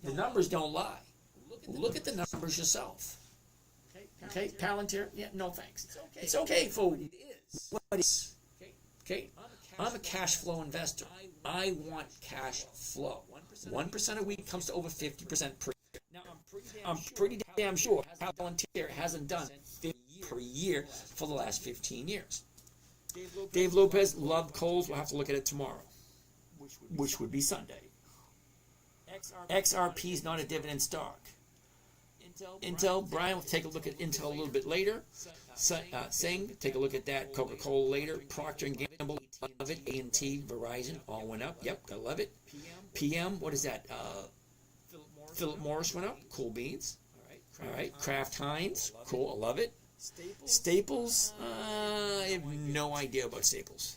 A: The numbers don't lie. Look at the numbers yourself. Okay, Palantir? Yeah, no thanks. It's okay for what it is. Okay, I'm a cash flow investor. I want cash flow. 1% a week comes to over 50% per year. Now, I'm pretty damn sure Palantir hasn't done 50 per year for the last 15 years. Dave Lopez loved Kohl's. We'll have to look at it tomorrow, which would be Sunday. XRP is not a dividend stock. Intel, Brian will take a look at Intel a little bit later. Singh, take a look at that. Coca-Cola later. Procter & Gamble, love it. A&T, Verizon, all went up. Yep, I love it. PM, what is that? Philip Morris went up. Cool beans. All right. Kraft Heinz, cool, I love it. Staples, I have no idea about Staples.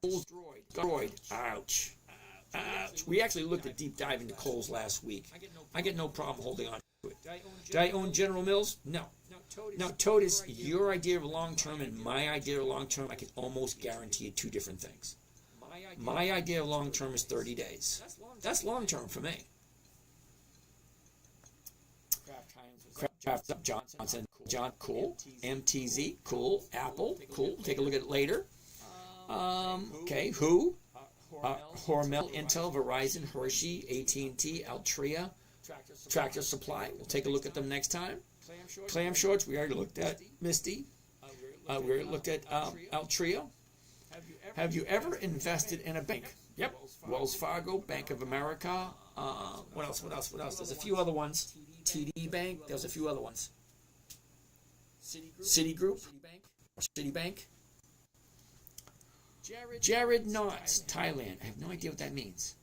A: Kohl's Droid, ouch. We actually looked at deep dive into Kohl's last week. I get no problem holding on to it. Do I own General Mills? No. Now, Totus, your idea of long-term and my idea of long-term, I can almost guarantee you two different things. My idea of long-term is 30 days. That's long-term for me. Kraft Johnson, John, cool. MTZ, cool. Apple, cool. Take a look at it later. Okay, who? Hormel, Intel, Verizon, Hershey, AT&T, Altria, Tractor Supply. We'll take a look at them next time. Clam Shorts, we already looked at. Misty, we already looked at Altria. Have you ever invested in a bank? Yep. Wells Fargo, Bank of America. What else? There's a few other ones. TD Bank. There's a few other ones. Citigroup. Citibank. Jared Knotts, Thailand. I have no idea what that means.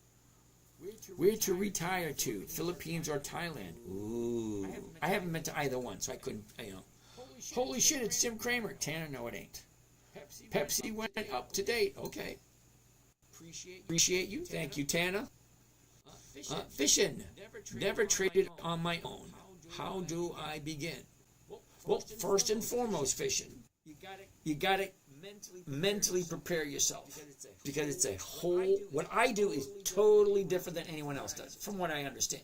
A: Where to retire to? Philippines or Thailand? Ooh. I haven't been to either one, so I couldn't, Holy shit, it's Jim Cramer. Tanner, no it ain't. Pepsi went up to date. Okay. Appreciate you. Thank you, Tanner. Fishing. Never traded on my own. How do I begin? Well, first and foremost, fishing. You got to mentally prepare yourself, because it's a whole, what I do is totally different than anyone else does, from what I understand.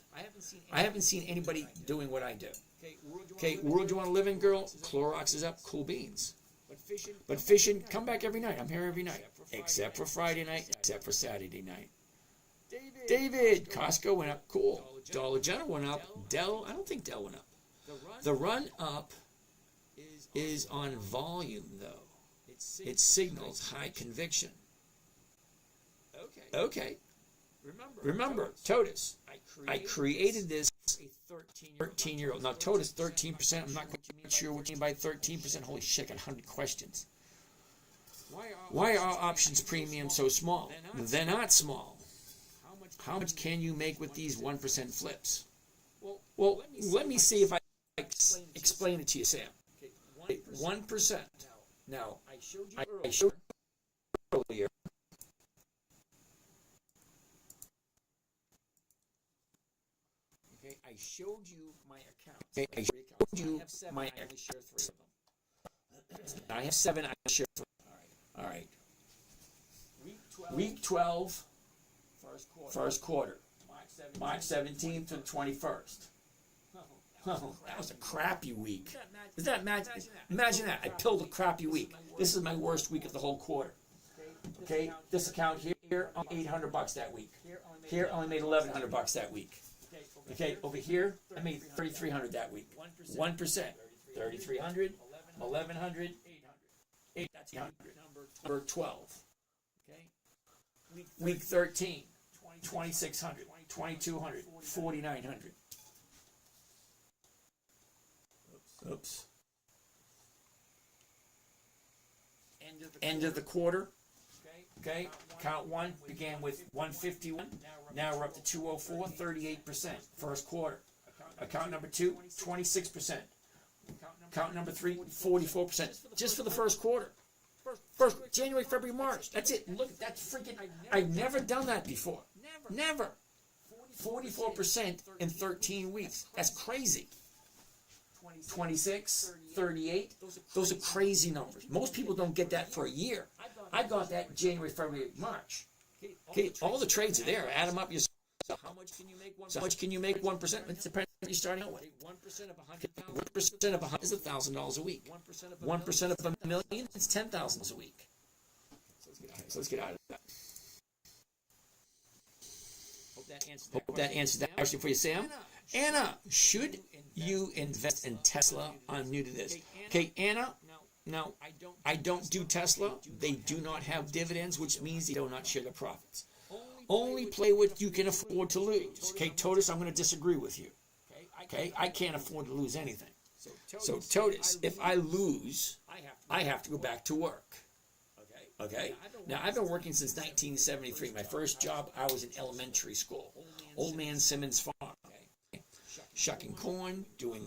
A: I haven't seen anybody doing what I do. Okay, world you want to live in, girl? Clorox is up, cool beans. But fishing, come back every night. I'm here every night, except for Friday night, except for Saturday night. David, Costco went up, cool. Dollar General went up. Dell, I don't think Dell went up. The run up is on volume, though. It signals high conviction. Okay. Remember, Totus, I created this 13-year-old. Now, Totus, 13%. I'm not quite sure what you mean by 13%. Holy shit, I got 100 questions. Why are options premium so small? They're not small. How much can you make with these 1% flips? Well, let me see if I explain it to you, Sam. 1%. Now, I showed you earlier. Okay, I showed you my accounts. Okay, I showed you my. I only share 3 of them. I have 7. I share 3. All right. Week 12. First quarter. March 17th to the 21st. Oh, that was a crappy week. Does that imagine that? I pulled a crappy week. This is my worst week of the whole quarter. Okay, this account here, $800 that week. Here, I only made $1,100 that week. Okay, over here, I made $3,300 that week. 1%, $3,300, $1,100, $800. Number 12. Okay, week 13, $2,600, $2,200, $4,900. Oops. End of the quarter. Okay, count 1 began with 151. Now we're up to 204, 38%. First quarter. Account number 2, 26%. Account number 3, 44%. Just for the first quarter. First January, February, March. That's it. Look, that's freaking. I've never done that before. Never. 44% in 13 weeks. That's crazy. 26, 38. Those are crazy numbers. Most people don't get that for a year. I got that January, February, March. Okay, all the trades are there. Add them up yourself. How much can you make 1%? It depends on what you're starting out with. 1% of 100 is $1,000 a week. 1% of a million is $10,000 a week. So let's get out of that. Hope that answers that question for you, Sam. Anna, should you invest in Tesla? I'm new to this. Okay, Anna, no, I don't do Tesla. They do not have dividends, which means they do not share the profits. Only play what you can afford to lose. Okay, Totus, I'm going to disagree with you. Okay, I can't afford to lose anything. So, Totus, if I lose, I have to go back to work. Okay? Now, I've been working since 1973. My first job, I was in elementary school. Old Man Simmons Farm. Shucking corn, doing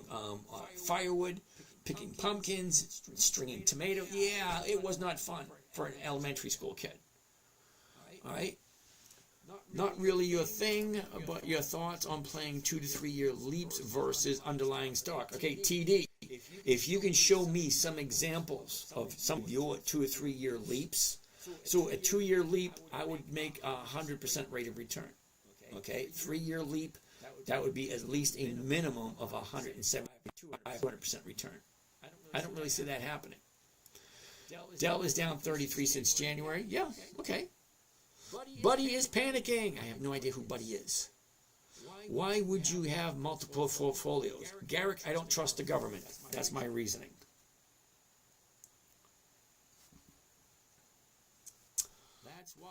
A: firewood, picking pumpkins, stringing tomatoes. Yeah, it was not fun for an elementary school kid. All right? Not really your thing, but your thoughts on playing 2 to 3 year leaps versus underlying stock. Okay, TD, if you can show me some examples of some of your 2 or 3 year leaps. So a 2 year leap, I would make 100% rate of return. Okay, 3 year leap, that would be at least a minimum of 170 to 500% return. I don't really see that happening. Dell is down 33 since January. Yeah, okay. Buddy is panicking. I have no idea who Buddy is. Why would you have multiple portfolios? Garrick, I don't trust the government. That's my reasoning.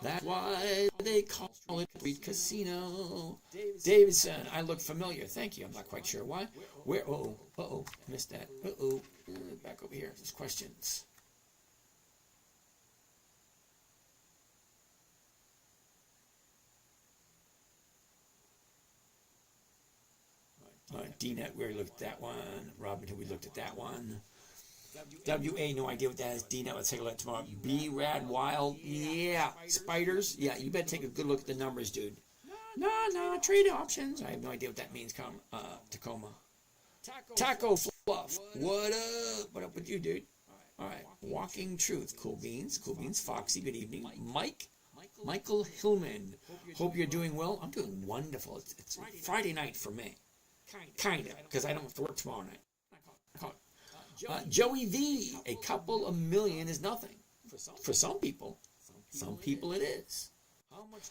A: That's why they call it Reed Casino. Davidson, I look familiar. Thank you. I'm not quite sure why. Where? Uh-oh. Missed that. Back over here. There's questions. DNet, we looked at that one. Robinhood, we looked at that one. WA, no idea what that is. DNet, let's take a look tomorrow. B-Rad Wild, yeah. Spiders, yeah, you better take a good look at the numbers, dude. No, trade options. I have no idea what that means, Tacoma. Taco Fluff, what up? What up with you, dude? All right, Walking Truth, Cool Beans, Foxy, good evening. Michael Hillman, hope you're doing well. I'm doing wonderful. It's Friday night for me. Kind of, because I don't have to work tomorrow night. Joey V, a couple of million is nothing. For some people it is.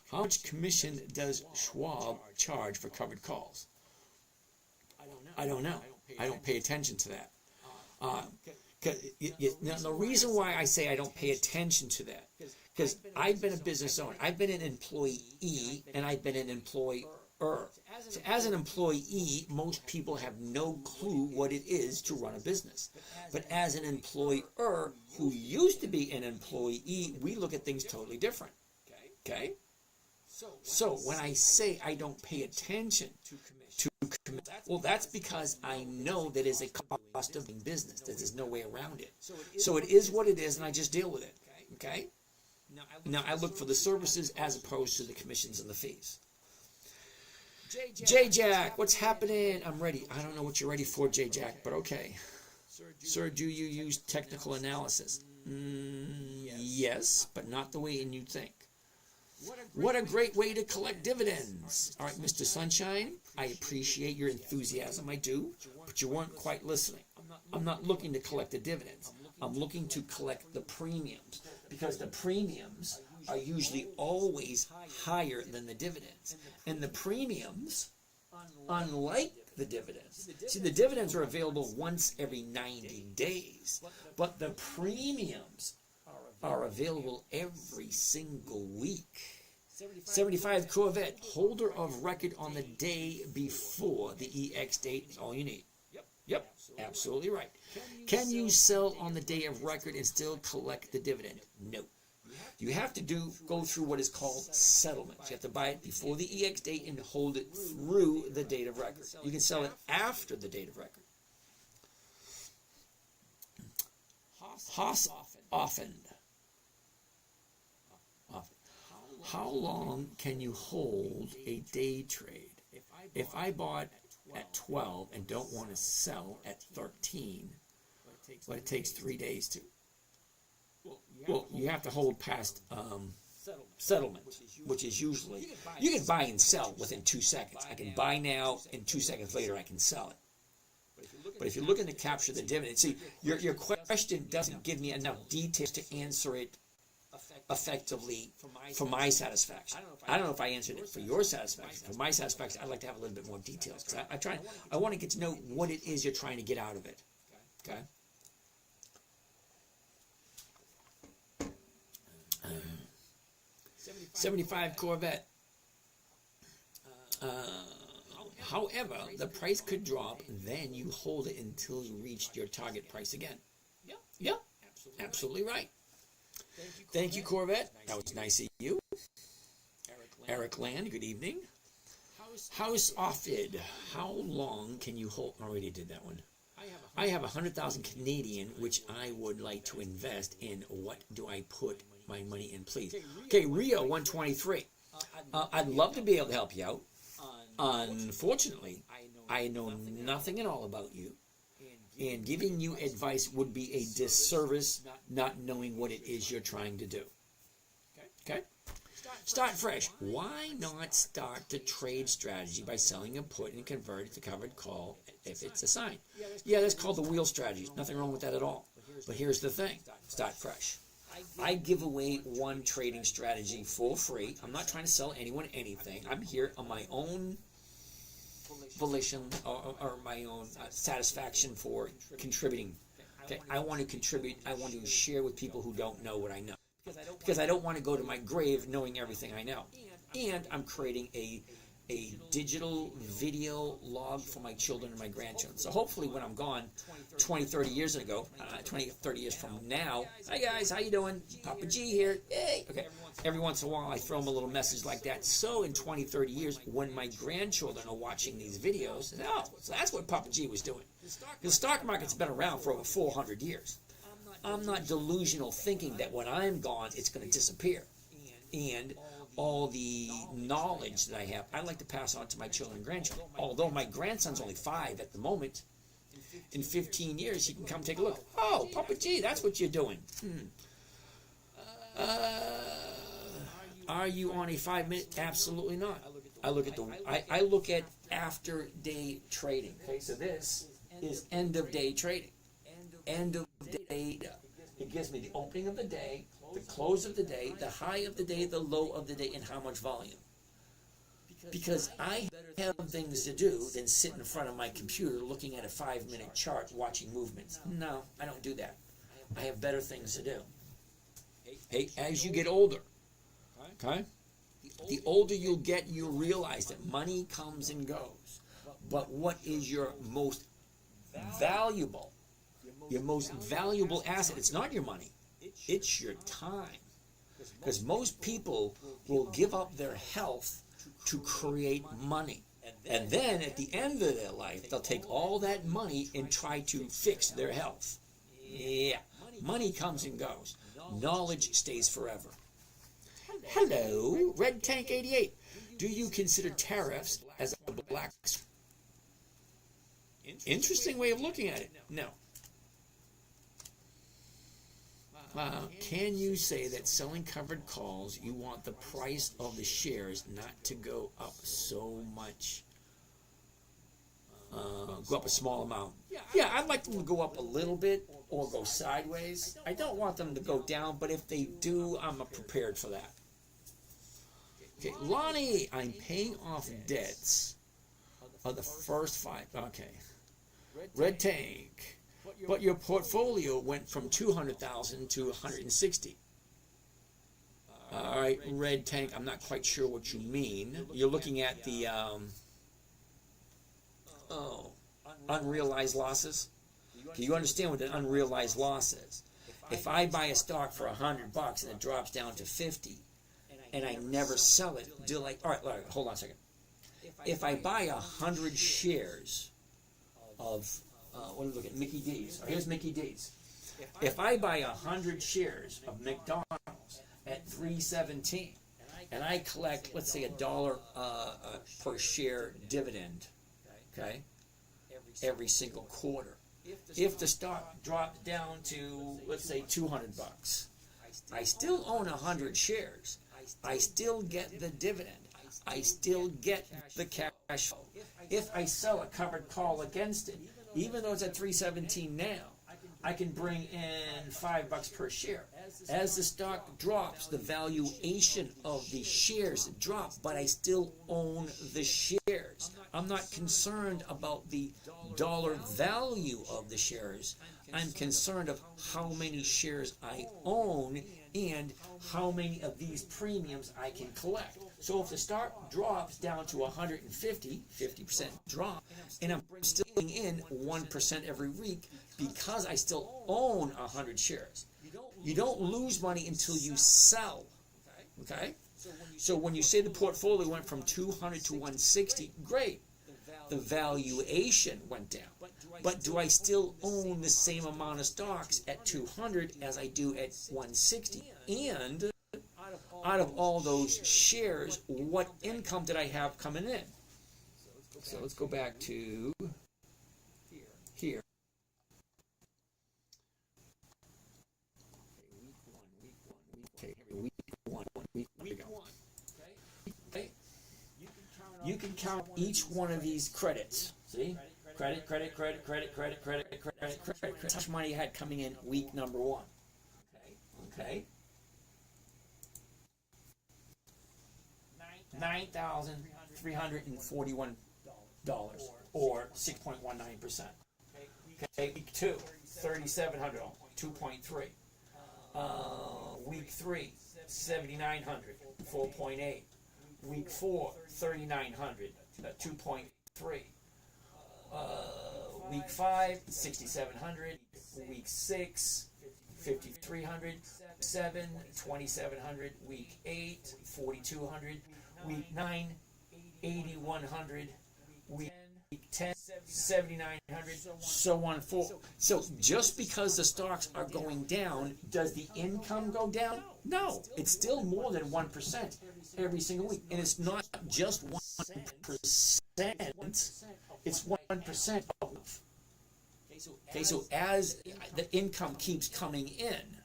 A: How much commission does Schwab charge for covered calls? I don't know. I don't pay attention to that. Now, the reason why I say I don't pay attention to that, because I've been a business owner. I've been an employee and I've been an employer. So as an employee, most people have no clue what it is to run a business. But as an employer who used to be an employee, we look at things totally different. Okay? So when I say I don't pay attention to commission, well, that's because I know that is a cost of doing business. That there's no way around it. So it is what it is, and I just deal with it. Okay? Now I look for the services as opposed to the commissions and the fees. J-Jack, what's happening? I'm ready. I don't know what you're ready for, J-Jack, but okay. Sir, do you use technical analysis? Yes, but not the way you'd think. What a great way to collect dividends. All right, Mr. Sunshine, I appreciate your enthusiasm, I do, but you weren't quite listening. I'm not looking to collect the dividends. I'm looking to collect the premiums, because the premiums are usually always higher than the dividends. And the premiums, unlike the dividends, see, the dividends are available once every 90 days, but the premiums are available every single week. 75 Corvette, holder of record on the day before the EX date is all you need. Yep, absolutely right. Can you sell on the day of record and still collect the dividend? No. You have to go through what is called settlement. You have to buy it before the EX date and hold it through the date of record. You can sell it after the date of record. Haas often. How long can you hold a day trade? If I bought at 12 and don't want to sell at 13, but it takes 3 days to. Well, you have to hold past settlement, which is usually, you can buy and sell within 2 seconds. I can buy now, and 2 seconds later I can sell it. But if you're looking to capture the dividend, see, your question doesn't give me enough details to answer it effectively for my satisfaction. I don't know if I answered it for your satisfaction. For my satisfaction, I'd like to have a little bit more details, because I want to get to know what it is you're trying to get out of it. Okay? 75 Corvette. However, the price could drop, then you hold it until you reach your target price again. Yep, absolutely right. Thank you, Corvette. That was nice of you. Eric Land, good evening. House Offid. How long can you hold? Already did that one. I have 100,000 Canadian, which I would like to invest in. What do I put my money in, please? Okay, Rio 123. I'd love to be able to help you out. Unfortunately, I know nothing at all about you. And giving you advice would be a disservice, not knowing what it is you're trying to do. Okay? Start fresh. Why not start the trade strategy by selling a put and convert it to covered call if it's a sign? Yeah, that's called the wheel strategy. Nothing wrong with that at all. But here's the thing. Start fresh. I give away one trading strategy for free. I'm not trying to sell anyone anything. I'm here on my own volition or my own satisfaction for contributing. Okay, I want to contribute. I want to share with people who don't know what I know, because I don't want to go to my grave knowing everything I know. And I'm creating a digital video log for my children and my grandchildren. So hopefully when I'm gone 20, 30 years ago, 20, 30 years from now, hi guys, how you doing? Papa G here. Yay. Okay. Every once in a while I throw them a little message like that. So in 20, 30 years, when my grandchildren are watching these videos, oh, so that's what Papa G was doing. The stock market's been around for over 400 years. I'm not delusional thinking that when I'm gone, it's going to disappear. And all the knowledge that I have, I'd like to pass on to my children and grandchildren. Although my grandson's only 5 at the moment, in 15 years he can come take a look. Oh, Papa G, that's what you're doing. Are you on a 5-minute? Absolutely not. I look at after day trading. Okay, so this is end of day trading. End of day. It gives me the opening of the day, the close of the day, the high of the day, the low of the day, and how much volume. Because I have things to do than sit in front of my computer looking at a 5-minute chart watching movements. No, I don't do that. I have better things to do. Hey, as you get older, okay, the older you'll get, you'll realize that money comes and goes. But what is your most valuable? Your most valuable asset, it's not your money, it's your time. Because most people will give up their health to create money. And then at the end of their life, they'll take all that money and try to fix their health. Yeah, money comes and goes. Knowledge stays forever. Hello, Red Tank 88. Do you consider tariffs as black. Interesting way of looking at it. No. Can you say that selling covered calls, you want the price of the shares not to go up so much? Go up a small amount. Yeah, I'd like them to go up a little bit or go sideways. I don't want them to go down, but if they do, I'm prepared for that. Okay, Lonnie, I'm paying off debts of the first 5. Okay. Red Tank. But your portfolio went from 200,000 to 160. All right, Red Tank, I'm not quite sure what you mean. You're looking at the unrealized losses. Do you understand what an unrealized loss is? If I buy a stock for $100 and it drops down to 50, and I never sell it, all right, hold on a second. If I buy 100 shares of what do we look at? Mickey D's. Here's Mickey D's. If I buy 100 shares of McDonald's at $3.17, and I collect, let's say, $1 per share dividend, okay, every single quarter. If the stock dropped down to, let's say, $200, I still own 100 shares. I still get the dividend. I still get the cash flow. If I sell a covered call against it, even though it's at $3.17 now, I can bring in $5 per share. As the stock drops, the valuation of the shares drop, but I still own the shares. I'm not concerned about the dollar value of the shares. I'm concerned of how many shares I own and how many of these premiums I can collect. So if the stock drops down to 150, 50% drop, and I'm still in 1% every week because I still own 100 shares. You don't lose money until you sell, okay? So when you say the portfolio went from 200 to 160, great. The valuation went down. But do I still own the same amount of stocks at 200 as I do at 160? And out of all those shares, what income did I have coming in? So let's go back to here. Week one. Okay. You can count each one of these credits. See? Credit. How much money you had coming in week number 1. Okay. $9,341 or 6.19%. Okay, week 2, $3,700, 2.3. Week 3, $7,900, 4.8. Week 4, $3,900, 2.3. Week 5, $6,700. Week 6, $5,300. 7, $2,700. Week 8, $4,200. Week 9, $8,100. Week 10, $7,900. So on forth. So just because the stocks are going down, does the income go down? No, it's still more than 1% every single week, and it's not just 1%. It's 1% of. Okay, so as the income keeps coming in,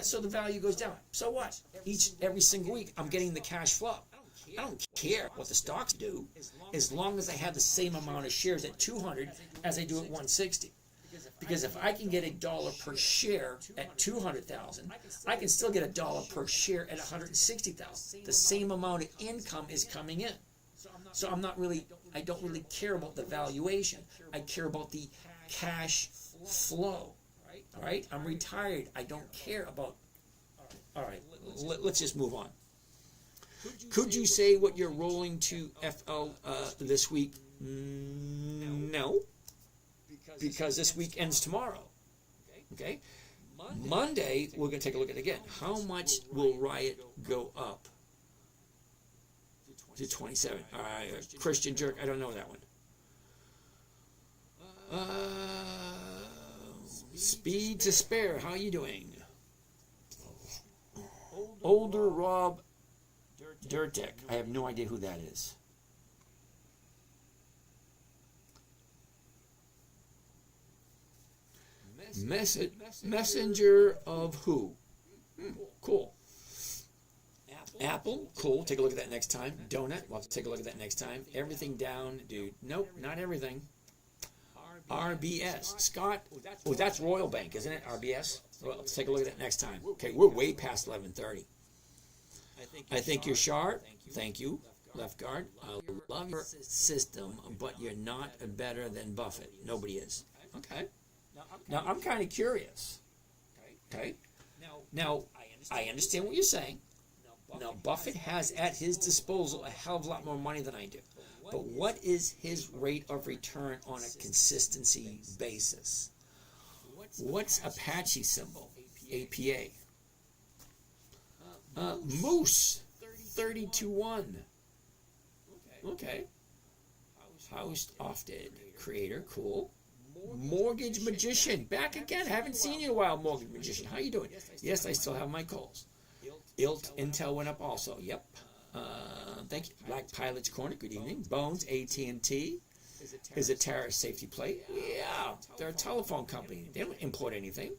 A: so the value goes down. So what? Every single week, I'm getting the cash flow. I don't care what the stocks do, as long as I have the same amount of shares at 200 as I do at 160. Because if I can get $1 per share at 200,000, I can still get $1 per share at 160,000. The same amount of income is coming in. So I don't really care about the valuation. I care about the cash flow. All right? I'm retired. I don't care about. All right, let's just move on. Could you say what you're rolling to FL this week? No, because this week ends tomorrow. Okay, Monday we're going to take a look at it again. How much will Riot go up to 27? Christian Jerk, I don't know that one. Speed to Spare, how you doing? Older Rob Durtek, I have no idea who that is. Messenger of who? Cool. Apple, cool. Take a look at that next time. Donut, we'll have to take a look at that next time. Everything down, dude. Nope, not everything. RBS. Scott, oh, that's Royal Bank, isn't it? RBS? Well, let's take a look at that next time. Okay, we're way past 11:30. I think you're sharp. Thank you, left guard. I love your system, but you're not better than Buffett. Nobody is. Okay. Now, I'm kind of curious. Okay. Now, I understand what you're saying. Now, Buffett has at his disposal a hell of a lot more money than I do. But what is his rate of return on a consistency basis? What's Apache symbol? APA. Moose, 30-1. Okay. House Ofted. Creator, cool. Mortgage Magician, back again. Haven't seen you in a while, Mortgage Magician. How you doing? Yes, I still have my calls. Intel went up also. Yep. Thank you. Black Pilot's Corner, good evening. Bones, AT&T. Is a tariff safety plate? Yeah, they're a telephone company. They don't import anything.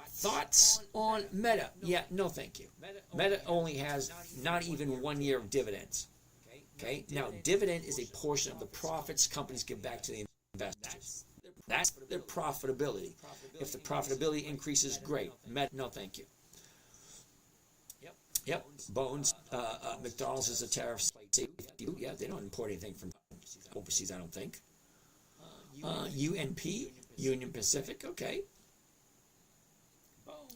A: Thoughts on Meta? Yeah, no thank you. Meta only has not even 1 year of dividends. Okay, now dividend is a portion of the profits companies give back to the investors. That's their profitability. If the profitability increases, great. Meta, no thank you. Yep, Bones, McDonald's is a tariff safety. Yeah, they don't import anything from overseas, I don't think. UNP, Union Pacific, okay.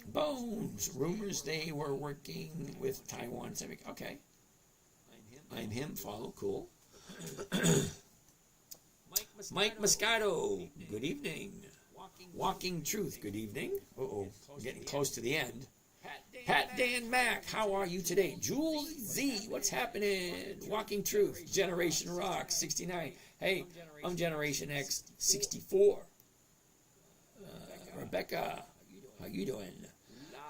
A: Bones, rumors they were working with Taiwan. Okay. I'm him, follow, cool. Mike Moscato, good evening. Walking Truth, good evening. Uh-oh, we're getting close to the end. Pat Dan Mac, how are you today? Jules Z, what's happening? Walking Truth, Generation Rock, 69. Hey, I'm Generation X, 64. Rebecca, how you doing?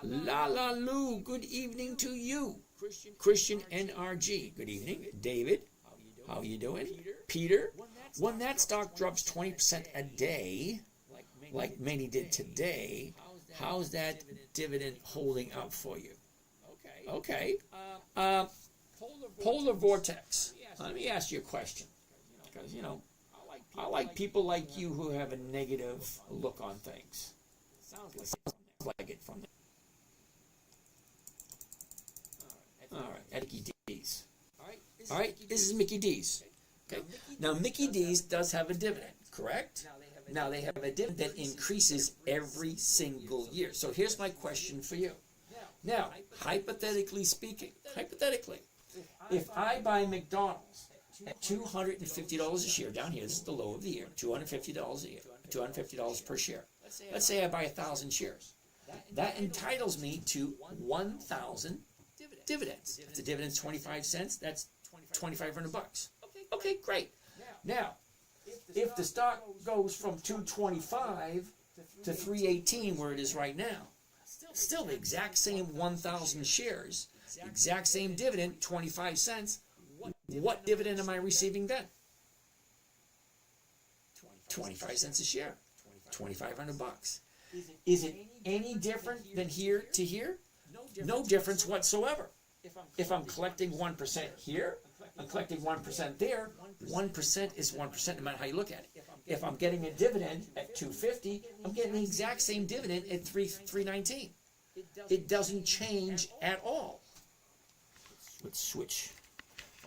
A: La La Lu, good evening to you. Christian NRG, good evening. David, how you doing? Peter, when that stock drops 20% a day, like many did today, how's that dividend holding up for you? Okay. Polar Vortex. Let me ask you a question. Because, I like people like you who have a negative look on things. Sounds like it from there. All right, at Mickey D's. All right, this is Mickey D's. Okay. Now, Mickey D's does have a dividend, correct? Now, they have a dividend that increases every single year. So here's my question for you. Now, hypothetically speaking, if I buy McDonald's at $250 a share, down here, this is the low of the year, $250 a year, $250 per share. Let's say I buy 1,000 shares. That entitles me to 1,000 dividends. If the dividend's 25 cents, that's $2,500. Okay, great. Now, if the stock goes from 225 to 318 where it is right now, still the exact same 1,000 shares, the exact same dividend, 25 cents. What dividend am I receiving then? 25 cents a share, $2,500. Is it any different than here to here? No difference whatsoever. If I'm collecting 1% here, I'm collecting 1% there. 1% is 1%, no matter how you look at it. If I'm getting a dividend at $250, I'm getting the exact same dividend at $319. It doesn't change at all. Let's switch.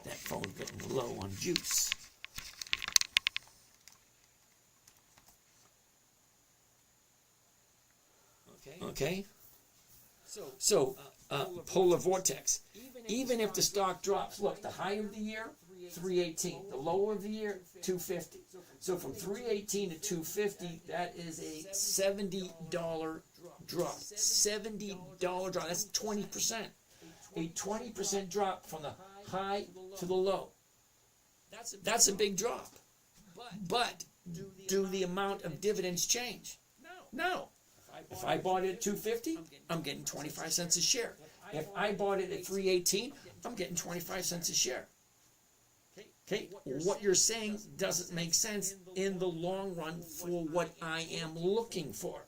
A: That phone's getting low on juice. Okay. So, Polar Vortex. Even if the stock drops, look, the high of the year, 318. The low of the year, 250. So from 318 to 250, that is a $70 drop. $70 drop. That's 20%. A 20% drop from the high to the low. That's a big drop. But do the amount of dividends change? No. If I bought it at 250, I'm getting 25 cents a share. If I bought it at 318, I'm getting 25 cents a share. Okay, what you're saying doesn't make sense in the long run for what I am looking for.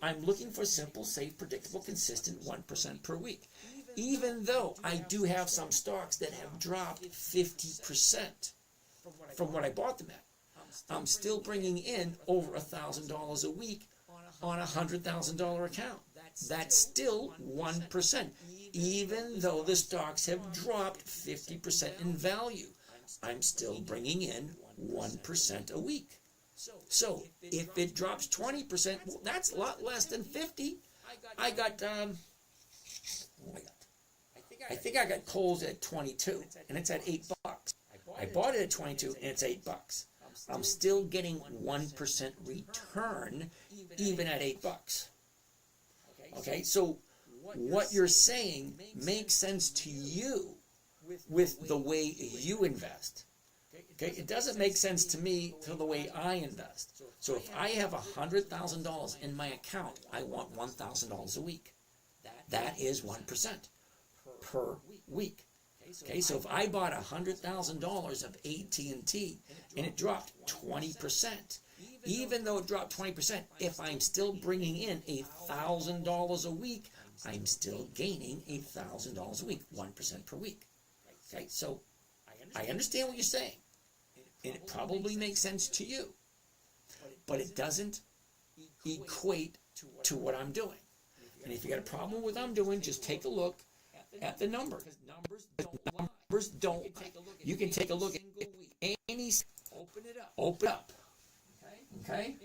A: I'm looking for simple, safe, predictable, consistent 1% per week. Even though I do have some stocks that have dropped 50% from what I bought them at, I'm still bringing in over $1,000 a week on a $100,000 account. That's still 1%, even though the stocks have dropped 50% in value. I'm still bringing in 1% a week. So if it drops 20%, well, that's a lot less than 50. I got I think I got Kohl's at 22, and it's at $8. I bought it at 22, and it's $8. I'm still getting 1% return, even at $8. Okay, so what you're saying makes sense to you with the way you invest. Okay, it doesn't make sense to me to the way I invest. So if I have $100,000 in my account, I want $1,000 a week. That is 1% per week. Okay, so if I bought $100,000 of AT&T and it dropped 20%, even though it dropped 20%, if I'm still bringing in $1,000 a week, I'm still gaining $1,000 a week, 1% per week. Okay, so I understand what you're saying, and it probably makes sense to you, but it doesn't equate to what I'm doing. And if you got a problem with what I'm doing, just take a look at the numbers. Numbers don't lie. You can take a look at any. Open up. Okay?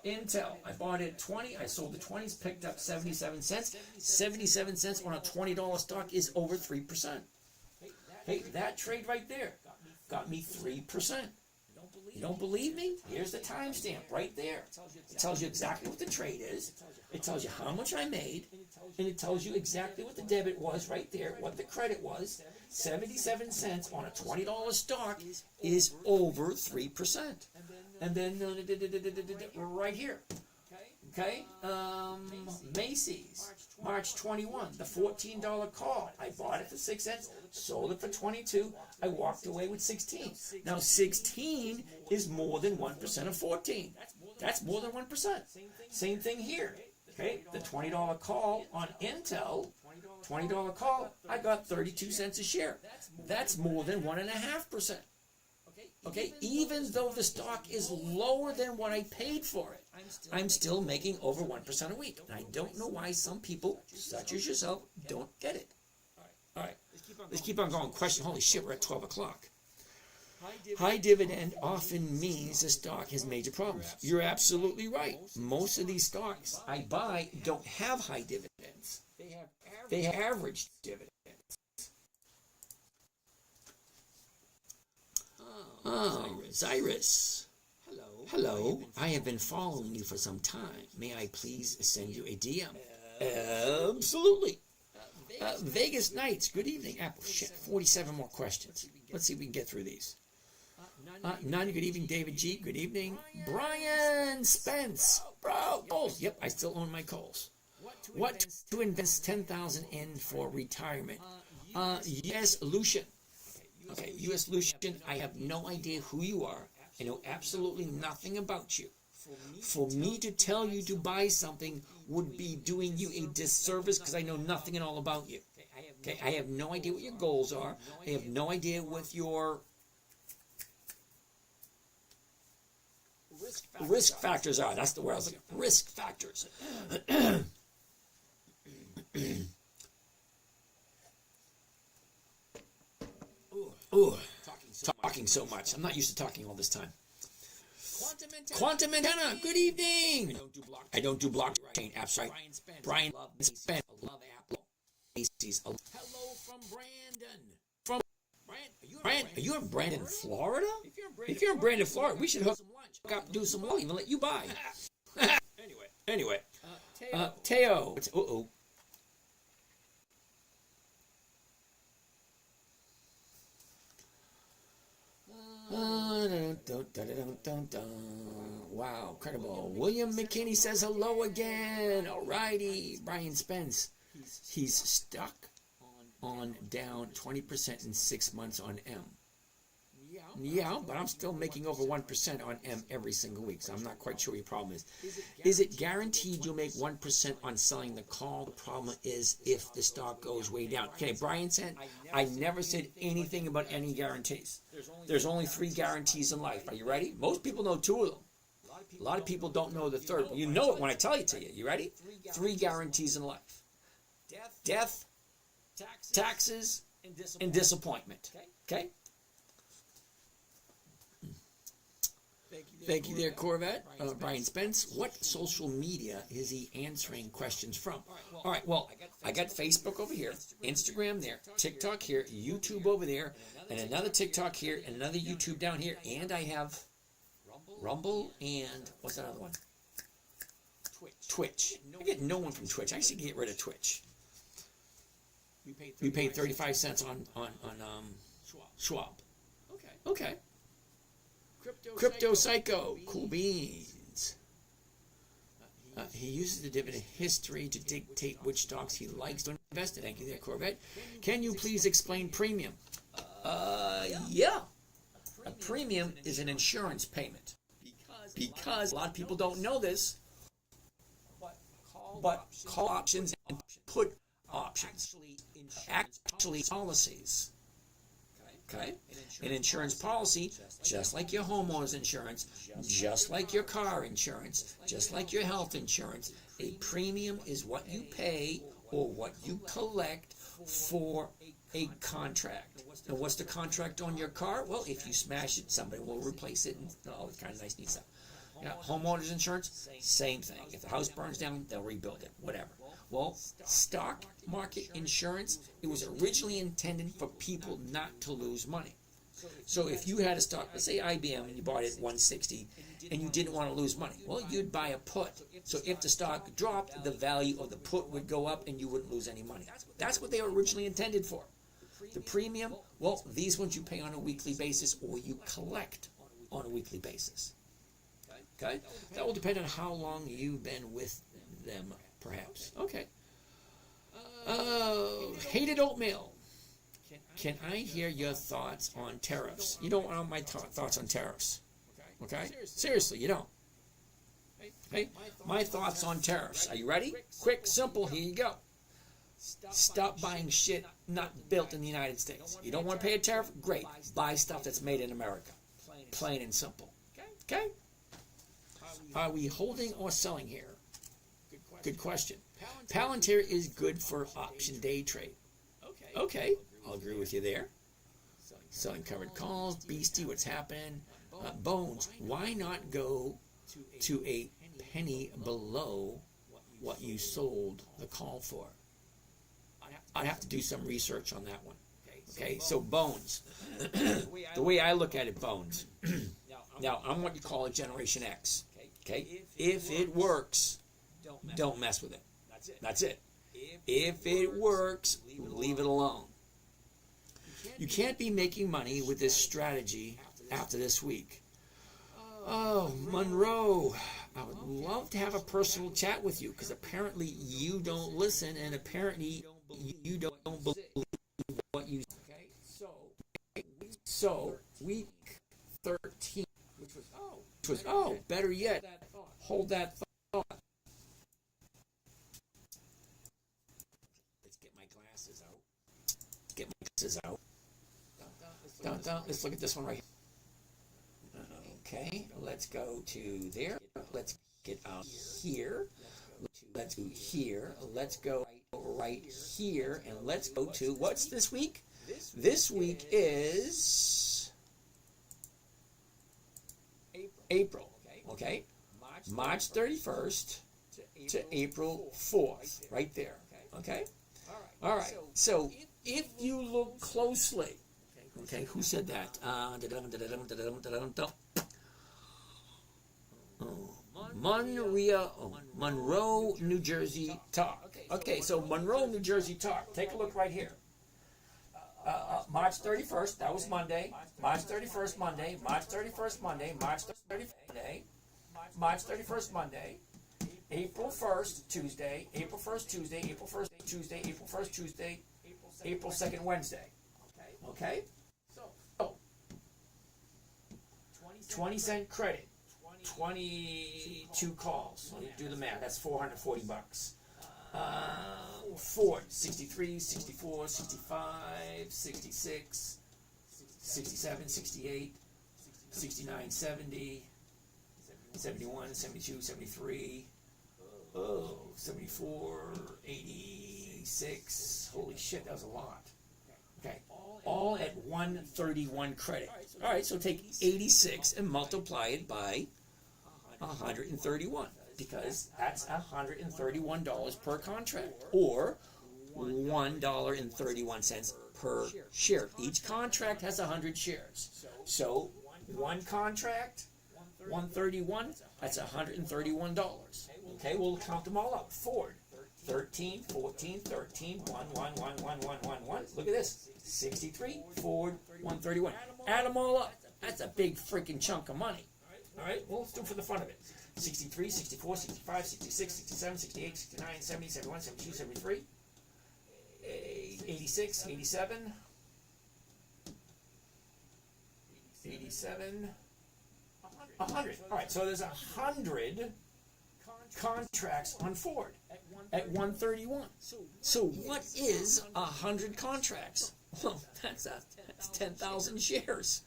A: Intel. I bought it at 20. I sold the 20s, picked up 77 cents. 77 cents on a $20 stock is over 3%. Hey, that trade right there got me 3%. You don't believe me? Here's the timestamp right there. It tells you exactly what the trade is. It tells you how much I made. And it tells you exactly what the debit was right there, what the credit was. 77 cents on a $20 stock is over 3%. And then right here. Okay, Macy's, March 21, the $14 call. I bought it for 6 cents, sold it for 22. I walked away with 16. Now 16 is more than 1% of 14. That's more than 1%. Same thing here. Okay, the $20 call on Intel, $20 call, I got 32 cents a share. That's more than 1.5%. Okay, even though the stock is lower than what I paid for it, I'm still making over 1% a week. And I don't know why some people, such as yourself, don't get it. All right, let's keep on going. Question, holy shit, we're at 12 o'clock. High dividend often means the stock has major problems. You're absolutely right. Most of these stocks I buy don't have high dividends. They have average dividends. Oh, Cyrus. Hello. I have been following you for some time. May I please send you a DM? Absolutely. Vegas Nights, good evening. Apple, shit, 47 more questions. Let's see if we can get through these. Nani, good evening. David G, good evening. Brian Spence. Bro, Coles. Yep, I still own my Coles. What to invest 10,000 in for retirement? US Lucian. Okay, US Lucian, I have no idea who you are. I know absolutely nothing about you. For me to tell you to buy something would be doing you a disservice because I know nothing at all about you. Okay, I have no idea what your goals are. I have no idea what your risk factors are. That's the word I was looking for. Risk factors. Ooh, talking so much. I'm not used to talking all this time. Quantum Antenna, good evening. I don't do blockchain apps, right? Brian Spence. Love Apple. Macy's. Hello from Brandon. Brandon, are you in Brandon, Florida? If you're in Brandon, Florida, we should hook up, do some. We'll even let you buy. Anyway. Teo. Uh-oh. Wow, incredible. William McKinney says hello again. Alrighty. Brian Spence. He's stuck on down 20% in 6 months on M. Yeah, but I'm still making over 1% on M every single week, so I'm not quite sure what your problem is. Is it guaranteed you'll make 1% on selling the call? The problem is if the stock goes way down. Okay, Brian said, I never said anything about any guarantees. There's only 3 guarantees in life. Are you ready? Most people know 2 of them. A lot of people don't know the third. You know it when I tell it to you. You ready? 3 guarantees in life. Death, taxes, and disappointment. Okay? Thank you there, Corvette. Brian Spence. What social media is he answering questions from? All right, well, I got Facebook over here, Instagram there, TikTok here, YouTube over there, and another TikTok here, and another YouTube down here, and I have Rumble and, what's that other one? Twitch. I get no one from Twitch. I should get rid of Twitch. We paid 35 cents on Schwab. Okay. Crypto Psycho, cool beans. He uses the dividend history to dictate which stocks he likes to invest in. Thank you there, Corvette. Can you please explain premium? Yeah. A premium is an insurance payment. Because a lot of people don't know this, but call options and put options actually policies. Okay? An insurance policy, just like your homeowner's insurance, just like your car insurance, just like your health insurance, a premium is what you pay or what you collect for a contract. And what's the contract on your car? Well, if you smash it, somebody will replace it and all that kind of nice neat stuff. Yeah, homeowner's insurance, same thing. If the house burns down, they'll rebuild it, whatever. Well, stock market insurance, it was originally intended for people not to lose money. So if you had a stock, let's say IBM, and you bought it at 160, and you didn't want to lose money, well, you'd buy a put. So if the stock dropped, the value of the put would go up, and you wouldn't lose any money. That's what they were originally intended for. The premium, well, these ones you pay on a weekly basis, or you collect on a weekly basis. Okay? That will depend on how long you've been with them, perhaps. Okay. Hated oatmeal. Can I hear your thoughts on tariffs? You don't want my thoughts on tariffs. Okay? Seriously, you don't. Okay? My thoughts on tariffs. Are you ready? Quick, simple, here you go. Stop buying shit not built in the United States. You don't want to pay a tariff? Great. Buy stuff that's made in America. Plain and simple. Okay? Are we holding or selling here? Good question. Palantir is good for option day trade. Okay, I'll agree with you there. Selling covered calls, Beastie, what's happening? Bones, why not go to a penny below what you sold the call for? I'd have to do some research on that one. Okay, so Bones. The way I look at it, Bones. Now, I'm what you call a Generation X. Okay? If it works, don't mess with it. That's it. If it works, leave it alone. You can't be making money with this strategy after this week. Oh, Monroe, I would love to have a personal chat with you because apparently you don't listen and apparently you don't believe what you say. So, week 13, which was, better yet, hold that thought. Let's get my glasses out. Let's look at this one right here. Okay, let's go to there. Let's get out here. Let's go here. Let's go right here. And let's go to, what's this week? This week is April. Okay? March 31st to April 4th. Right there. Okay? All right. So, if you look closely, okay, who said that? Monroe, New Jersey Talk. Okay, so Monroe, New Jersey Talk. Take a look right here. March 31st, that was Monday. March 31st, Monday. March 31st, Monday. March 31st, Monday. March 31st, Monday. April 1st, Tuesday. April 1st, Tuesday. April 1st, Tuesday. April 1st, Tuesday. April 2nd, Wednesday. Okay? 20-cent credit, 22 calls. Let me do the math. That's $440. Ford, 63, 64, 65, 66, 67, 68, 69, 70, 71, 72, 73, 74, 86. Holy shit, that was a lot. Okay, all at 131 credit. All right, so take 86 and multiply it by 131, because that's $131 per contract, or $1.31 per share. Each contract has 100 shares. So one contract, 131, that's $131. Okay, we'll count them all up. Ford, 13, 14, 13, 1, 1, 1, 1, 1, 1, 1. Look at this. 63, Ford, 131. Add them all up. That's a big freaking chunk of money. All right, well, let's do it for the fun of it. 63, 64, 65, 66, 67, 68, 69, 70, 71, 72, 73, 86, 87, 87, 100. All right, so there's 100 contracts on Ford at 131. So what is 100 contracts? Well, that's 10,000 shares.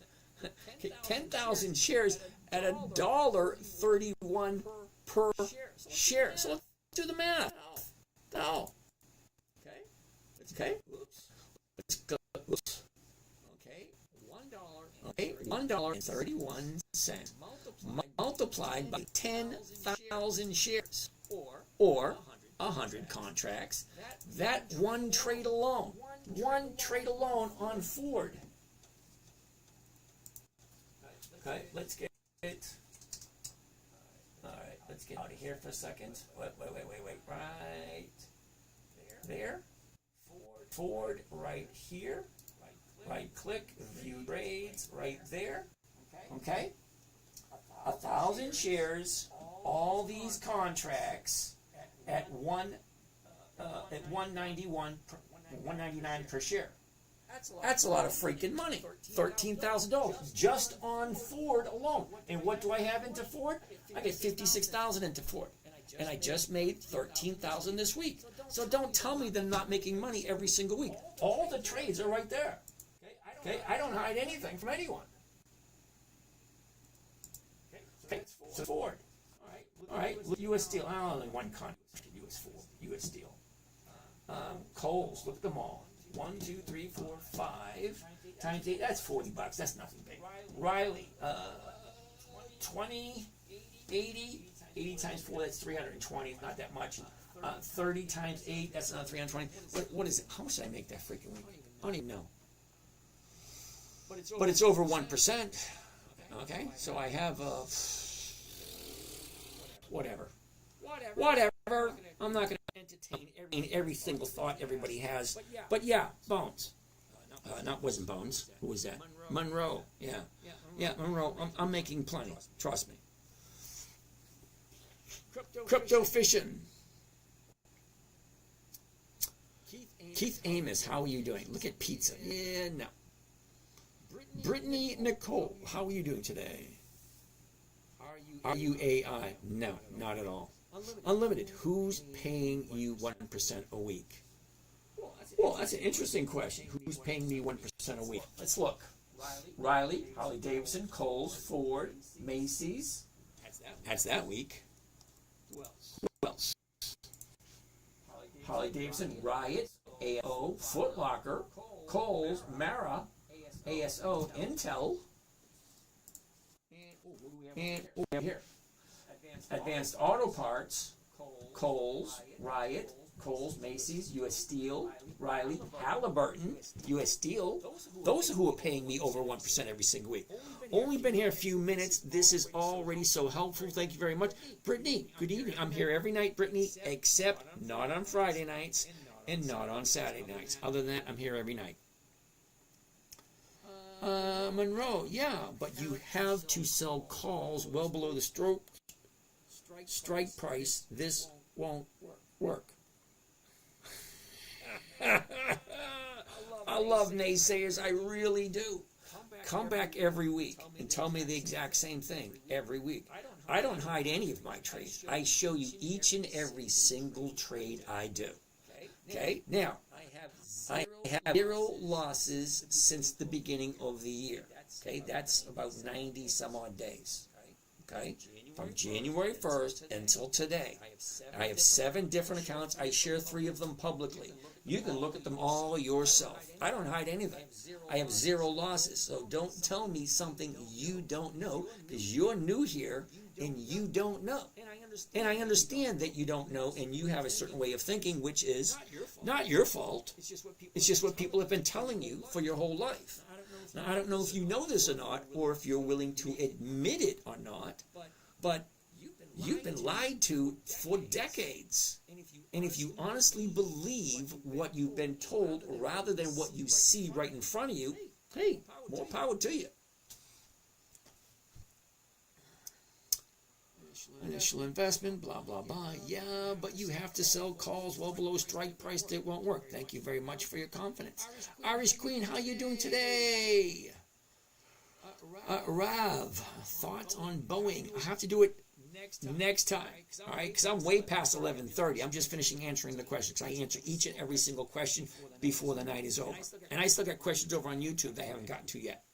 A: 10,000 shares at $1.31 per share. So let's do the math. Now, okay. Let's go. Okay, $1. Okay, $1.31 multiplied by 10,000 shares, or 100 contracts. That one trade alone on Ford. Okay, let's get it. All right, let's get out of here for a second. Wait. Right there. Ford right here. Right click, view trades right there. Okay. 1,000 shares, all these contracts at 199 per share. That's a lot of freaking money. $13,000 just on Ford alone. And what do I have into Ford? I get $56,000 into Ford, and I just made $13,000 this week. So don't tell me they're not making money every single week. All the trades are right there. Okay, I don't hide anything from anyone. Okay, so Ford. All right, U.S. Steel. Only one contract. U.S. Steel. Coals. Look at them all. 1, 2, 3, 4, 5 times 8. That's $40. That's nothing big. Riley. 20, 80. 80 times 4. That's 320. It's not that much. 30 times 8. That's another 320. What is it? How much did I make that freaking week? I don't even know. But it's over 1%. Okay, so I have whatever. I'm not going to entertain every single thought everybody has. But yeah, Bones. Wasn't Bones. Who was that? Monroe. Yeah, Monroe. I'm making plenty. Trust me. Crypto fishing. Keith Amos, how are you doing? Look at pizza. Yeah, no. Brittany Nicole, how are you doing today? Are you AI? No, not at all. Unlimited, who's paying you 1% a week? Well, that's an interesting question. Who's paying me 1% a week? Let's look. Riley, Harley Davidson, Kohl's, Ford, Macy's. That's that week. Who else? Harley Davidson, Riot, AO, Foot Locker, Kohl's, Mara, ASO, Intel, and over here, Advanced Auto Parts, Kohl's, Riot, Kohl's, Macy's, U.S. Steel, Riley, Halliburton, U.S. Steel. Those are who are paying me over 1% every single week. Only been here a few minutes. This is already so helpful. Thank you very much. Brittany, good evening. I'm here every night, Brittany, except not on Friday nights and not on Saturday nights. Other than that, I'm here every night. Monroe, yeah, but you have to sell calls well below the strike price. This won't work. I love naysayers, I really do. come back every week and tell me the exact same thing every week. I don't hide any of my trades. I show you each and every single trade I do. Okay? Now, I have 0 losses since the beginning of the year. Okay? That's about 90 some odd days. Okay? From January 1st until today. I have 7 different accounts. I share 3 of them publicly. You can look at them all yourself. I don't hide anything. I have 0 losses. So don't tell me something you don't know, because you're new here and you don't know. And I understand that you don't know and you have a certain way of thinking, which is not your fault. It's just what people have been telling you for your whole life. Now, I don't know if you know this or not, or if you're willing to admit it or not, but you've been lied to for decades. And if you honestly believe what you've been told rather than what you see right in front of you, hey, more power to you. Initial investment, blah, blah, blah. Yeah, but you have to sell calls well below strike price. That won't work. Thank you very much for your confidence. Irish Queen, how you doing today? Rav, thoughts on Boeing? I have to do it next time, all right? Because I'm way past 11:30. I'm just finishing answering the questions. I answer each and every single question before the night is over. And I still got questions over on YouTube that I haven't gotten to yet.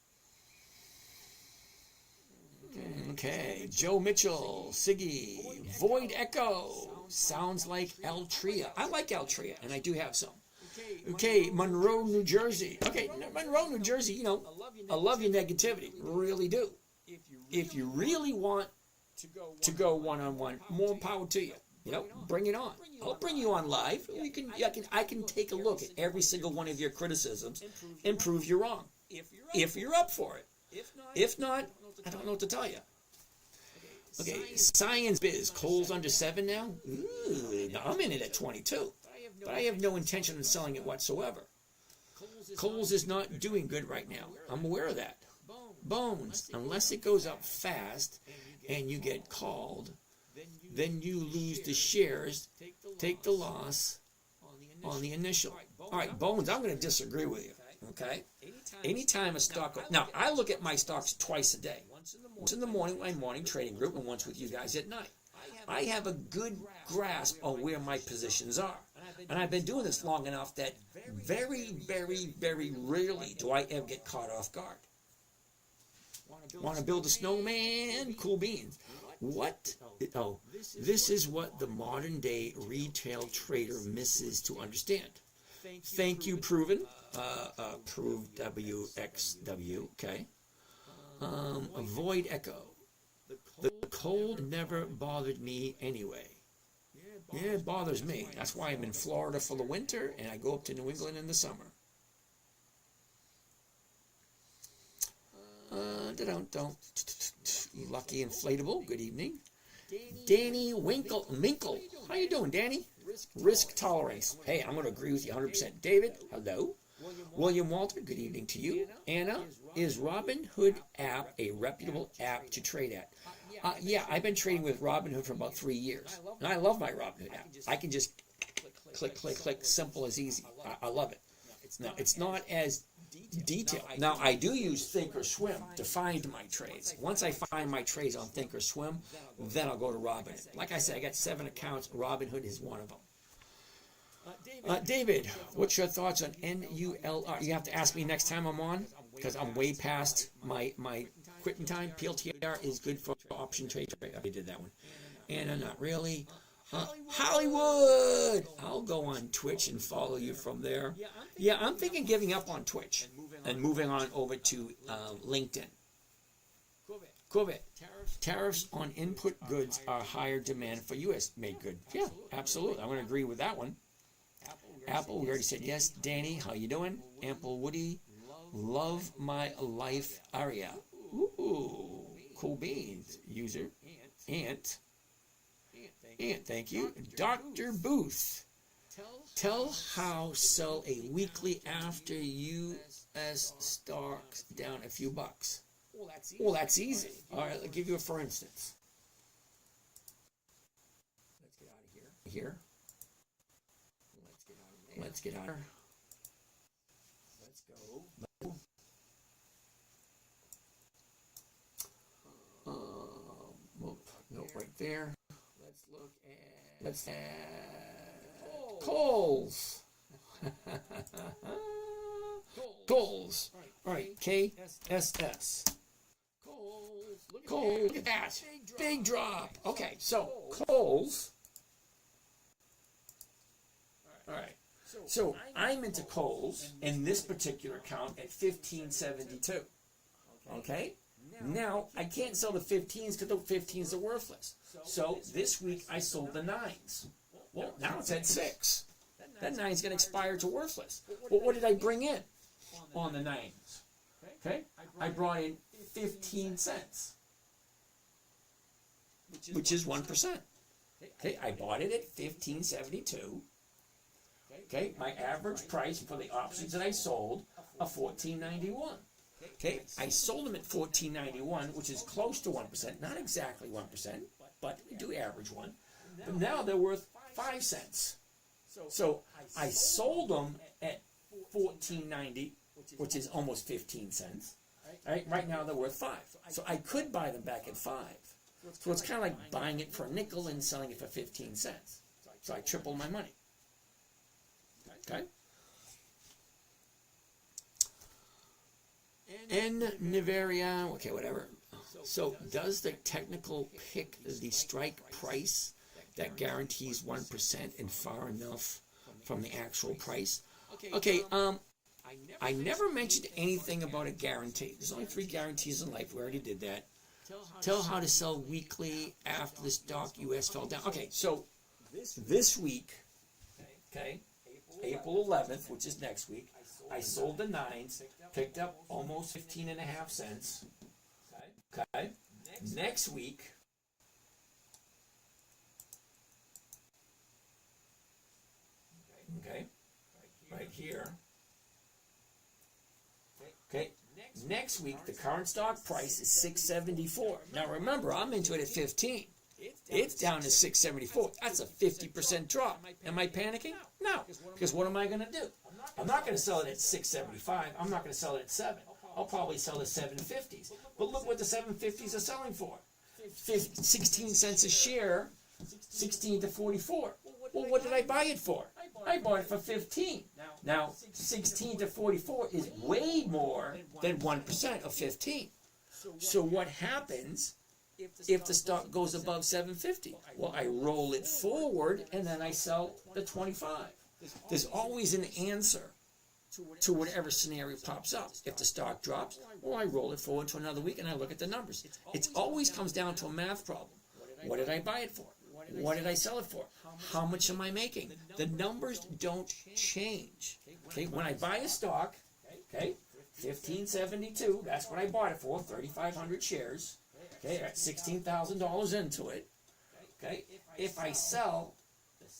A: Okay, Joe Mitchell, Siggy, Void Echo, sounds like Altria. I like Altria, and I do have some. Okay, Monroe, New Jersey. Okay, Monroe, New Jersey, you know, I love your negativity, really do. If you really want to go one-on-one, more power to you. You know, bring it on. I'll bring you on live. I can take a look at every single one of your criticisms and prove you're wrong. If you're up for it. If not, I don't know what to tell you. Okay, Science Biz, Cole's under 7 now? Ooh, now I'm in it at 22. But I have no intention of selling it whatsoever. Cole's is not doing good right now. I'm aware of that. Bones, unless it goes up fast and you get called, then you lose the shares, take the loss on the initial. All right, Bones, I'm going to disagree with you. Okay? Anytime a stock... Now, I look at my stocks twice a day. Once in the morning with my morning trading group and once with you guys at night. I have a good grasp on where my positions are. And I've been doing this long enough that very, very, very rarely do I ever get caught off guard. Want to build a snowman? Cool beans. What? Oh, this is what the modern day retail trader misses to understand. Thank you, Proven. Prove WXW, okay. Avoid Echo. The cold never bothered me anyway. Yeah, it bothers me. That's why I'm in Florida for the winter and I go up to New England in the summer. Lucky Inflatable, good evening. Danny Minkle. How you doing, Danny? Risk tolerance. Hey, I'm going to agree with you 100%. David, hello. William Walter, good evening to you. Anna, is Robinhood app a reputable app to trade at? Yeah, I've been trading with Robinhood for about 3 years. And I love my Robinhood app. I can just click, simple as easy. I love it. Now, it's not as detailed. Now, I do use Thinkorswim to find my trades. Once I find my trades on Thinkorswim, then I'll go to Robinhood. Like I said, I got 7 accounts. Robinhood is one of them. David, what's your thoughts on NULR? You have to ask me next time I'm on, because I'm way past my quitting time. PLTR is good for option trade. I did that one. And not really. Hollywood! I'll go on Twitch and follow you from there. Yeah, I'm thinking giving up on Twitch and moving on over to LinkedIn. Corvette. Tariffs on input goods are higher demand for U.S. made goods. Yeah, absolutely. I'm going to agree with that one. Apple, we already said yes. Danny, how you doing? Ample Woody, love my life area. Ooh, cool beans. User, Ant, thank you. Dr. Booth, tell how sell a weekly after U.S. stocks down a few bucks. Well, that's easy. All right, I'll give you a for instance. Let's get out of here. Let's get out of here. Let's go. there. Let's Kohl's. Kohl's. All right, KSS. Kohl's. Look at that. Big drop. Okay, so Kohl's. All right. So I'm into Kohl's in this particular account at 1572. Okay? Now I can't sell the 15s because the 15s are worthless. So this week I sold the 9s. Well, now it's at 6. That 9's going to expire to worthless. Well, what did I bring in on the 9s? Okay? I brought in 15 cents, which is 1%. Okay, I bought it at 1572. Okay, my average price for the options that I sold are $14.91. Okay, I sold them at $14.91, which is close to 1%, not exactly 1%, but we do average one. But now they're worth 5 cents. So I sold them at $14.90, which is almost 15 cents. Right now they're worth 5. So I could buy them back at 5. So it's kind of like buying it for a nickel and selling it for 15 cents. So I tripled my money. Okay. Niveria, okay, whatever. So does the technical pick the strike price that guarantees 1% and far enough from the actual price? Okay, I never mentioned anything about a guarantee. There's only 3 guarantees in life. We already did that. Tell how to sell weekly after the stock US fell down. Okay, so this week, okay, April 11th, which is next week, I sold the 9s, picked up almost 15.5 cents. Okay. Next week, okay, right here. Okay. Next week, the current stock price is $6.74. Now remember, I'm into it at 15. It's down to $6.74. That's a 50% drop. Am I panicking? No. Because what am I going to do? I'm not going to sell it at $6.75. I'm not going to sell it at 7. I'll probably sell the 750s. But look what the 750s are selling for. 16 cents a share, 16 to 44. Well, what did I buy it for? I bought it for 15. Now, 16 to 44 is way more than 1% of 15. So what happens if the stock goes above 750? Well, I roll it forward and then I sell the 25. There's always an answer to whatever scenario pops up. If the stock drops, well, I roll it forward to another week and I look at the numbers. It always comes down to a math problem. What did I buy it for? What did I sell it for? How much am I making? The numbers don't change. Okay, when I buy a stock, okay, 1572, that's what I bought it for, 3,500 shares. Okay, that's $16,000 into it. Okay, if I sell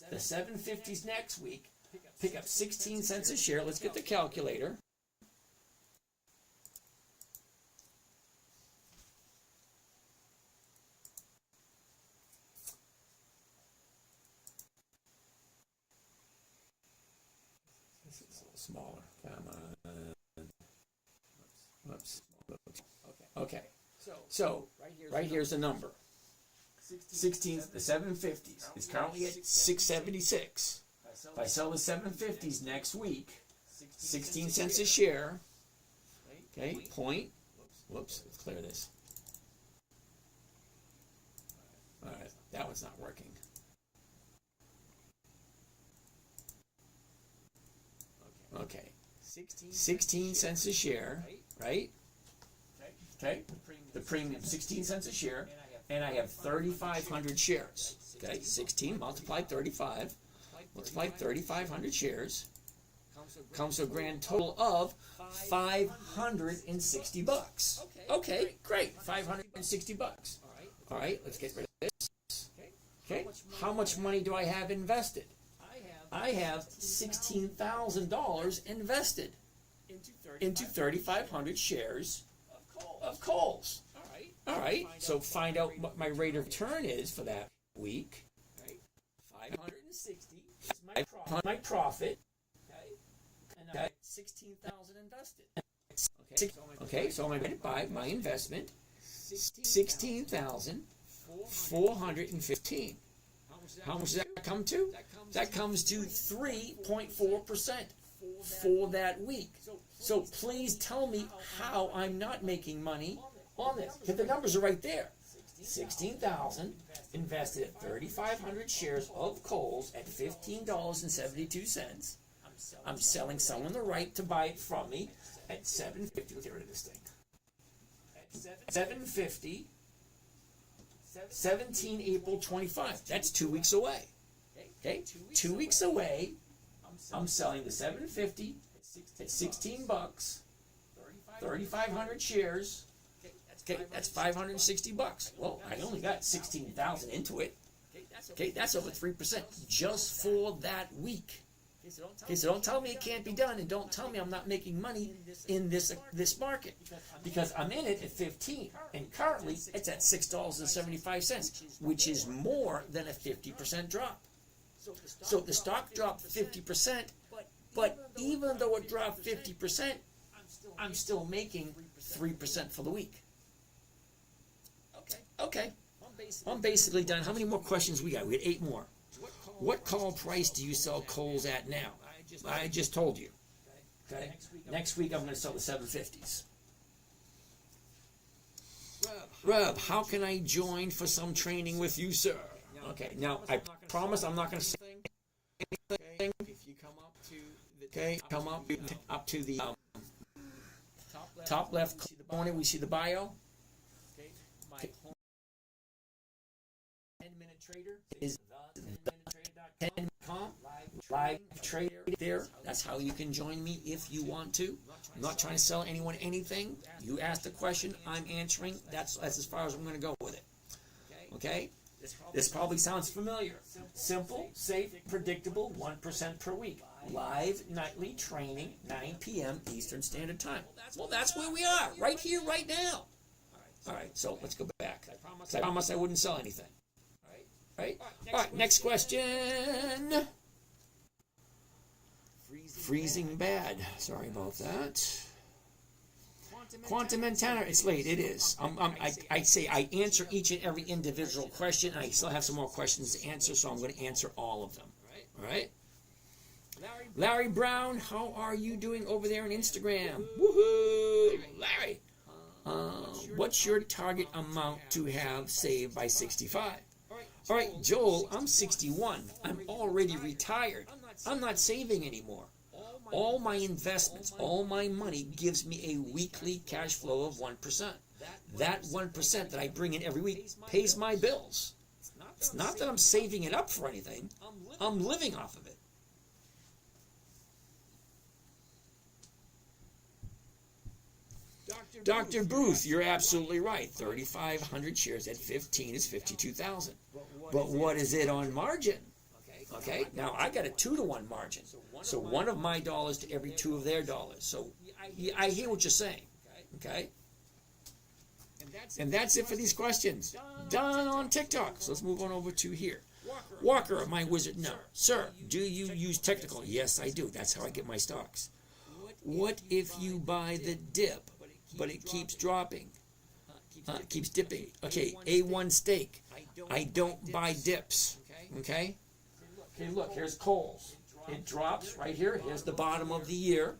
A: the 750s next week, pick up 16 cents a share. Let's get the calculator. This is a little smaller. Come on. Whoops. Okay. So right here's the number. 16, the 750s is currently at 676. If I sell the 750s next week, 16 cents a share. Okay, whoops, let's clear this. All right, that one's not working. Okay, 16 cents a share, right? Okay, the premium 16 cents a share, and I have 3,500 shares. Okay, 16 multiplied 35, multiplied 3,500 shares, comes to a grand total of $560. Okay, great, $560. All right, let's get rid of this. Okay, how much money do I have invested? I have $16,000 invested into 3,500 shares of Kohl's. All right, so find out what my rate of return is for that week. 560 is my profit. And I have 16,000 invested. Okay, so I'm going to buy my investment, 16,000 415. How much does that come to? That comes to 3.4% for that week. So please tell me how I'm not making money on this. Because the numbers are right there. 16,000 invested at 3,500 shares of Kohl's at $15.72. I'm selling someone the right to buy it from me at $7.50. Let's get rid of this thing. $7.50. 17 April 25. That's 2 weeks away. Okay, 2 weeks away. I'm selling the $7.50 at $16. 3,500 shares. Okay, that's $560. Well, I only got 16,000 into it. Okay, that's over 3% just for that week. Okay, so don't tell me it can't be done, and don't tell me I'm not making money in this market, because I'm in it at 15, and currently it's at $6.75, which is more than a 50% drop. So the stock dropped 50%, but even though it dropped 50%, I'm still making 3% for the week. Okay, I'm basically done. How many more questions we got? We had 8 more. What call price do you sell Kohl's at now? I just told you. Okay. Next week I'm going to sell the 750s. Rub, how can I join for some training with you, sir? Okay. Now I promise I'm not going to say anything. If you come up to the up to the top left corner, we see the bio. Okay. 10-minute trader is the10.com live trader there. That's how you can join me if you want to. I'm not trying to sell anyone anything. You asked a question, I'm answering. That's as far as I'm going to go with it. Okay? This probably sounds familiar. Simple, safe, predictable, 1% per week. Live nightly training, 9 p.m. Eastern Standard Time. Well, that's where we are, right here, right now. All right, so let's go back. I promised I wouldn't sell anything. Right? All right, next question. Freezing bad. Sorry about that. Quantum antenna. It's late. It is. I say I answer each and every individual question. I still have some more questions to answer, so I'm going to answer all of them. All right? Larry Brown, how are you doing over there on Instagram? Woohoo! Larry, what's your target amount to have saved by 65? All right, Joel, I'm 61. I'm already retired. I'm not saving anymore. All my investments, all my money gives me a weekly cash flow of 1%. That 1% that I bring in every week pays my bills. It's not that I'm saving it up for anything. I'm living off of it. Dr. Booth, you're absolutely right. 3,500 shares at 15 is 52,000. But what is it on margin? Okay, now I got a 2-to-1 margin. So one of my dollars to every 2 of their dollars. So I hear what you're saying. Okay? And that's it for these questions. Done on TikTok. So let's move on over to here. Walker, my wizard. No. Sir, do you use technical? Yes, I do. That's how I get my stocks. What if you buy the dip, but it keeps dropping? Keeps dipping. Okay, A1 steak. I don't buy dips. Okay? Okay, look, here's Kohl's. It drops right here. Here's the bottom of the year.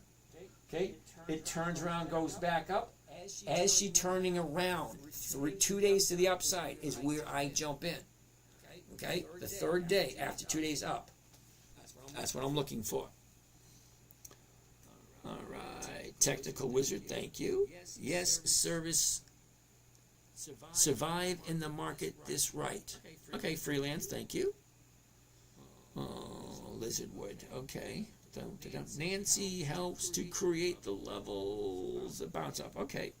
A: Okay? It turns around, goes back up. As she turning around, 2 days to the upside is where I jump in. Okay? The third day after 2 days up. That's what I'm looking for. All right. Technical wizard, thank you. Yes, service. Survive in the market this right. Okay, freelance, thank you. Oh, Lizardwood, okay. Nancy helps to create the levels that bounce up. Okay.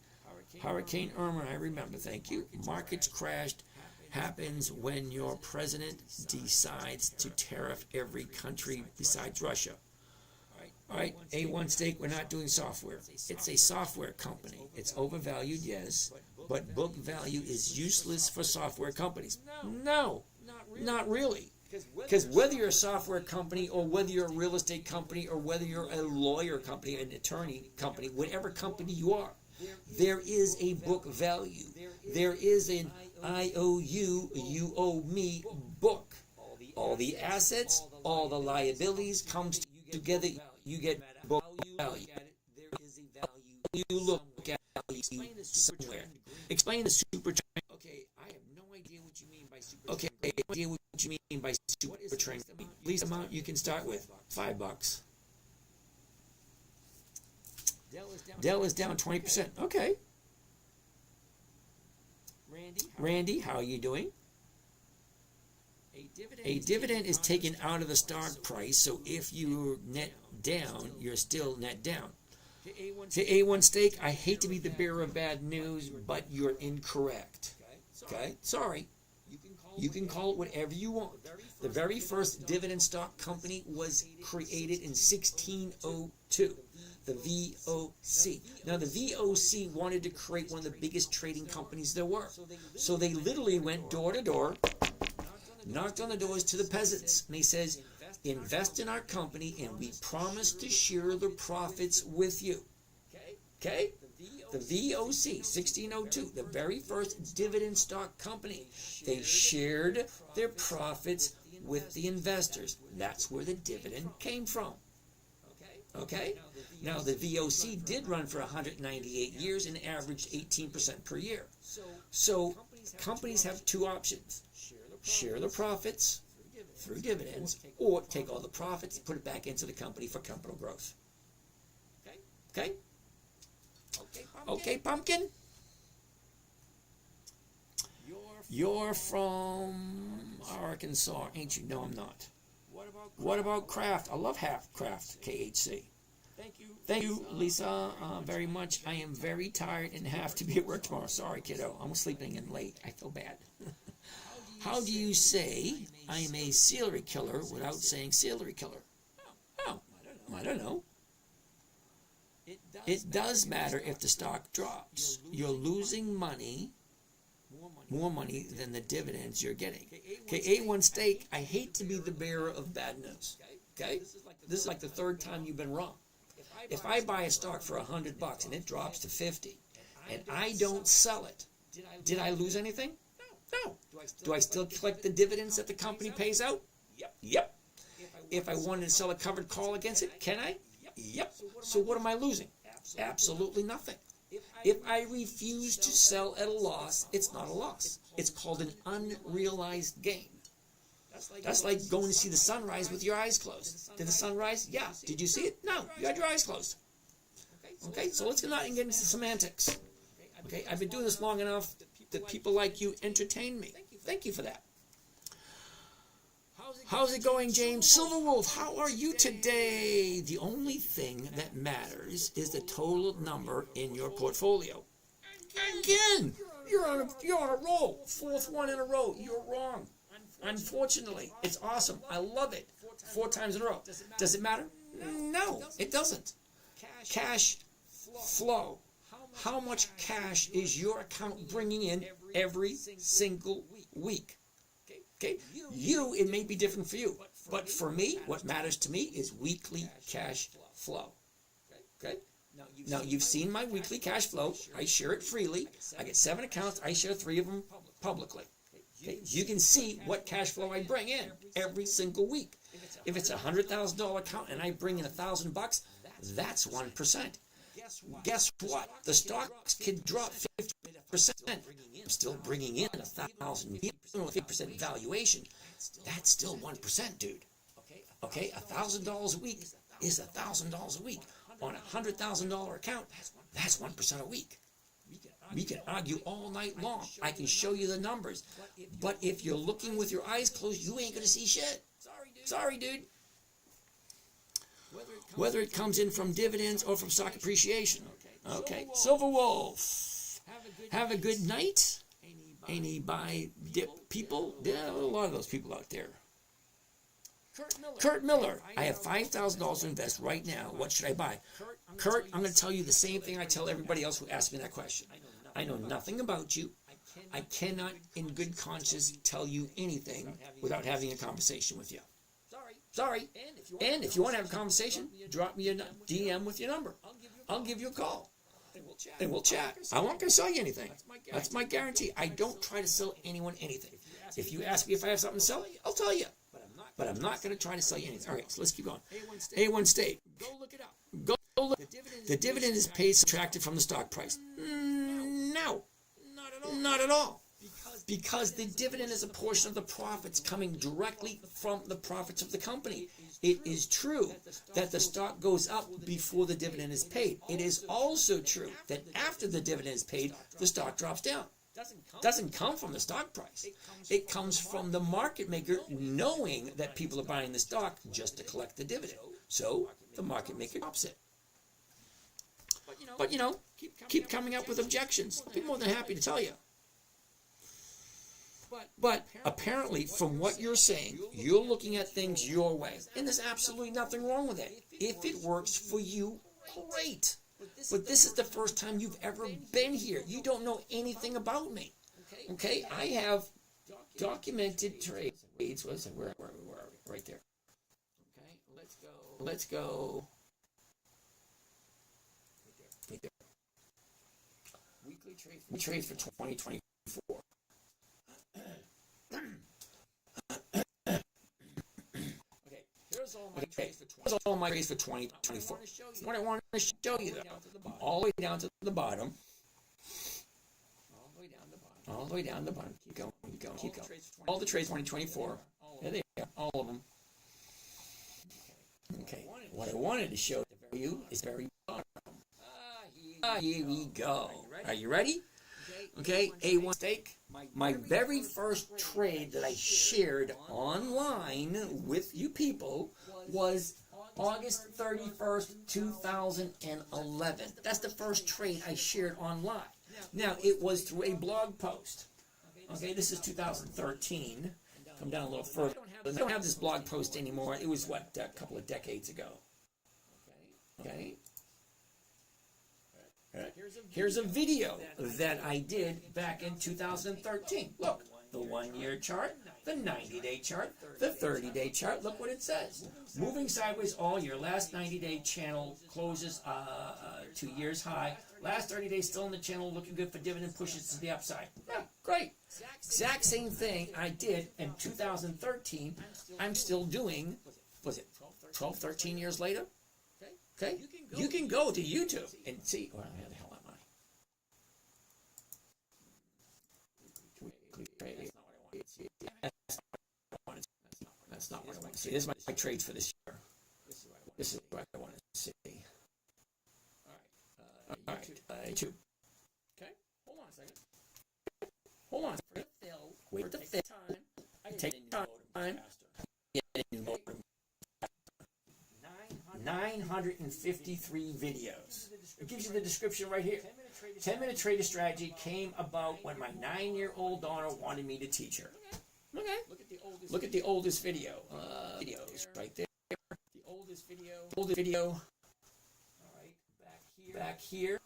A: Hurricane Irma, I remember, thank you. Markets crashed. Happens when your president decides to tariff every country besides Russia. All right, A1 Steak, we're not doing software. It's a software company. It's overvalued, yes, but book value is useless for software companies. No, not really. Because whether you're a software company or whether you're a real estate company or whether you're a lawyer company, an attorney company, whatever company you are, there is a book value. There is I owe you, you owe me book. All the assets, all the liabilities comes together, you get book value. You look at value somewhere. Explain the super trend. Okay, I have no idea what you mean by super trend. Okay, I have no idea what you mean by super trend. Least amount you can start with, $5. Dell is down 20%. Okay. Randy, how are you doing? A dividend is taken out of the stock price, so if you're net down, you're still net down. To A1 Steak, I hate to be the bearer of bad news, but you're incorrect. Okay? Sorry. You can call it whatever you want. The very first dividend stock company was created in 1602. The VOC. Now, the VOC wanted to create one of the biggest trading companies there were. So they literally went door to door, knocked on the doors to the peasants, and he says, invest in our company and we promise to share the profits with you. Okay? The VOC, 1602, the very first dividend stock company. They shared their profits with the investors. That's where the dividend came from. Okay? Now, the VOC did run for 198 years and averaged 18% per year. So, companies have two options. Share the profits through dividends, or take all the profits and put it back into the company for capital growth. Okay? Okay, Pumpkin? You're from Arkansas, ain't you? No, I'm not. What about Kraft? I love Kraft, KHC. Thank you, Lisa, very much. I am very tired and have to be at work tomorrow. Sorry, kiddo. I'm sleeping in late. I feel bad. How do you say I am a celery killer without saying celery killer? Oh, I don't know. It does matter if the stock drops. You're losing money, more money than the dividends you're getting. Okay, A1 Steak, I hate to be the bearer of bad news. Okay? This is like the third time you've been wrong. If I buy a stock for $100 and it drops to 50 and I don't sell it, did I lose anything? No. Do I still collect the dividends that the company pays out? Yep. If I wanted to sell a covered call against it, can I? Yep. So what am I losing? Absolutely nothing. If I refuse to sell at a loss, it's not a loss. It's called an unrealized gain. That's like going to see the sunrise with your eyes closed. Did the sun rise? Yeah. Did you see it? No. You had your eyes closed. Okay, so let's not get into semantics. Okay, I've been doing this long enough that people like you entertain me. Thank you for that. How's it going, James? Silverwolf, how are you today? The only thing that matters is the total number in your portfolio. Again, you're on a roll. Fourth one in a row. You're wrong. Unfortunately, it's awesome. I love it. 4 times in a row. Does it matter? No, it doesn't. Cash flow. How much cash is your account bringing in every single week? Okay, it may be different for you, but for me, what matters to me is weekly cash flow. Okay, now you've seen my weekly cash flow. I share it freely. I get 7 accounts. I share 3 of them publicly. Okay, you can see what cash flow I bring in every single week. If it's a $100,000 account and I bring in $1,000, that's 1%. Guess what? The stocks can drop 50%. I'm still bringing in 1,000. Even with 50% valuation, that's still 1%, dude. Okay, $1,000 a week is $1,000 a week. On a $100,000 account, that's 1% a week. We can argue all night long. I can show you the numbers. But if you're looking with your eyes closed, you ain't going to see shit. Sorry, dude. Whether it comes in from dividends or from stock appreciation. Okay, Silverwolf. Have a good night. Any buy dip people? There are a lot of those people out there. Kurt Miller. I have $5,000 to invest right now. What should I buy? Kurt, I'm going to tell you the same thing I tell everybody else who asks me that question. I know nothing about you. I cannot, in good conscience, tell you anything without having a conversation with you. Sorry. And if you want to have a conversation, drop me a DM with your number. I'll give you a call. And we'll chat. I'm not going to sell you anything. That's my guarantee. I don't try to sell anyone anything. If you ask me if I have something to sell, I'll tell you. But I'm not going to try to sell you anything. All right, so let's keep going. A1 State.
D: Go look it up.
A: Go look. The dividend is paid subtracted from the stock price. No, not at all. Because the dividend is a portion of the profits coming directly from the profits of the company. It is true that the stock goes up before the dividend is paid. It is also true that after the dividend is paid, the stock drops down. Doesn't come from the stock price. It comes from the market maker knowing that people are buying the stock just to collect the dividend. So the market maker drops it. But keep coming up with objections. I'll be more than happy to tell you. But apparently, from what you're saying, you're looking at things your way. And there's absolutely nothing wrong with it. If it works for you, great. But this is the first time you've ever been here. You don't know anything about me. Okay? I have documented trades. Where are we? Right there. Okay, let's go. Right there. Weekly trades for 2024. Here's all my trades for 2024. What I want to show you, though, all the way down to the bottom. All the way down to the bottom. Keep going. All the trades 2024. There they are, all of them. Okay. What I wanted to show you is very bottom. Here we go. Are you ready? Okay, A1 Stake. My very first trade that I shared online with you people was August 31st, 2011. That's the first trade I shared online. Now, it was through a blog post. Okay, this is 2013. Come down a little further. I don't have this blog post anymore. It was, a couple of decades ago. Okay. Here's a video that I did back in 2013. Look, the 1-year chart, the 90-day chart, the 30-day chart. Look what it says. Moving sideways all year. Last 90-day channel closes 2 years high. Last 30 days still in the channel, looking good for dividend pushes to the upside. Yeah, great. Exact same thing I did in 2013. I'm still doing, 12, 13 years later? Okay? You can go to YouTube and see. Where the hell am I? That's not what I want to see. This is my trades for this year. This is what I want to see. All right. YouTube. Okay? Hold on a second. Hold on. Wait for the time. Take time. 953 videos. It gives you the description right here. 10-minute trader strategy came about when my 9-year-old daughter wanted me to teach her. Okay. Look at the oldest video. Videos right there. The oldest video. All right. Back here.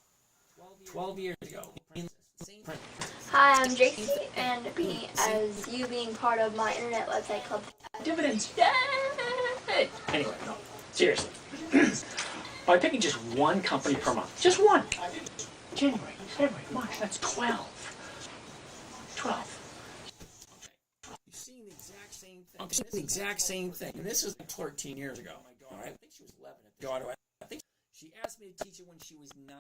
A: 12 years ago.
B: Hi, I'm JC, and you being part of my internet website club.
C: Dividends. Yay! Anyway, no. Seriously. By picking just one company per month. Just one. January, February, March. That's 12. 12.
A: You've seen the exact same thing. I'm seeing the exact same thing. And this was 13 years ago. All right. I think she was 11. Daughter. I think she asked me to teach her when she was 9.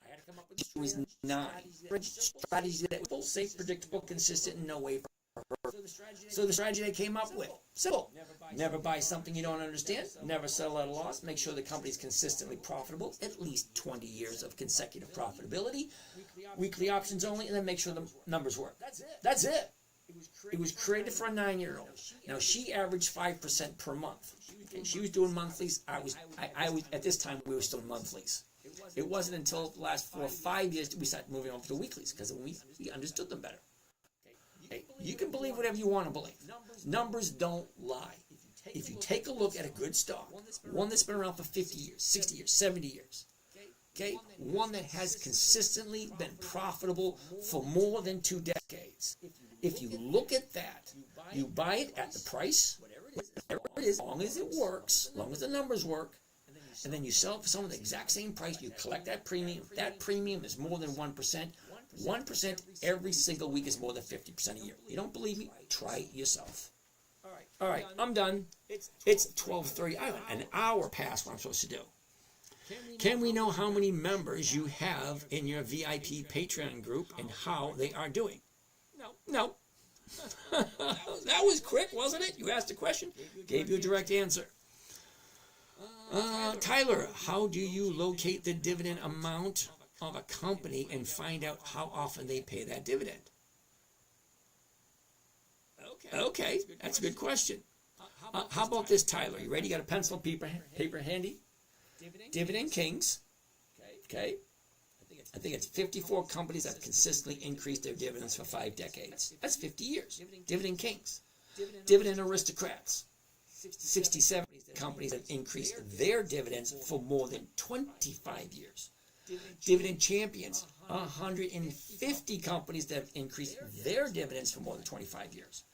A: I had to come up with she was 9. Strategy that was safe, predictable, consistent, and no way for her. So the strategy they came up with, simple. Never buy something you don't understand. Never sell at a loss. Make sure the company's consistently profitable. At least 20 years of consecutive profitability. Weekly options only, and then make sure the numbers work. That's it. It was created for a 9-year-old. Now she averaged 5% per month. Okay, she was doing monthlies. I was at this time we were still monthlies. It wasn't until the last 4 or 5 years that we started moving on to the weeklies because we understood them better. Okay, you can believe whatever you want to believe. Numbers don't lie. If you take a look at a good stock, one that's been around for 50 years, 60 years, 70 years, okay, one that has consistently been profitable for more than 2 decades, if you look at that, you buy it at the price, whatever it is, as long as it works, as long as the numbers work, and then you sell it for someone at the exact same price, you collect that premium. If that premium is more than 1%, 1% every single week is more than 50% a year. You don't believe me? Try it yourself. All right, I'm done. It's 12:30. I have an hour past what I'm supposed to do. Can we know how many members you have in your VIP Patreon group and how they are doing? No. That was quick, wasn't it? You asked a question, gave you a direct answer. Tyler, how do you locate the dividend amount of a company and find out how often they pay that dividend? Okay, that's a good question. How about this, Tyler? You ready? You got a pencil, paper handy? Dividend Kings. Okay. I think it's 54 companies that have consistently increased their dividends for 5 decades. That's 50 years. Dividend Kings. Dividend Aristocrats. 67 companies have increased their dividends for more than 25 years. Dividend Champions. 150 companies that have increased their dividends for more than 25 years.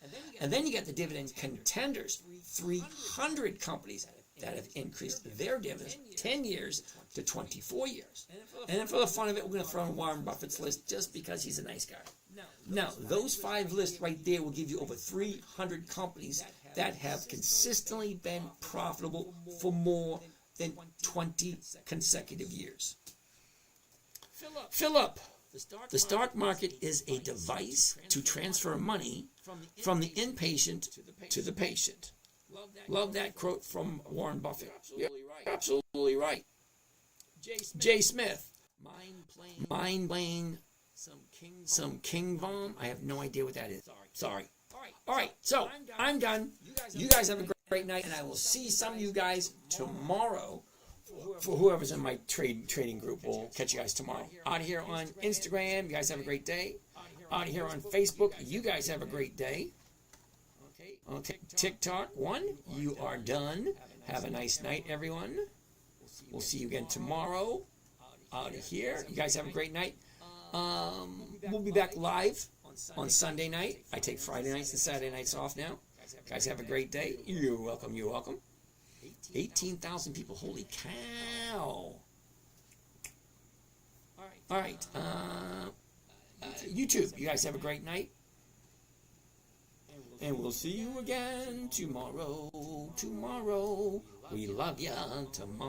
A: And then you got the Dividend Contenders. 300 companies that have increased their dividends 10 years to 24 years. And then for the fun of it, we're going to throw in Warren Buffett's list just because he's a nice guy. Now, those 5 lists right there will give you over 300 companies that have consistently been profitable for more than 20 consecutive years. Philip, the stock market is a device to transfer money from the inpatient to the patient. Love that quote from Warren Buffett. Yeah, absolutely right. Jay Smith, mind playing some king bomb. I have no idea what that is. Sorry. All right, so I'm done. You guys have a great night, and I will see some of you guys tomorrow. For whoever's in my trading group, we'll catch you guys tomorrow. Out here on Instagram, you guys have a great day. Out here on Facebook, you guys have a great day. Okay, TikTok 1, you are done. Have a nice night, everyone. We'll see you again tomorrow. Out of here, you guys have a great night. We'll be back live on Sunday night. I take Friday nights and Saturday nights off now. Guys have a great day. You're welcome. 18,000 people. Holy cow. All right. YouTube, you guys have a great night. And we'll see you again tomorrow. We love ya tomorrow.